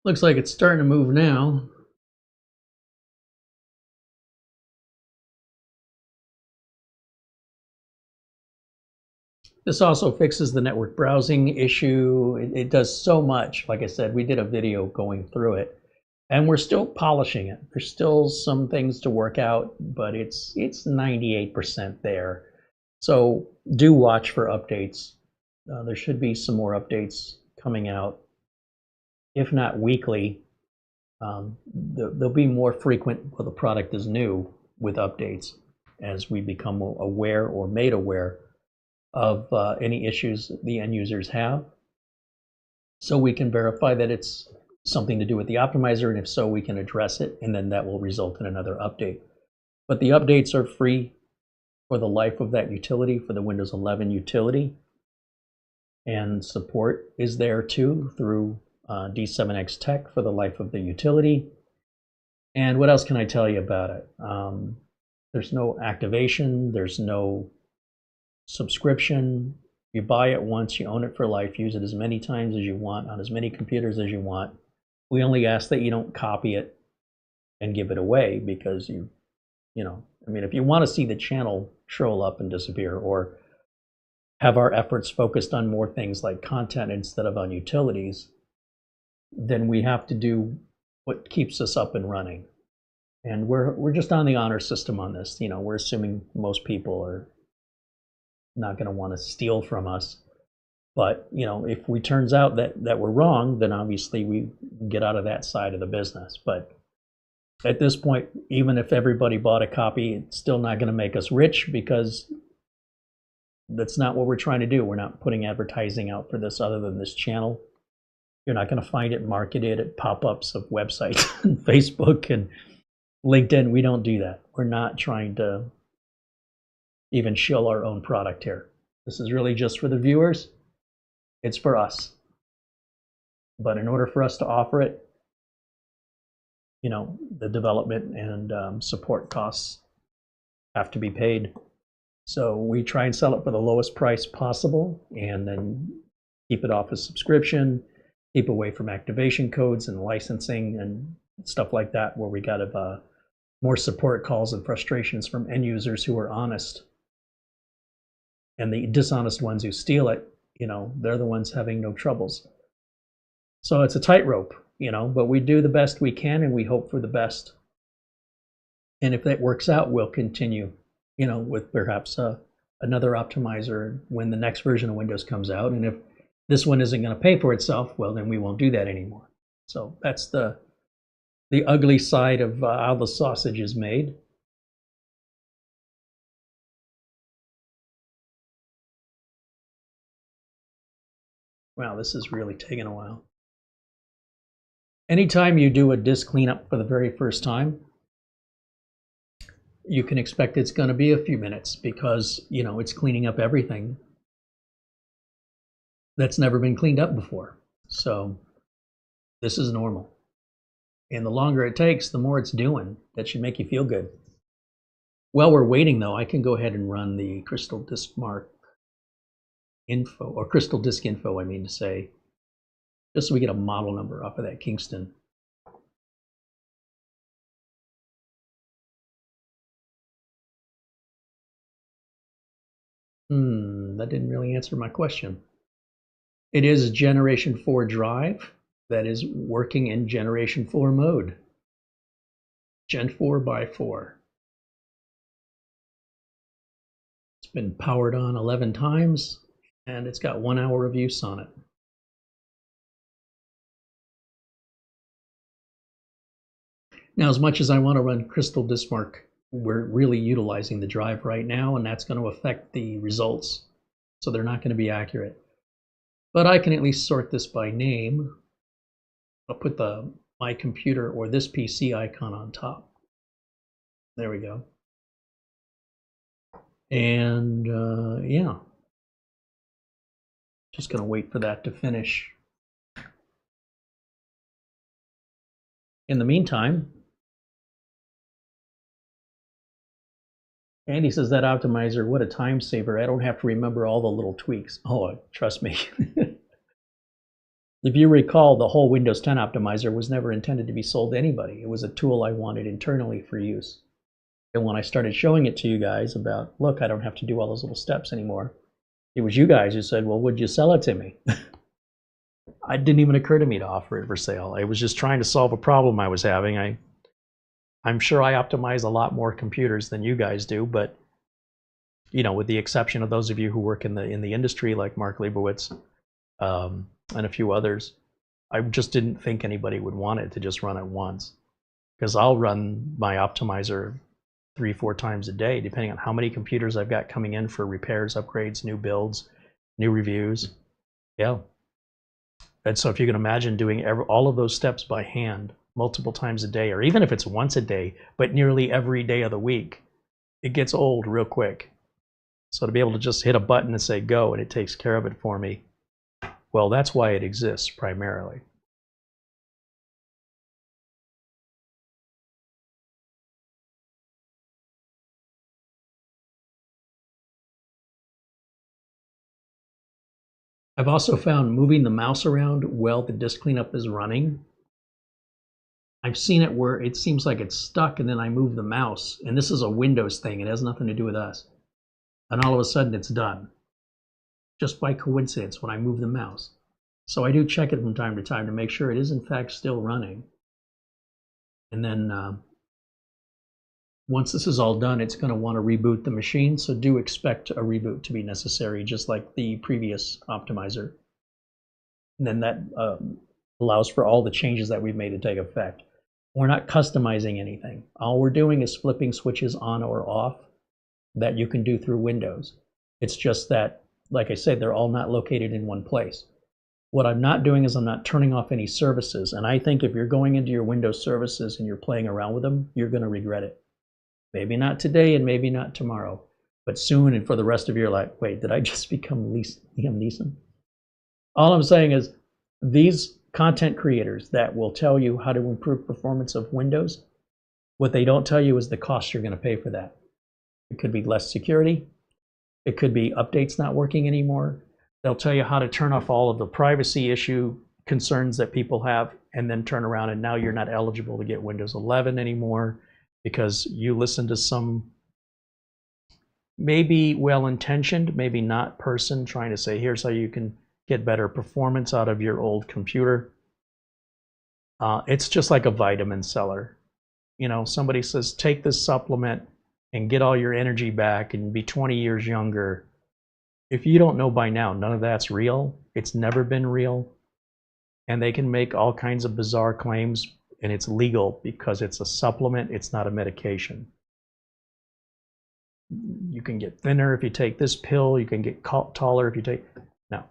Looks like it's starting to move now. This also fixes the network browsing issue. It does so much. Like I said, we did a video going through it, and we're still polishing it. There's still some things to work out, but it's 98% there. So do watch for updates. There should be some more updates coming out, if not weekly. They'll be more frequent while the product is new with updates as we become aware or made aware of any issues the end users have. So we can verify that it's something to do with the optimizer, and if so, we can address it, and then that will result in another update. But the updates are free for the life of that utility, for the Windows 11 utility. And support is there too through D7X Tech for the life of the utility. And what else can I tell you about it? There's no activation, there's no subscription. You buy it once, you own it for life, use it as many times as you want on as many computers as you want. We only ask that you don't copy it and give it away, because I mean, if you want to see the channel shrivel up and disappear, or have our efforts focused on more things like content instead of on utilities, then we have to do what keeps us up and running. And we're just on the honor system on this. You know, we're assuming most people are not going to want to steal from us. But, you know, if we turns out that we're wrong, then obviously we get out of that side of the business. But at this point, even if everybody bought a copy, it's still not going to make us rich, because that's not what we're trying to do. We're not putting advertising out for this other than this channel. You're not going to find it marketed at pop-ups of websites and Facebook and LinkedIn. We don't do that. We're not trying to even shill our own product here. This is really just for the viewers. It's for us. But in order for us to offer it, you know, the development and support costs have to be paid. So we try and sell it for the lowest price possible, and then keep it off a subscription, keep away from activation codes and licensing and stuff like that, where we got more support calls and frustrations from end users who are honest. And the dishonest ones who steal it, you know, they're the ones having no troubles. So it's a tightrope, you know, but we do the best we can and we hope for the best. And if that works out, we'll continue, you know, with perhaps another optimizer when the next version of Windows comes out. And if this one isn't going to pay for itself, well, then we won't do that anymore. So that's the ugly side of how the sausage is made. Wow, this is really taking a while. Anytime you do a disk cleanup for the very first time, you can expect it's going to be a few minutes, because, you know, it's cleaning up everything that's never been cleaned up before. So this is normal. And the longer it takes, the more it's doing. That should make you feel good. While we're waiting, though, I can go ahead and run the Crystal Disk Mark info, or Crystal Disk info, I mean to say, just so we get a model number off of that Kingston. That didn't really answer my question. It is a Generation 4 drive that is working in Generation 4 mode. Gen 4 by 4. It's been powered on 11 times, and it's got 1 hour of use on it. Now, as much as I want to run Crystal Disk Mark, we're really utilizing the drive right now, and that's going to affect the results. So they're not going to be accurate. But I can at least sort this by name. I'll put the My Computer or this PC icon on top. There we go. And yeah, just going to wait for that to finish. In the meantime, Andy says that optimizer, what a time saver. I don't have to remember all the little tweaks. Oh, trust me. If you recall, the whole Windows 10 optimizer was never intended to be sold to anybody. It was a tool I wanted internally for use. And when I started showing it to you guys about, look, I don't have to do all those little steps anymore, it was you guys who said, well, would you sell it to me? It didn't even occur to me to offer it for sale. I was just trying to solve a problem I was having. I'm sure I optimize a lot more computers than you guys do, but you know, with the exception of those of you who work in the industry like Mark Leibowitz and a few others, I just didn't think anybody would want it to just run it once, because I'll run my optimizer 3-4 times a day, depending on how many computers I've got coming in for repairs, upgrades, new builds, new reviews. Yeah. And so if you can imagine doing all of those steps by hand multiple times a day, or even if it's once a day, but nearly every day of the week, it gets old real quick. So to be able to just hit a button and say go, and it takes care of it for me, well, that's why it exists primarily. I've also found moving the mouse around while the disk cleanup is running. I've seen it where it seems like it's stuck, and then I move the mouse, and this is a Windows thing. It has nothing to do with us. And all of a sudden it's done, just by coincidence when I move the mouse. So I do check it from time to time to make sure it is in fact still running. And then once this is all done, it's going to want to reboot the machine. So do expect a reboot to be necessary, just like the previous optimizer. And then that allows for all the changes that we've made to take effect. We're not customizing anything. All we're doing is flipping switches on or off that you can do through Windows. It's just that, like I said, they're all not located in one place. What I'm not doing is I'm not turning off any services. And I think if you're going into your Windows services and you're playing around with them, you're going to regret it. Maybe not today and maybe not tomorrow, but soon and for the rest of your life. Wait, did I just become Liam Neeson? All I'm saying is these content creators that will tell you how to improve performance of Windows, what they don't tell you is the cost you're going to pay for that. It could be less security. It could be updates not working anymore. They'll tell you how to turn off all of the privacy issue concerns that people have, and then turn around and now you're not eligible to get Windows 11 anymore because you listened to some maybe well-intentioned, maybe not person trying to say, here's how you can get better performance out of your old computer. It's just like a vitamin seller. You know, somebody says, take this supplement and get all your energy back and be 20 years younger. If you don't know by now, none of that's real. It's never been real. And they can make all kinds of bizarre claims, and it's legal because it's a supplement, it's not a medication. You can get thinner if you take this pill, you can get taller if you take, no.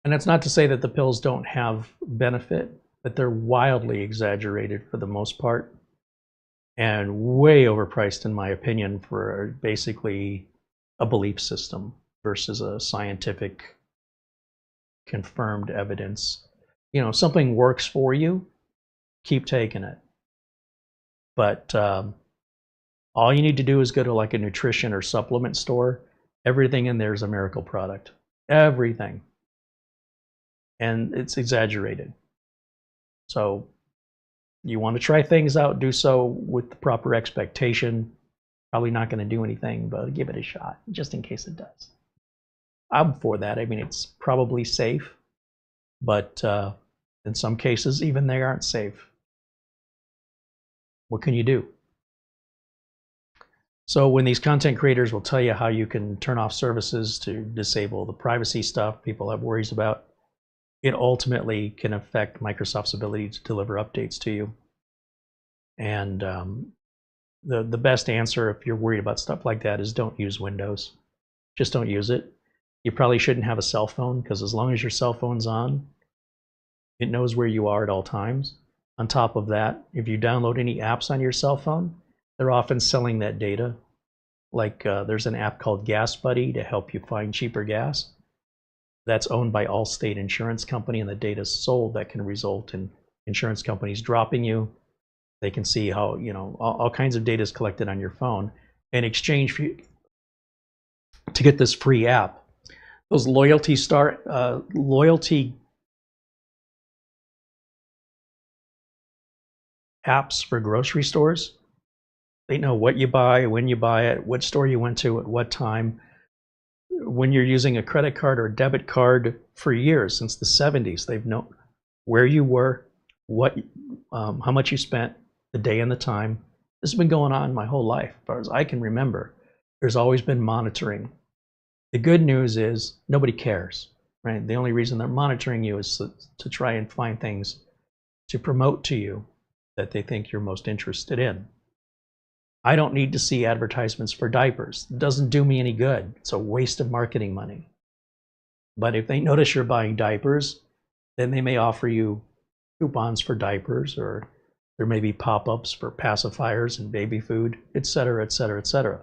And that's not to say that the pills don't have benefit, but they're wildly exaggerated for the most part and way overpriced in my opinion for basically a belief system versus a scientific confirmed evidence. You know, if something works for you, keep taking it. But all you need to do is go to like a nutrition or supplement store. Everything in there is a miracle product. Everything. And it's exaggerated. So you want to try things out, do so with the proper expectation. Probably not going to do anything, but give it a shot, just in case it does. I'm for that. I mean, it's probably safe, but in some cases, even they aren't safe. What can you do? So when these content creators will tell you how you can turn off services to disable the privacy stuff people have worries about, it ultimately can affect Microsoft's ability to deliver updates to you. And the best answer if you're worried about stuff like that is don't use Windows. Just don't use it. You probably shouldn't have a cell phone because as long as your cell phone's on, it knows where you are at all times. On top of that, if you download any apps on your cell phone, they're often selling that data. Like there's an app called Gas Buddy to help you find cheaper gas. That's owned by Allstate Insurance Company, and the data is sold that can result in insurance companies dropping you. They can see how, you know, all kinds of data is collected on your phone in exchange for you to get this free app. Those loyalty apps for grocery stores, they know what you buy, when you buy it, what store you went to, at what time. When you're using a credit card or a debit card for years, since the 70s, they've known where you were, what, how much you spent, the day and the time. This has been going on my whole life, as far as I can remember. There's always been monitoring. The good news is nobody cares, right? The only reason they're monitoring you is to try and find things to promote to you that they think you're most interested in. I don't need to see advertisements for diapers. It doesn't do me any good. It's a waste of marketing money. But if they notice you're buying diapers, then they may offer you coupons for diapers, or there may be pop-ups for pacifiers and baby food, etc., etc., etc.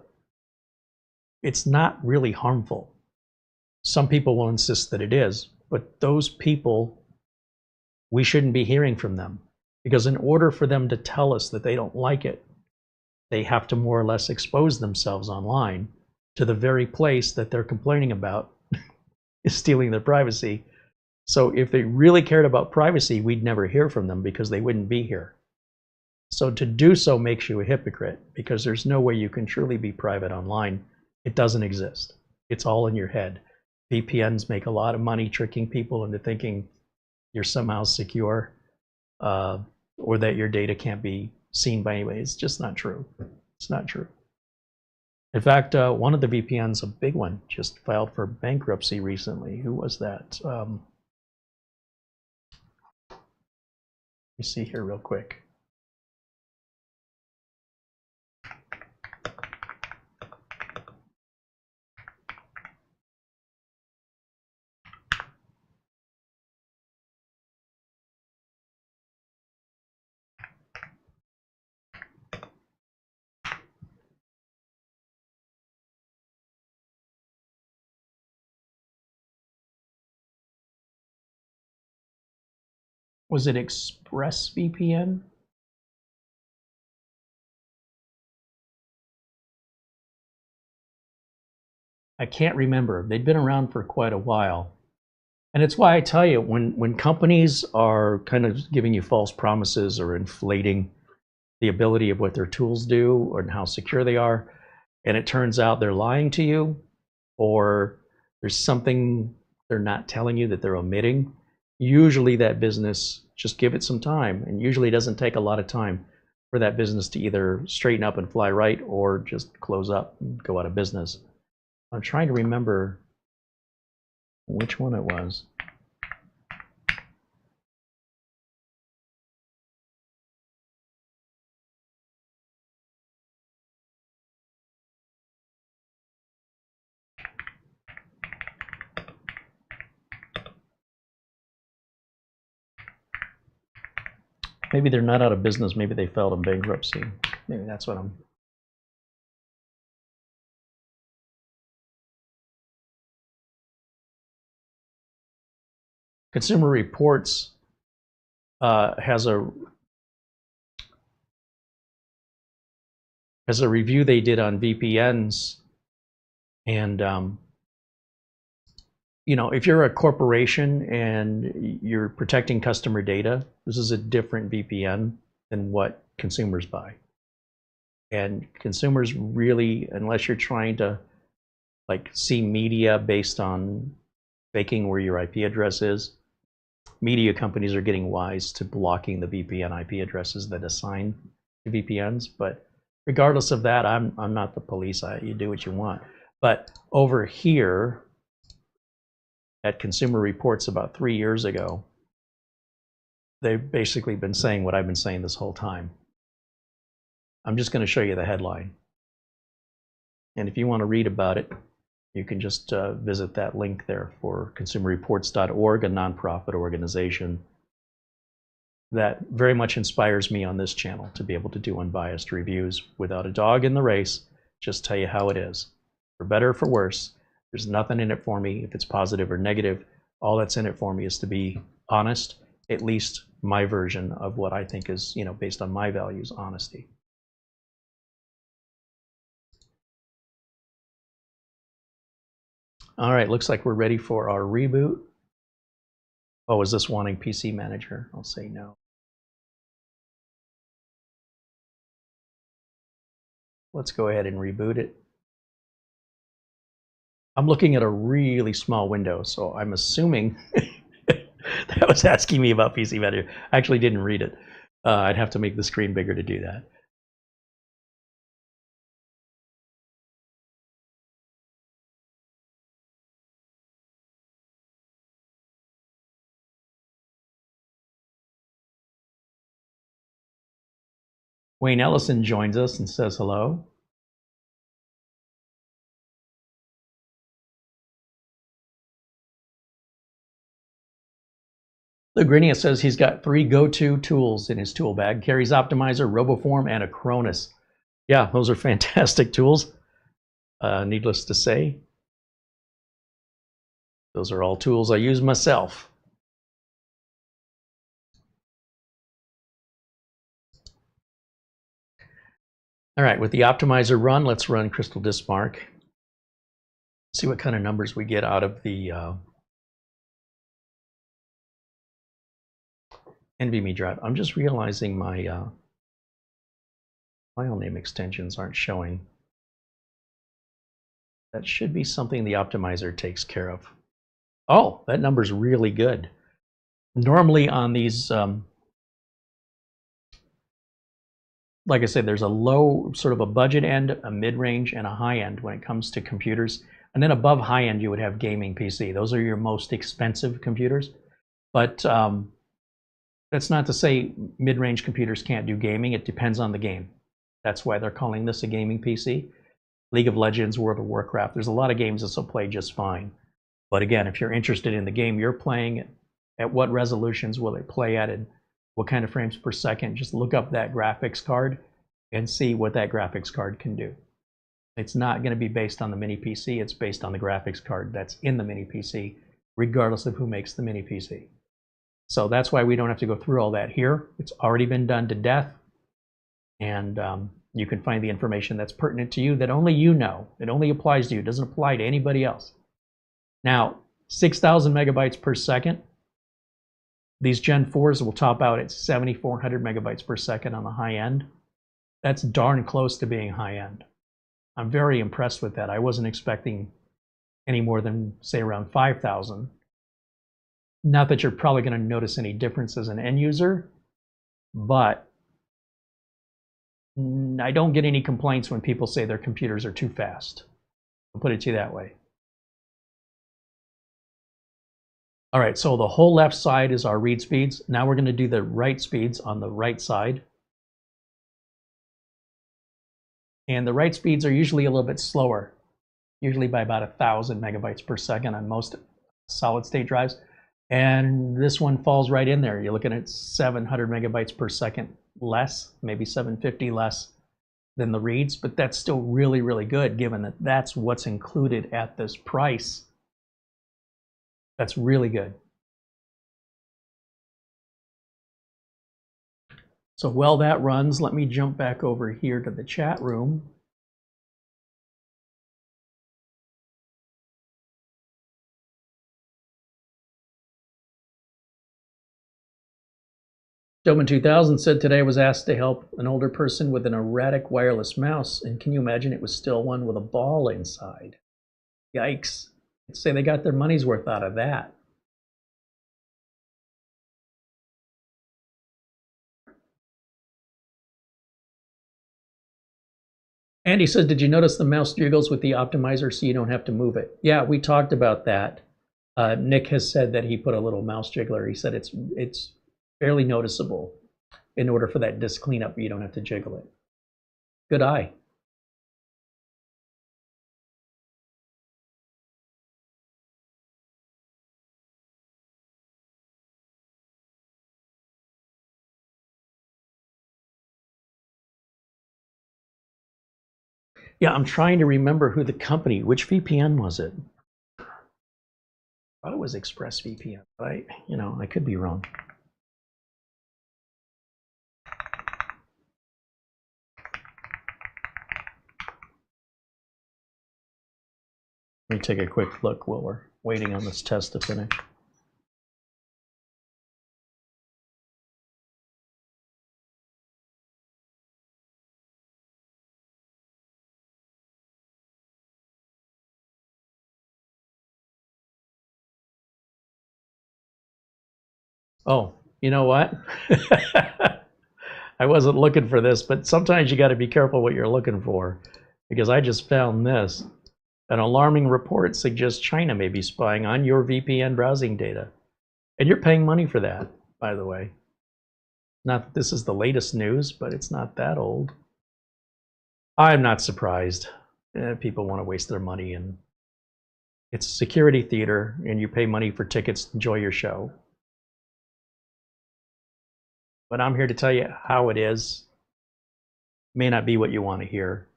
It's not really harmful. Some people will insist that it is, but those people, we shouldn't be hearing from them, because in order for them to tell us that they don't like it, they have to more or less expose themselves online to the very place that they're complaining about is stealing their privacy. So if they really cared about privacy, we'd never hear from them because they wouldn't be here. So to do so makes you a hypocrite, because there's no way you can truly be private online. It doesn't exist. It's all in your head. VPNs make a lot of money tricking people into thinking you're somehow secure. or that your data can't be seen by anybody. It's just not true. It's not true. In fact, one of the VPNs, a big one, just filed for bankruptcy recently. Who was that? Let me see here real quick. Was it ExpressVPN? I can't remember. They'd been around for quite a while. And it's why I tell you, when companies are kind of giving you false promises or inflating the ability of what their tools do or how secure they are, and it turns out they're lying to you, or there's something they're not telling you that they're omitting, usually that business, just give it some time. And usually it doesn't take a lot of time for that business to either straighten up and fly right or just close up and go out of business. I'm trying to remember which one it was. Maybe they're not out of business. Maybe they filed in bankruptcy. Maybe that's what I'm... Consumer Reports has a review they did on VPNs, and you know, if you're a corporation and you're protecting customer data, this is a different VPN than what consumers buy. And consumers really, unless you're trying to like see media based on faking where your IP address is, media companies are getting wise to blocking the VPN IP addresses that assign to VPNs. But regardless of that, I'm not the police. You do what you want. But over here at Consumer Reports about 3 years ago, they've basically been saying what I've been saying this whole time. I'm just going to show you the headline. And if you want to read about it, you can just visit that link there for consumerreports.org, a nonprofit organization that very much inspires me on this channel to be able to do unbiased reviews without a dog in the race, just tell you how it is. For better or for worse, there's nothing in it for me if it's positive or negative. All that's in it for me is to be honest, at least my version of what I think is, you know, based on my values, honesty. All right, looks like we're ready for our reboot. Oh, is this wanting PC Manager? I'll say no. Let's go ahead and reboot it. I'm looking at a really small window, so I'm assuming that was asking me about PC Manager. I actually didn't read it. I'd have to make the screen bigger to do that. Wayne Ellison joins us and says hello. Lugrinia says he's got 3 go-to tools in his tool bag: Carey's Optimizer, RoboForm, and Acronis. Yeah, those are fantastic tools. Needless to say, those are all tools I use myself. All right, with the optimizer run, let's run Crystal Disk Mark. See what kind of numbers we get out of the NVMe drive. I'm just realizing my file name extensions aren't showing. That should be something the optimizer takes care of. Oh, that number's really good. Normally on these like I said, there's a low, sort of a budget end, a mid-range, and a high end when it comes to computers. And then above high end, you would have gaming PC. Those are your most expensive computers. But that's not to say mid-range computers can't do gaming. It depends on the game. That's why they're calling this a gaming PC. League of Legends, World of Warcraft, there's a lot of games this will play just fine. But again, if you're interested in the game you're playing, at what resolutions will it play at, and what kind of frames per second, just look up that graphics card and see what that graphics card can do. It's not going to be based on the mini PC, it's based on the graphics card that's in the mini PC, regardless of who makes the mini PC. So that's why we don't have to go through all that here. It's already been done to death, and you can find the information that's pertinent to you, that only you know. It only applies to you, it doesn't apply to anybody else. Now, 6,000 megabytes per second. These Gen 4s will top out at 7,400 megabytes per second on the high end. That's darn close to being high end. I'm very impressed with that. I wasn't expecting any more than, say, around 5,000. Not that you're probably going to notice any difference as an end user, but I don't get any complaints when people say their computers are too fast. I'll put it to you that way. All right, so the whole left side is our read speeds. Now we're going to do the write speeds on the right side. And the write speeds are usually a little bit slower, usually by about 1,000 megabytes per second on most solid state drives. And this one falls right in there. You're looking at 700 megabytes per second less, maybe 750 less than the reads, but that's still really, really good given that that's what's included at this price. That's really good. So while that runs, let me jump back over here to the chat room. Doman 2000 said today I was asked to help an older person with an erratic wireless mouse, and can you imagine it was still one with a ball inside? Yikes. I'd say they got their money's worth out of that. Andy says, did you notice the mouse jiggles with the optimizer so you don't have to move it? Yeah, we talked about that. Nick has said that he put a little mouse jiggler. He said it's fairly noticeable. In order for that disk cleanup, you don't have to jiggle it. Good eye. Yeah, I'm trying to remember who the company, which VPN was it? I thought it was ExpressVPN, but I could be wrong. Let me take a quick look while we're waiting on this test to finish. Oh, you know what? I wasn't looking for this, but sometimes you got to be careful what you're looking for, because I just found this. An alarming report suggests China may be spying on your VPN browsing data. And you're paying money for that, by the way. Not that this is the latest news, but it's not that old. I'm not surprised. People want to waste their money, and it's security theater, and you pay money for tickets to enjoy your show. But I'm here to tell you how it is. May not be what you want to hear,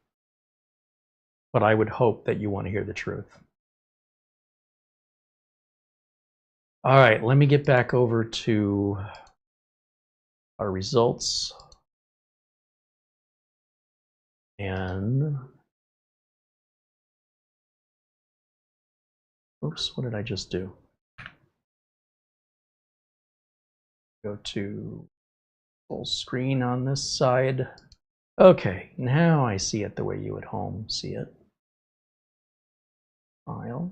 but I would hope that you want to hear the truth. All right, let me get back over to our results. And oops, what did I just do? Go to full screen on this side. Okay, now I see it the way you at home see it. File,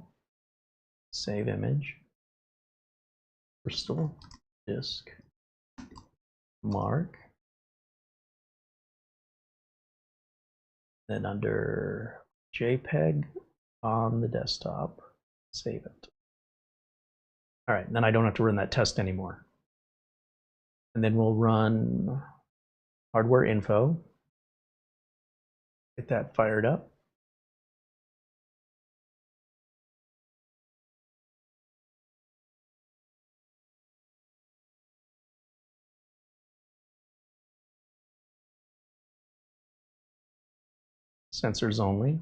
save image, crystal, disk, mark. Then under JPEG on the desktop, save it. All right, then I don't have to run that test anymore. And then we'll run hardware info. Get that fired up. Sensors only.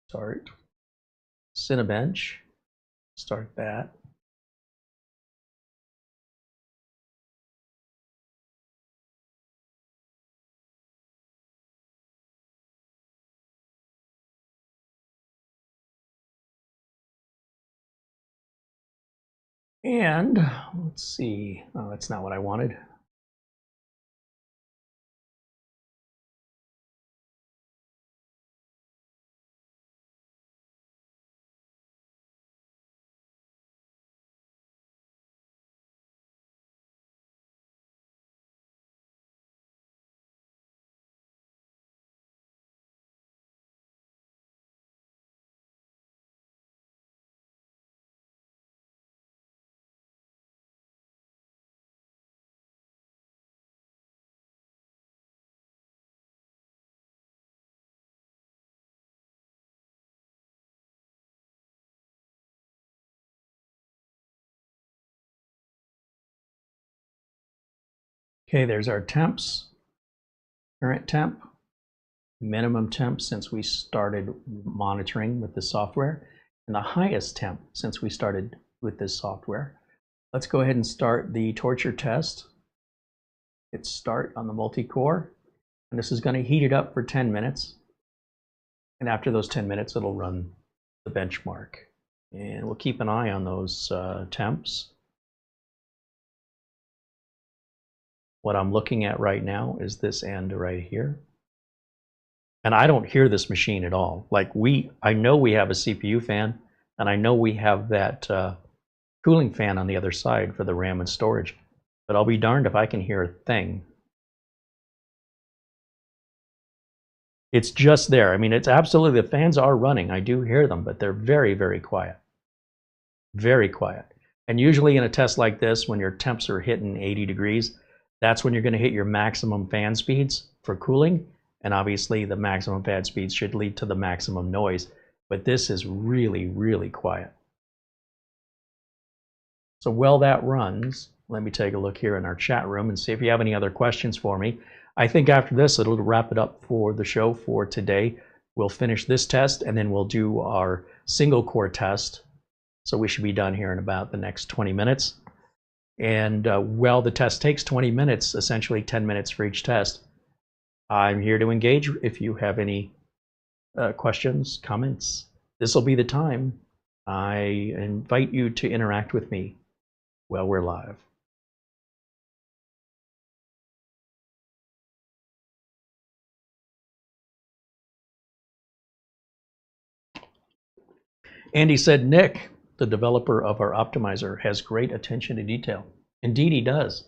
Start. Cinebench. Start that. And let's see. Oh, that's not what I wanted. Okay, there's our temps. Current temp, minimum temp since we started monitoring with the software, and the highest temp since we started with this software. Let's go ahead and start the torture test. Hit start on the multi-core, and this is going to heat it up for 10 minutes. And after those 10 minutes, it'll run the benchmark. And we'll keep an eye on those temps. What I'm looking at right now is this end right here. And I don't hear this machine at all. Like I know we have a CPU fan, and I know we have that cooling fan on the other side for the RAM and storage. But I'll be darned if I can hear a thing. It's just there. I mean, it's absolutely, the fans are running. I do hear them, but they're very, very quiet. Very quiet. And usually in a test like this, when your temps are hitting 80 degrees, that's when you're going to hit your maximum fan speeds for cooling. And obviously the maximum fan speeds should lead to the maximum noise. But this is really, really quiet. So while that runs, let me take a look here in our chat room and see if you have any other questions for me. I think after this, it'll wrap it up for the show for today. We'll finish this test, and then we'll do our single core test. So we should be done here in about the next 20 minutes. And while the test takes 20 minutes, essentially 10 minutes for each test, I'm here to engage. If you have any questions, comments, this will be the time. I invite you to interact with me while we're live. Andy said, Nick, the developer of our optimizer, has great attention to detail. Indeed, he does.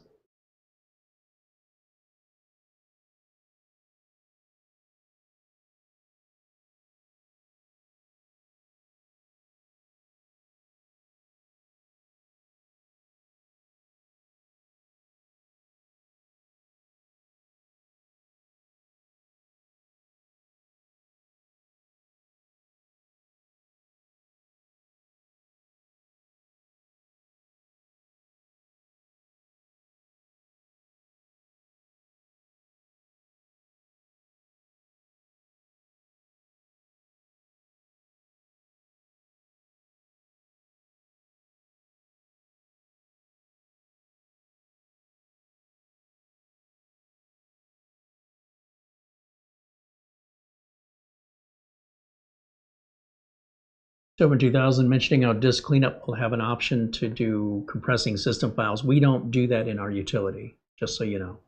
Over 2000 mentioning how disk cleanup will have an option to do compressing system files. We don't do that in our utility, just so you know.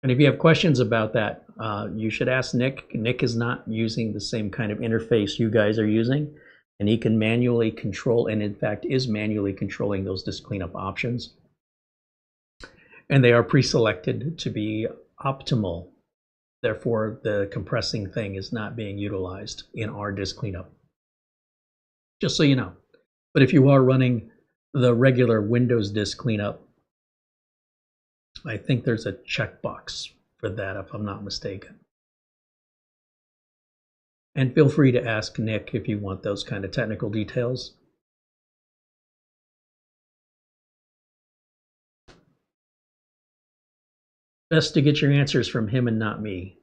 And if you have questions about that, you should ask Nick. Nick is not using the same kind of interface you guys are using, and he can manually control, and in fact is manually controlling those disk cleanup options. And they are pre-selected to be optimal. Therefore, the compressing thing is not being utilized in our disk cleanup. Just so you know. But if you are running the regular Windows disk cleanup, I think there's a checkbox for that, if I'm not mistaken. And feel free to ask Nick if you want those kind of technical details. Best to get your answers from him and not me.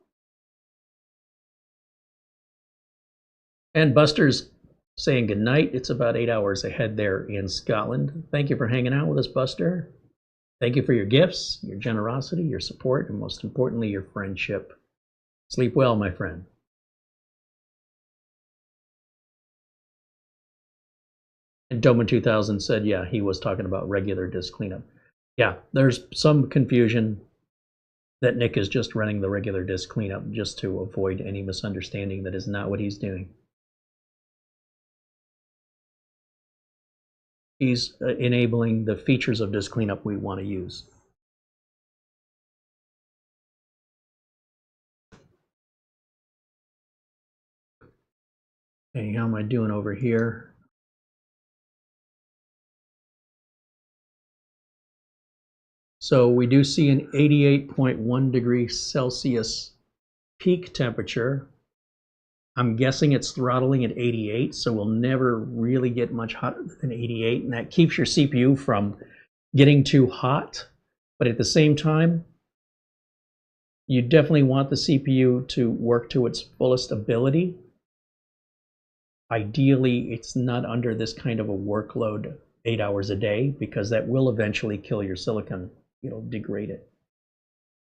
And Buster's saying good night. It's about 8 hours ahead there in Scotland. Thank you for hanging out with us, Buster. Thank you for your gifts, your generosity, your support, and most importantly, your friendship. Sleep well, my friend. And Doma2000 said, yeah, he was talking about regular disk cleanup. Yeah, there's some confusion that Nick is just running the regular disk cleanup just to avoid any misunderstanding. That is not what he's doing. He's enabling the features of disk cleanup we want to use. Okay, how am I doing over here? So we do see an 88.1 degrees Celsius peak temperature. I'm guessing it's throttling at 88, so we'll never really get much hotter than 88, and that keeps your CPU from getting too hot. But at the same time, you definitely want the CPU to work to its fullest ability. Ideally, it's not under this kind of a workload 8 hours a day, because that will eventually kill your silicon. It'll degrade it.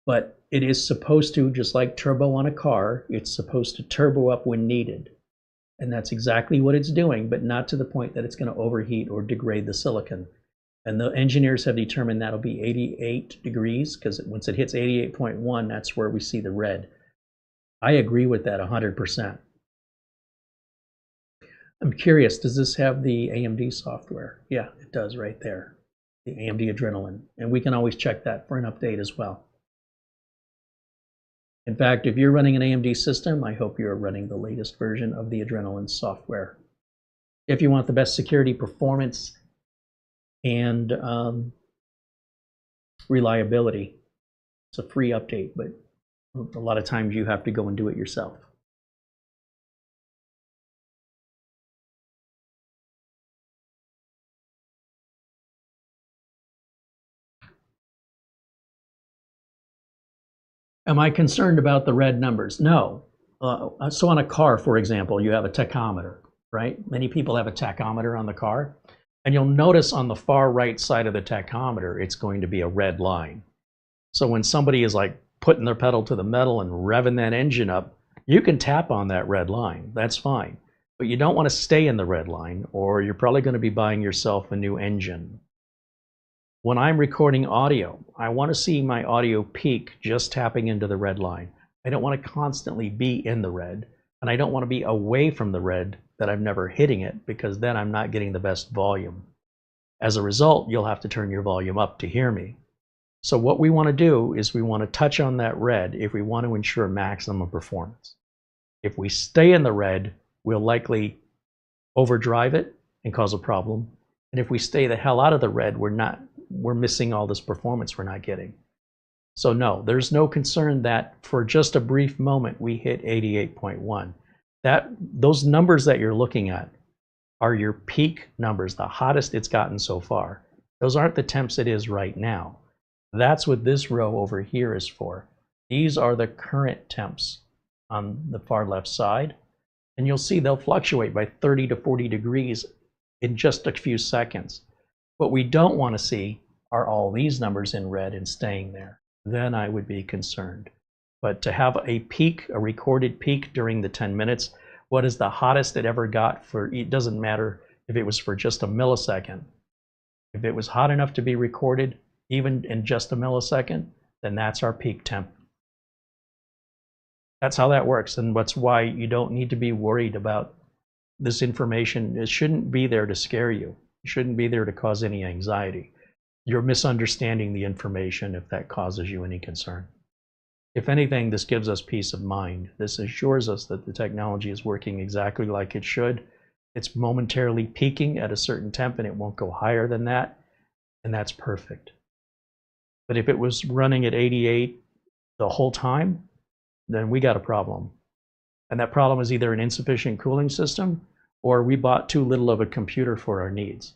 But it is supposed to, just like turbo on a car, it's supposed to turbo up when needed. And that's exactly what it's doing, but not to the point that it's going to overheat or degrade the silicon. And the engineers have determined that'll be 88 degrees, because once it hits 88.1, that's where we see the red. I agree with that 100%. I'm curious, does this have the AMD software? Yeah, it does right there. The AMD Adrenalin. And we can always check that for an update as well. In fact, if you're running an AMD system, I hope you're running the latest version of the Adrenalin software. If you want the best security, performance, and reliability, it's a free update, but a lot of times you have to go and do it yourself. Am I concerned about the red numbers? No. So on a car, for example, you have a tachometer, right? Many people have a tachometer on the car. And you'll notice on the far right side of the tachometer, it's going to be a red line. So when somebody is like putting their pedal to the metal and revving that engine up, you can tap on that red line. That's fine. But you don't want to stay in the red line, or you're probably going to be buying yourself a new engine. When I'm recording audio, I want to see my audio peak just tapping into the red line. I don't want to constantly be in the red, and I don't want to be away from the red that I'm never hitting it, because then I'm not getting the best volume. As a result, you'll have to turn your volume up to hear me. So what we want to do is we want to touch on that red if we want to ensure maximum performance. If we stay in the red, we'll likely overdrive it and cause a problem. And if we stay the hell out of the red, we're missing all this performance we're not getting. So no, there's no concern that for just a brief moment we hit 88.1. Those numbers that you're looking at are your peak numbers, the hottest it's gotten so far. Those aren't the temps it is right now. That's what this row over here is for. These are the current temps on the far left side. And you'll see they'll fluctuate by 30 to 40 degrees in just a few seconds. What we don't want to see are all these numbers in red and staying there. Then I would be concerned. But to have a peak, a recorded peak during the 10 minutes, what is the hottest it ever got for, it doesn't matter if it was for just a millisecond. If it was hot enough to be recorded, even in just a millisecond, then that's our peak temp. That's how that works, and that's why you don't need to be worried about this information. It shouldn't be there to scare you. It shouldn't be there to cause any anxiety. You're misunderstanding the information if that causes you any concern. If anything, this gives us peace of mind. This assures us that the technology is working exactly like it should. It's momentarily peaking at a certain temp and it won't go higher than that, and that's perfect. But if it was running at 88 the whole time, then we got a problem. And that problem is either an insufficient cooling system or we bought too little of a computer for our needs.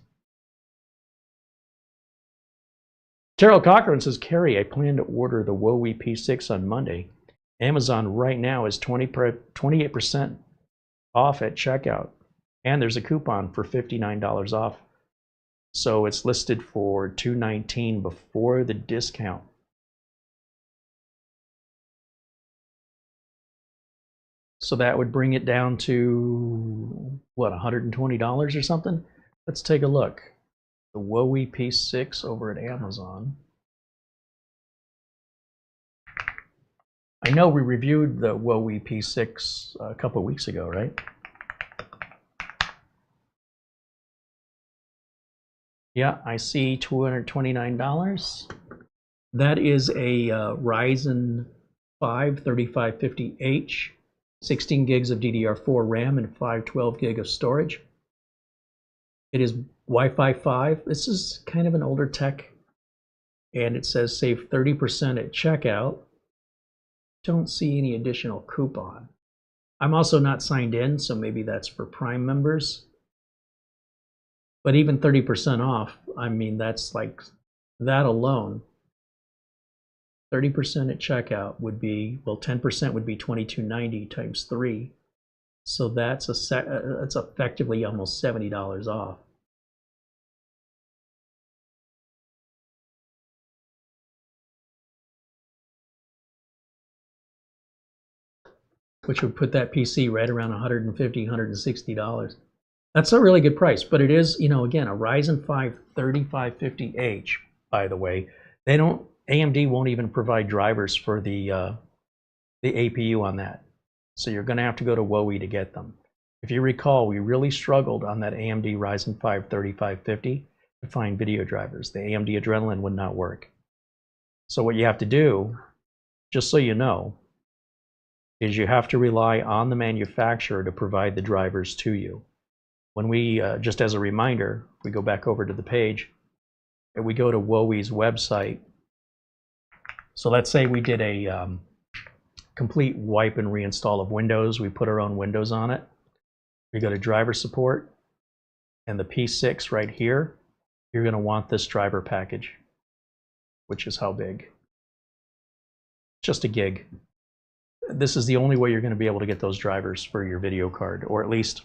Terrell Cochran says, Carey, I plan to order the WoE P6 on Monday. Amazon right now is 28% off at checkout. And there's a coupon for $59 off. So it's listed for $219 before the discount. So that would bring it down to, what, $120 or something? Let's take a look. The WoE P6 over at Amazon. I know we reviewed the WoE P6 a couple of weeks ago, right? Yeah, I see $229. That is a Ryzen 5 3550H, 16 gigs of DDR4 RAM and 512 gig of storage. It is Wi-Fi 5. This is kind of an older tech, and it says save 30% at checkout. Don't see any additional coupon. I'm also not signed in, so maybe that's for Prime members. But even 30% off, I mean, that's like, that alone, 30% at checkout would be, well, 10% would be $22.90 times 3. So that's effectively almost $70 off. Which would put that PC right around $150, $160. That's a really good price, but it is, you know, again, a Ryzen 5 3550H, by the way. They don't, AMD won't even provide drivers for the APU on that. So you're going to have to go to WoE to get them. If you recall, we really struggled on that AMD Ryzen 5 3550 to find video drivers. The AMD Adrenalin would not work. So what you have to do, just so you know, is you have to rely on the manufacturer to provide the drivers to you. When we, just as a reminder, if we go back over to the page, and we go to WoE's website. So let's say we did a complete wipe and reinstall of Windows. We put our own Windows on it. We go to driver support, and the P6 right here, you're going to want this driver package, which is how big? Just a gig. This is the only way you're going to be able to get those drivers for your video card, or at least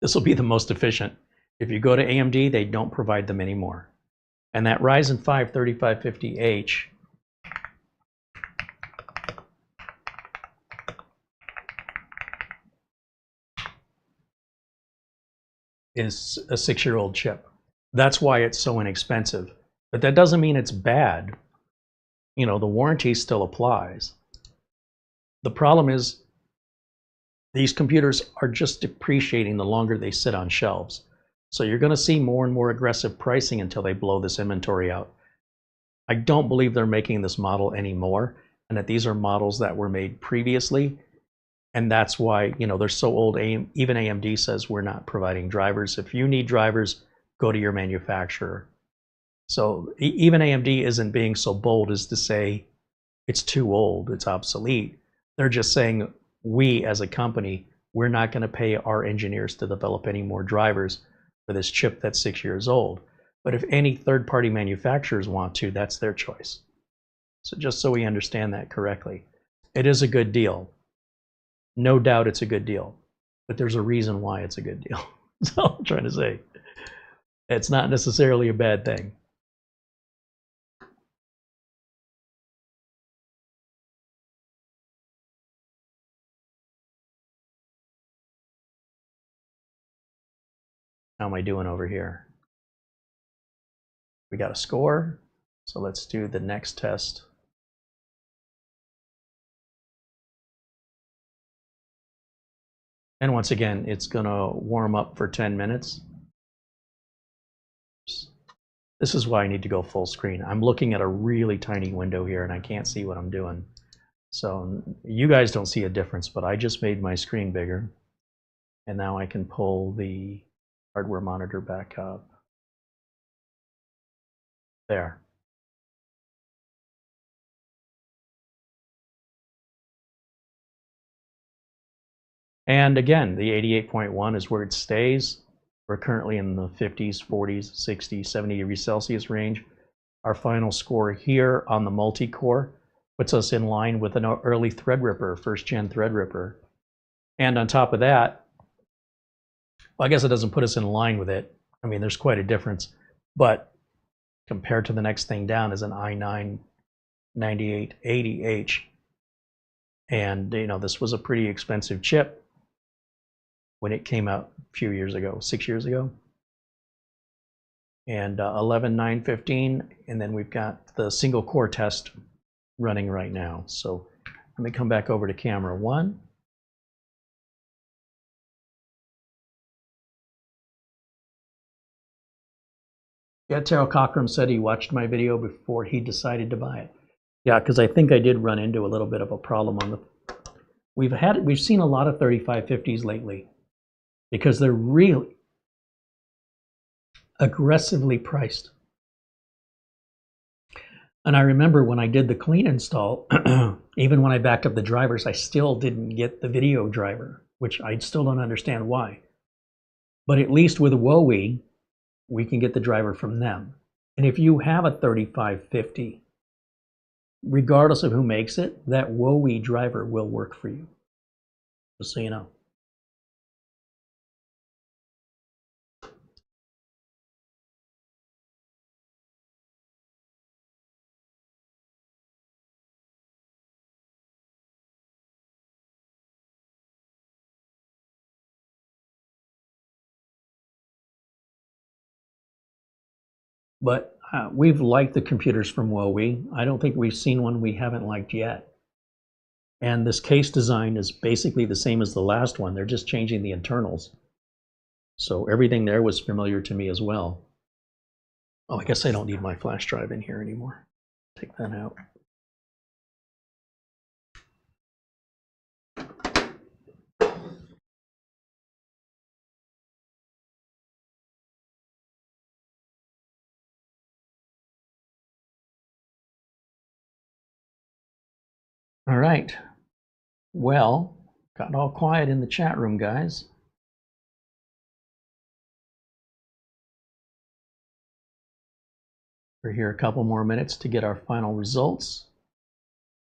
this will be the most efficient. If you go to AMD, they don't provide them anymore. And that Ryzen 5 3550H is a 6-year-old chip. That's why it's so inexpensive. But that doesn't mean it's bad. You know, the warranty still applies. The problem is these computers are just depreciating the longer they sit on shelves. So you're going to see more and more aggressive pricing until they blow this inventory out. I don't believe they're making this model anymore, and that these are models that were made previously. And that's why, you know, they're so old. Even AMD says we're not providing drivers. If you need drivers, go to your manufacturer. So even AMD isn't being so bold as to say it's too old, it's obsolete. They're just saying, we as a company, we're not going to pay our engineers to develop any more drivers for this chip that's 6 years old. But if any third-party manufacturers want to, that's their choice. So just so we understand that correctly, it is a good deal. No doubt it's a good deal, but there's a reason why it's a good deal. That's all I'm trying to say. It's not necessarily a bad thing. How am I doing over here? We got a score, so let's do the next test. And once again, it's going to warm up for 10 minutes. This is why I need to go full screen. I'm looking at a really tiny window here and I can't see what I'm doing. So you guys don't see a difference, but I just made my screen bigger. And now I can pull the hardware monitor back up. There. And again, the 88.1 is where it stays. We're currently in the 50s, 40s, 60s, 70 degrees Celsius range. Our final score here on the multi-core puts us in line with an early Threadripper, first-gen Threadripper. And on top of that, well, I guess it doesn't put us in line with it. I mean, there's quite a difference. But compared to the next thing down is an i9 9880H. And, you know, this was a pretty expensive chip when it came out a few years ago, 6 years ago. And 11915, and then we've got the single core test running right now. So let me come back over to camera 1. Yeah, Terrell Cockram said he watched my video before he decided to buy it. Yeah, because I think I did run into a little bit of a problem on the. We've seen a lot of 3550s lately because they're really aggressively priced. And I remember when I did the clean install, even when I backed up the drivers, I still didn't get the video driver, which I still don't understand why. But at least with Wowie, we can get the driver from them. And if you have a 3550, regardless of who makes it, that Wowie driver will work for you. Just so you know. But we've liked the computers from Wowie. I don't think we've seen one we haven't liked yet. And this case design is basically the same as the last one. They're just changing the internals. So everything there was familiar to me as well. Oh, I guess I don't need my flash drive in here anymore. Take that out. All right. Well, got all quiet in the chat room, guys. We're here a couple more minutes to get our final results.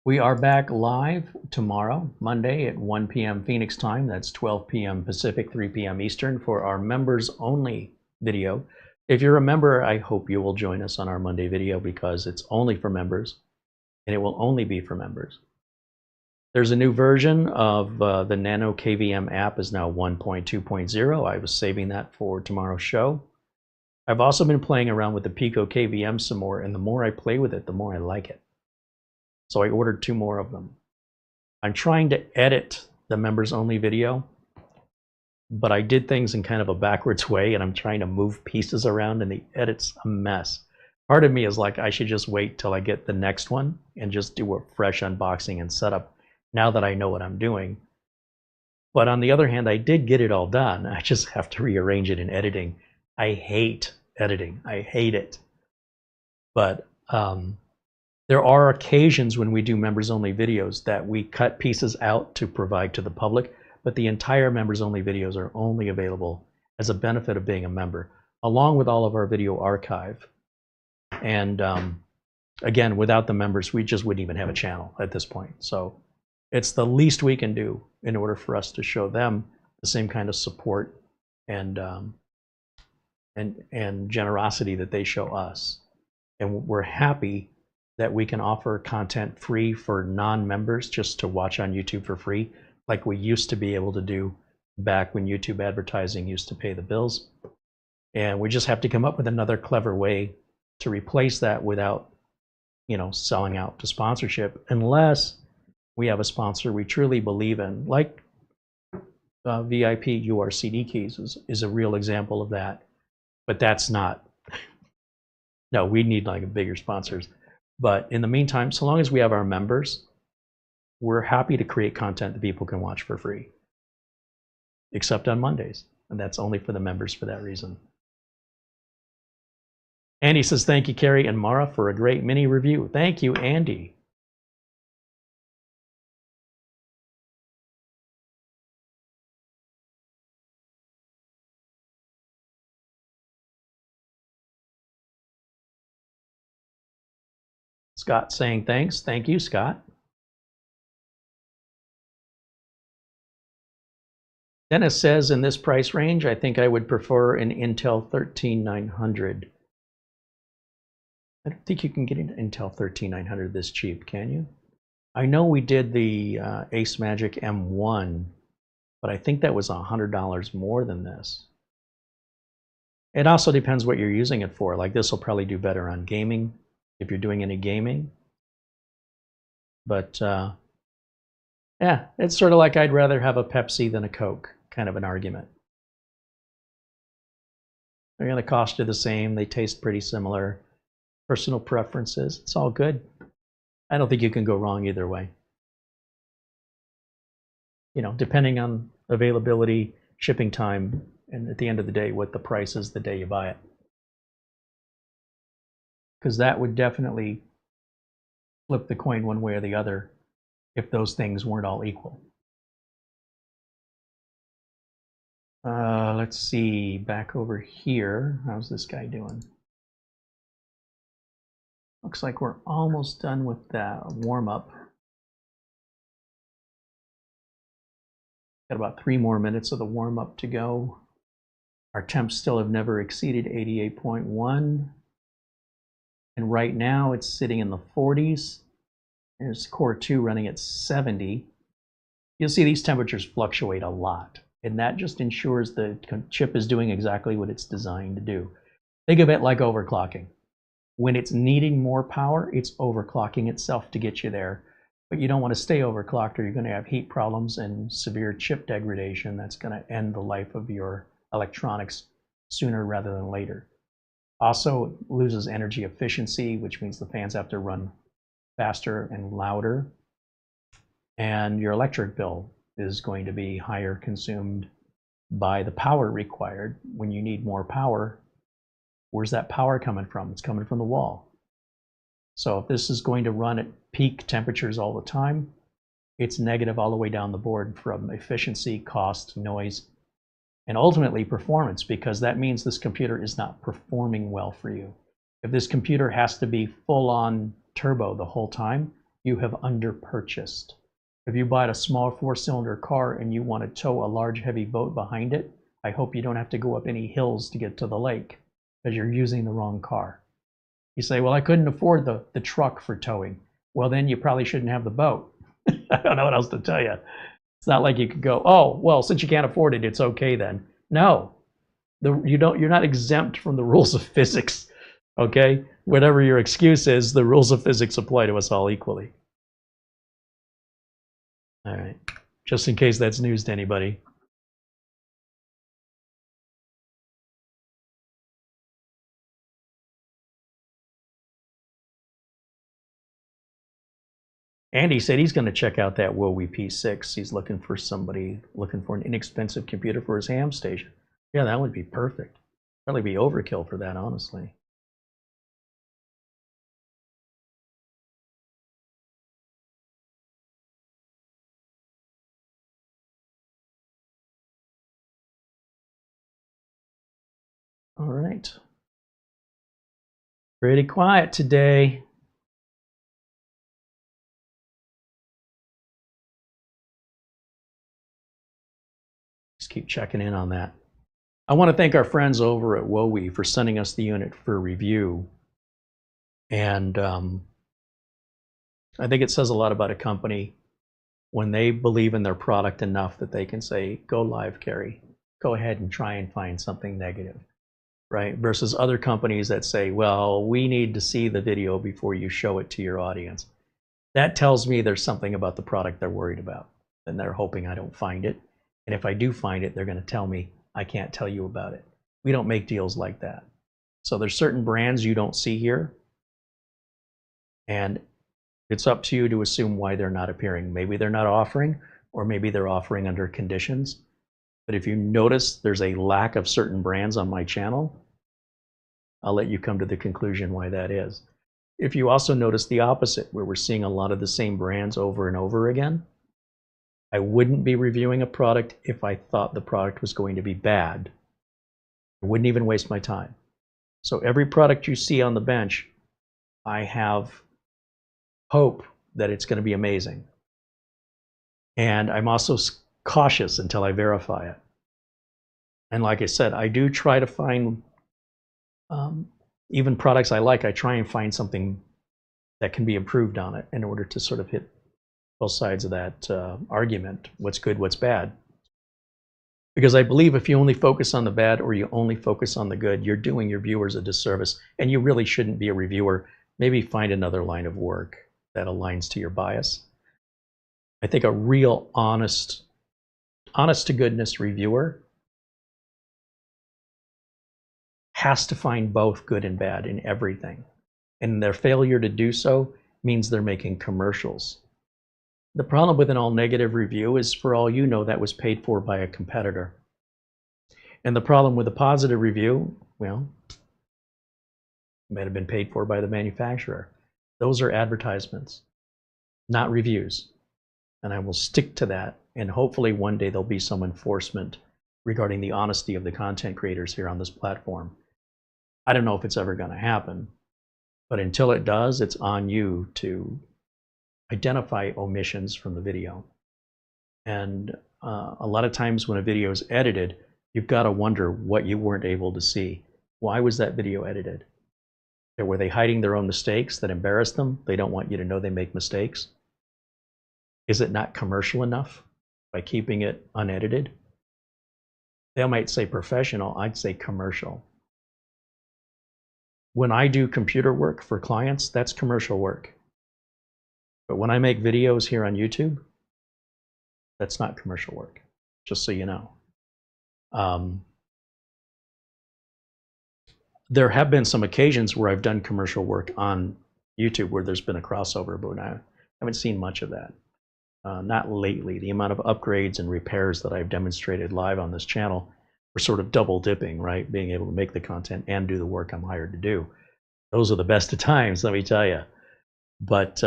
We are back live tomorrow, Monday at 1 p.m. Phoenix time. That's 12 p.m. Pacific, 3 p.m. Eastern for our members only video. If you're a member, I hope you will join us on our Monday video because it's only for members and it will only be for members. There's a new version of the Nano KVM app is now 1.2.0. I was saving that for tomorrow's show. I've also been playing around with the Pico KVM some more, and the more I play with it, the more I like it. So I ordered 2 more of them. I'm trying to edit the members only video, but I did things in kind of a backwards way, and I'm trying to move pieces around, and the edit's a mess. Part of me is like, I should just wait till I get the next one and just do a fresh unboxing and setup now that I know what I'm doing. But on the other hand, I did get it all done. I just have to rearrange it in editing. I hate editing. I hate it. But there are occasions when we do members only videos that we cut pieces out to provide to the public, but the entire members only videos are only available as a benefit of being a member, along with all of our video archive. And again, without the members, we just wouldn't even have a channel at this point. So it's the least we can do in order for us to show them the same kind of support and generosity that they show us. And we're happy that we can offer content free for non-members just to watch on YouTube for free, like we used to be able to do back when YouTube advertising used to pay the bills. And we just have to come up with another clever way to replace that without, you know, selling out to sponsorship, unless we have a sponsor we truly believe in, like VIP-URCDKEys is a real example of that. But that's not No, we need like bigger sponsors. But in the meantime, so long as we have our members, we're happy to create content that people can watch for free, except on Mondays. And that's only for the members for that reason. Andy says, thank you, Carey and Mara, for a great mini review. Thank you, Andy. Scott saying thanks. Thank you, Scott. Dennis says, in this price range, I think I would prefer an Intel 13900. I don't think you can get an Intel 13900 this cheap, can you? I know we did the Ace Magic M1, but I think that was $100 more than this. It also depends what you're using it for. Like this will probably do better on gaming, if you're doing any gaming. But yeah, it's sort of like I'd rather have a Pepsi than a Coke, kind of an argument. They're going to cost you the same. They taste pretty similar. Personal preferences. It's all good. I don't think you can go wrong either way. You know, depending on availability, shipping time, and at the end of the day, what the price is the day you buy it. Because that would definitely flip the coin one way or the other if those things weren't all equal. Let's see, back over here. How's this guy doing? Looks like we're almost done with that warm-up. Got about 3 more minutes of the warm-up to go. Our temps still have never exceeded 88.1. And right now it's sitting in the 40s. There's Core 2 running at 70. You'll see these temperatures fluctuate a lot. And that just ensures the chip is doing exactly what it's designed to do. Think of it like overclocking. When it's needing more power, it's overclocking itself to get you there. But you don't want to stay overclocked or you're going to have heat problems and severe chip degradation. That's going to end the life of your electronics sooner rather than later. Also, it loses energy efficiency, which means the fans have to run faster and louder. And your electric bill is going to be higher consumed by the power required. When you need more power, where's that power coming from? It's coming from the wall. So if this is going to run at peak temperatures all the time, it's negative all the way down the board from efficiency, cost, noise, and ultimately performance, because that means this computer is not performing well for you. If this computer has to be full-on turbo the whole time, you have under-purchased. If you bought a small 4-cylinder car and you want to tow a large heavy boat behind it, I hope you don't have to go up any hills to get to the lake because you're using the wrong car. You say, well, I couldn't afford the truck for towing. Well, then you probably shouldn't have the boat. I don't know what else to tell you. It's not like you could go, oh, well, since you can't afford it, it's okay then. No, you're not exempt from the rules of physics, okay? Whatever your excuse is, the rules of physics apply to us all equally. All right, just in case that's news to anybody. Andy said he's going to check out that Wowie P6. He's looking for an inexpensive computer for his ham station. Yeah, that would be perfect. Probably be overkill for that, honestly. All right. Pretty quiet today. Just keep checking in on that. I want to thank our friends over at Wowie for sending us the unit for review. And I think it says a lot about a company when they believe in their product enough that they can say, go live, Carey. Go ahead and try and find something negative, right? Versus other companies that say, well, we need to see the video before you show it to your audience. That tells me there's something about the product they're worried about, and they're hoping I don't find it. And if I do find it, they're going to tell me, I can't tell you about it. We don't make deals like that. So there's certain brands you don't see here, and it's up to you to assume why they're not appearing. Maybe they're not offering, or maybe they're offering under conditions. But if you notice there's a lack of certain brands on my channel, I'll let you come to the conclusion why that is. If you also notice the opposite, where we're seeing a lot of the same brands over and over again, I wouldn't be reviewing a product if I thought the product was going to be bad. I wouldn't even waste my time. So every product you see on the bench, I have hope that it's going to be amazing. And I'm also cautious until I verify it. And like I said, I do try to find, even products I like, I try and find something that can be improved on it in order to sort of hit both sides of that argument, what's good, what's bad. Because I believe if you only focus on the bad or you only focus on the good, you're doing your viewers a disservice, and you really shouldn't be a reviewer. Maybe find another line of work that aligns to your bias. I think a real honest to goodness reviewer has to find both good and bad in everything. And their failure to do so means they're making commercials. The problem with an all negative review is, for all you know, that was paid for by a competitor. And the problem with a positive review, well, it might have been paid for by the manufacturer. Those are advertisements, not reviews. And I will stick to that. And hopefully one day there'll be some enforcement regarding the honesty of the content creators here on this platform. I don't know if it's ever going to happen, but until it does, it's on you to identify omissions from the video. And a lot of times when a video is edited, you've got to wonder what you weren't able to see. Why was that video edited? Were they hiding their own mistakes that embarrassed them? They don't want you to know they make mistakes? Is it not commercial enough by keeping it unedited? They might say professional, I'd say commercial. When I do computer work for clients, that's commercial work. But when I make videos here on YouTube, that's not commercial work, just so you know. There have been some occasions where I've done commercial work on YouTube where there's been a crossover, but I haven't seen much of that. Not lately. The amount of upgrades and repairs that I've demonstrated live on this channel are sort of double dipping, right? Being able to make the content and do the work I'm hired to do. Those are the best of times, let me tell you. But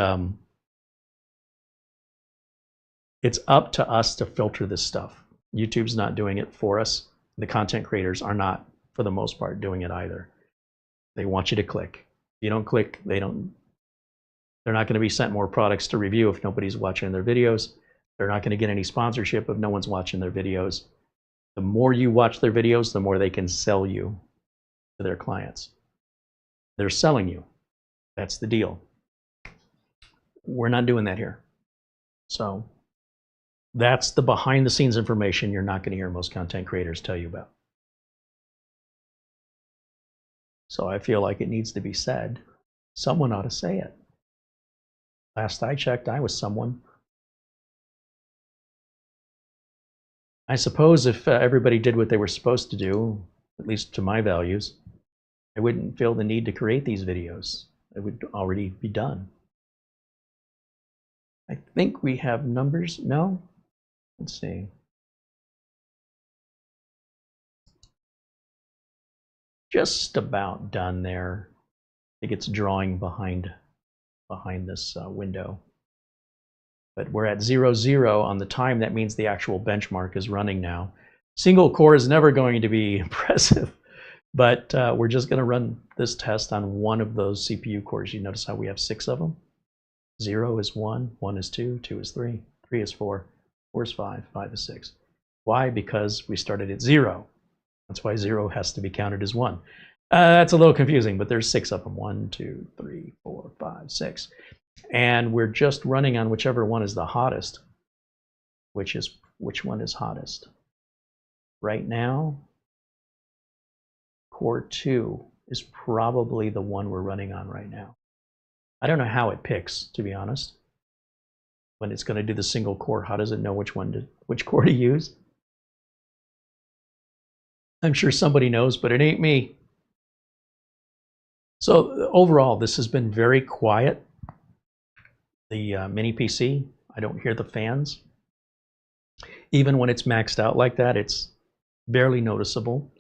it's up to us to filter this stuff. YouTube's not doing it for us. The content creators are not, for the most part, doing it either. They want you to click. If you don't click, they're not going to be sent more products to review if nobody's watching their videos. They're not going to get any sponsorship if no one's watching their videos. The more you watch their videos, the more they can sell you to their clients. They're selling you. That's the deal. We're not doing that here. So that's the behind the scenes information you're not going to hear most content creators tell you about. So I feel like it needs to be said. Someone ought to say it. Last I checked, I was someone. I suppose if everybody did what they were supposed to do, at least to my values, I wouldn't feel the need to create these videos. It would already be done. I think we have numbers. No? Let's see. Just about done there. I think it's drawing behind this window. But we're at 0, on the time. That means the actual benchmark is running now. Single core is never going to be impressive, but we're just going to run this test on one of those CPU cores. You notice how we have 6 of them? 0 is 1, 1 is 2, 2 is 3, 3 is 4, 4 is 5, 5 is 6. Why? Because we started at 0. That's why 0 has to be counted as 1. That's a little confusing, but there's 6 of them. 1, 2, 3, 4, 5, 6. And we're just running on whichever one is the hottest. Which one is hottest? Right now, core 2 is probably the one we're running on right now. I don't know how it picks, to be honest. When it's going to do the single core, how does it know which core to use? I'm sure somebody knows, but it ain't me. So overall, this has been very quiet. The mini PC, I don't hear the fans. Even when it's maxed out like that, it's barely noticeable.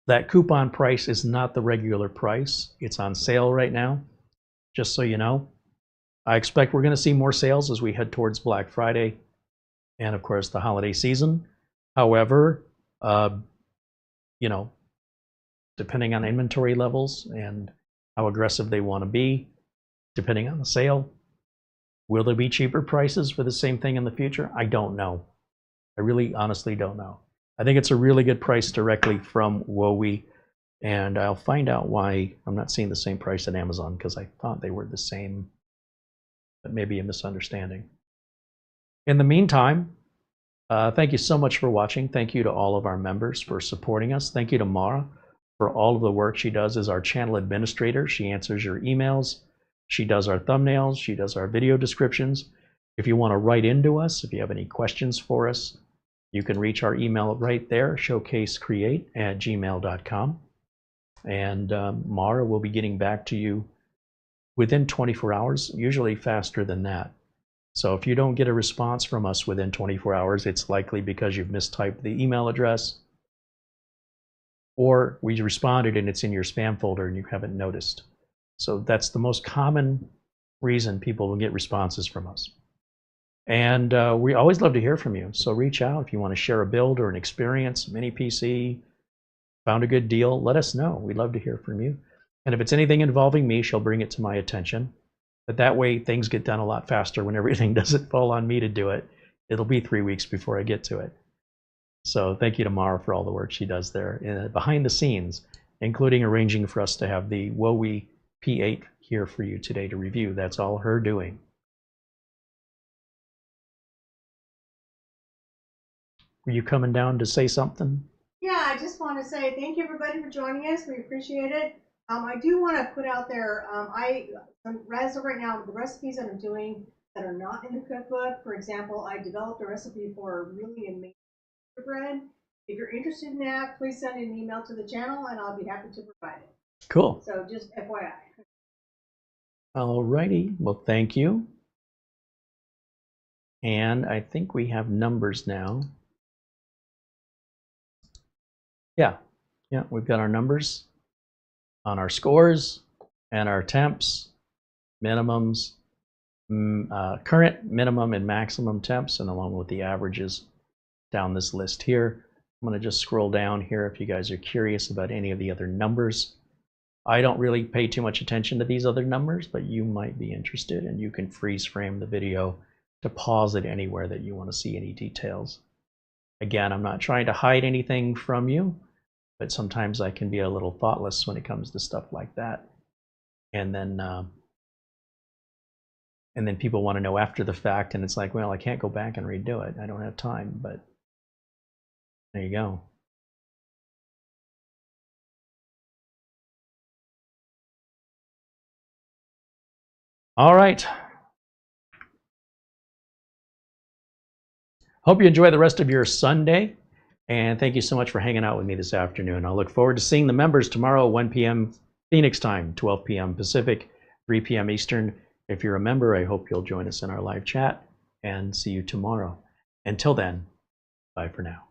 That coupon price is not the regular price. It's on sale right now, just so you know. I expect we're going to see more sales as we head towards Black Friday and, of course, the holiday season. However, you know, depending on inventory levels and how aggressive they want to be, depending on the sale, will there be cheaper prices for the same thing in the future? I don't know. I really honestly don't know. I think it's a really good price directly from Wowie, and I'll find out why I'm not seeing the same price at Amazon, because I thought they were the same, but maybe a misunderstanding. In the meantime, thank you so much for watching. Thank you to all of our members for supporting us. Thank you to Mara for all of the work she does as our channel administrator. She answers your emails. She does our thumbnails. She does our video descriptions. If you want to write into us, if you have any questions for us, you can reach our email right there, showcasecreate@gmail.com. And Mara will be getting back to you within 24 hours, usually faster than that. So if you don't get a response from us within 24 hours, it's likely because you've mistyped the email address, or we responded and it's in your spam folder and you haven't noticed. So that's the most common reason people will get responses from us. And we always love to hear from you. So reach out if you want to share a build or an experience, mini PC, found a good deal, let us know. We'd love to hear from you. And if it's anything involving me, she'll bring it to my attention. But that way things get done a lot faster when everything doesn't fall on me to do it. It'll be 3 weeks before I get to it. So thank you to Mara for all the work she does there behind the scenes, including arranging for us to have the Wowie P8 here for you today to review. That's all her doing. Were you coming down to say something? Yeah, I just want to say thank you everybody for joining us. We appreciate it. I do want to put out there, as of right now, the recipes that I'm doing that are not in the cookbook. For example, I developed a recipe for a really amazing bread. If you're interested in that, please send an email to the channel and I'll be happy to provide it. Cool. So just FYI. Alrighty, well thank you. And I think we have numbers now. Yeah, we've got our numbers on our scores and our temps, minimums, current, minimum, and maximum temps, and along with the averages down this list here. I'm going to just scroll down here if you guys are curious about any of the other numbers. I don't really pay too much attention to these other numbers, but you might be interested, and you can freeze frame the video to pause it anywhere that you want to see any details. Again, I'm not trying to hide anything from you, but sometimes I can be a little thoughtless when it comes to stuff like that. And then people want to know after the fact, and it's like, well, I can't go back and redo it. I don't have time, but there you go. All right. Hope you enjoy the rest of your Sunday. And thank you so much for hanging out with me this afternoon. I'll look forward to seeing the members tomorrow, 1 p.m. Phoenix time, 12 p.m. Pacific, 3 p.m. Eastern. If you're a member, I hope you'll join us in our live chat, and see you tomorrow. Until then, bye for now.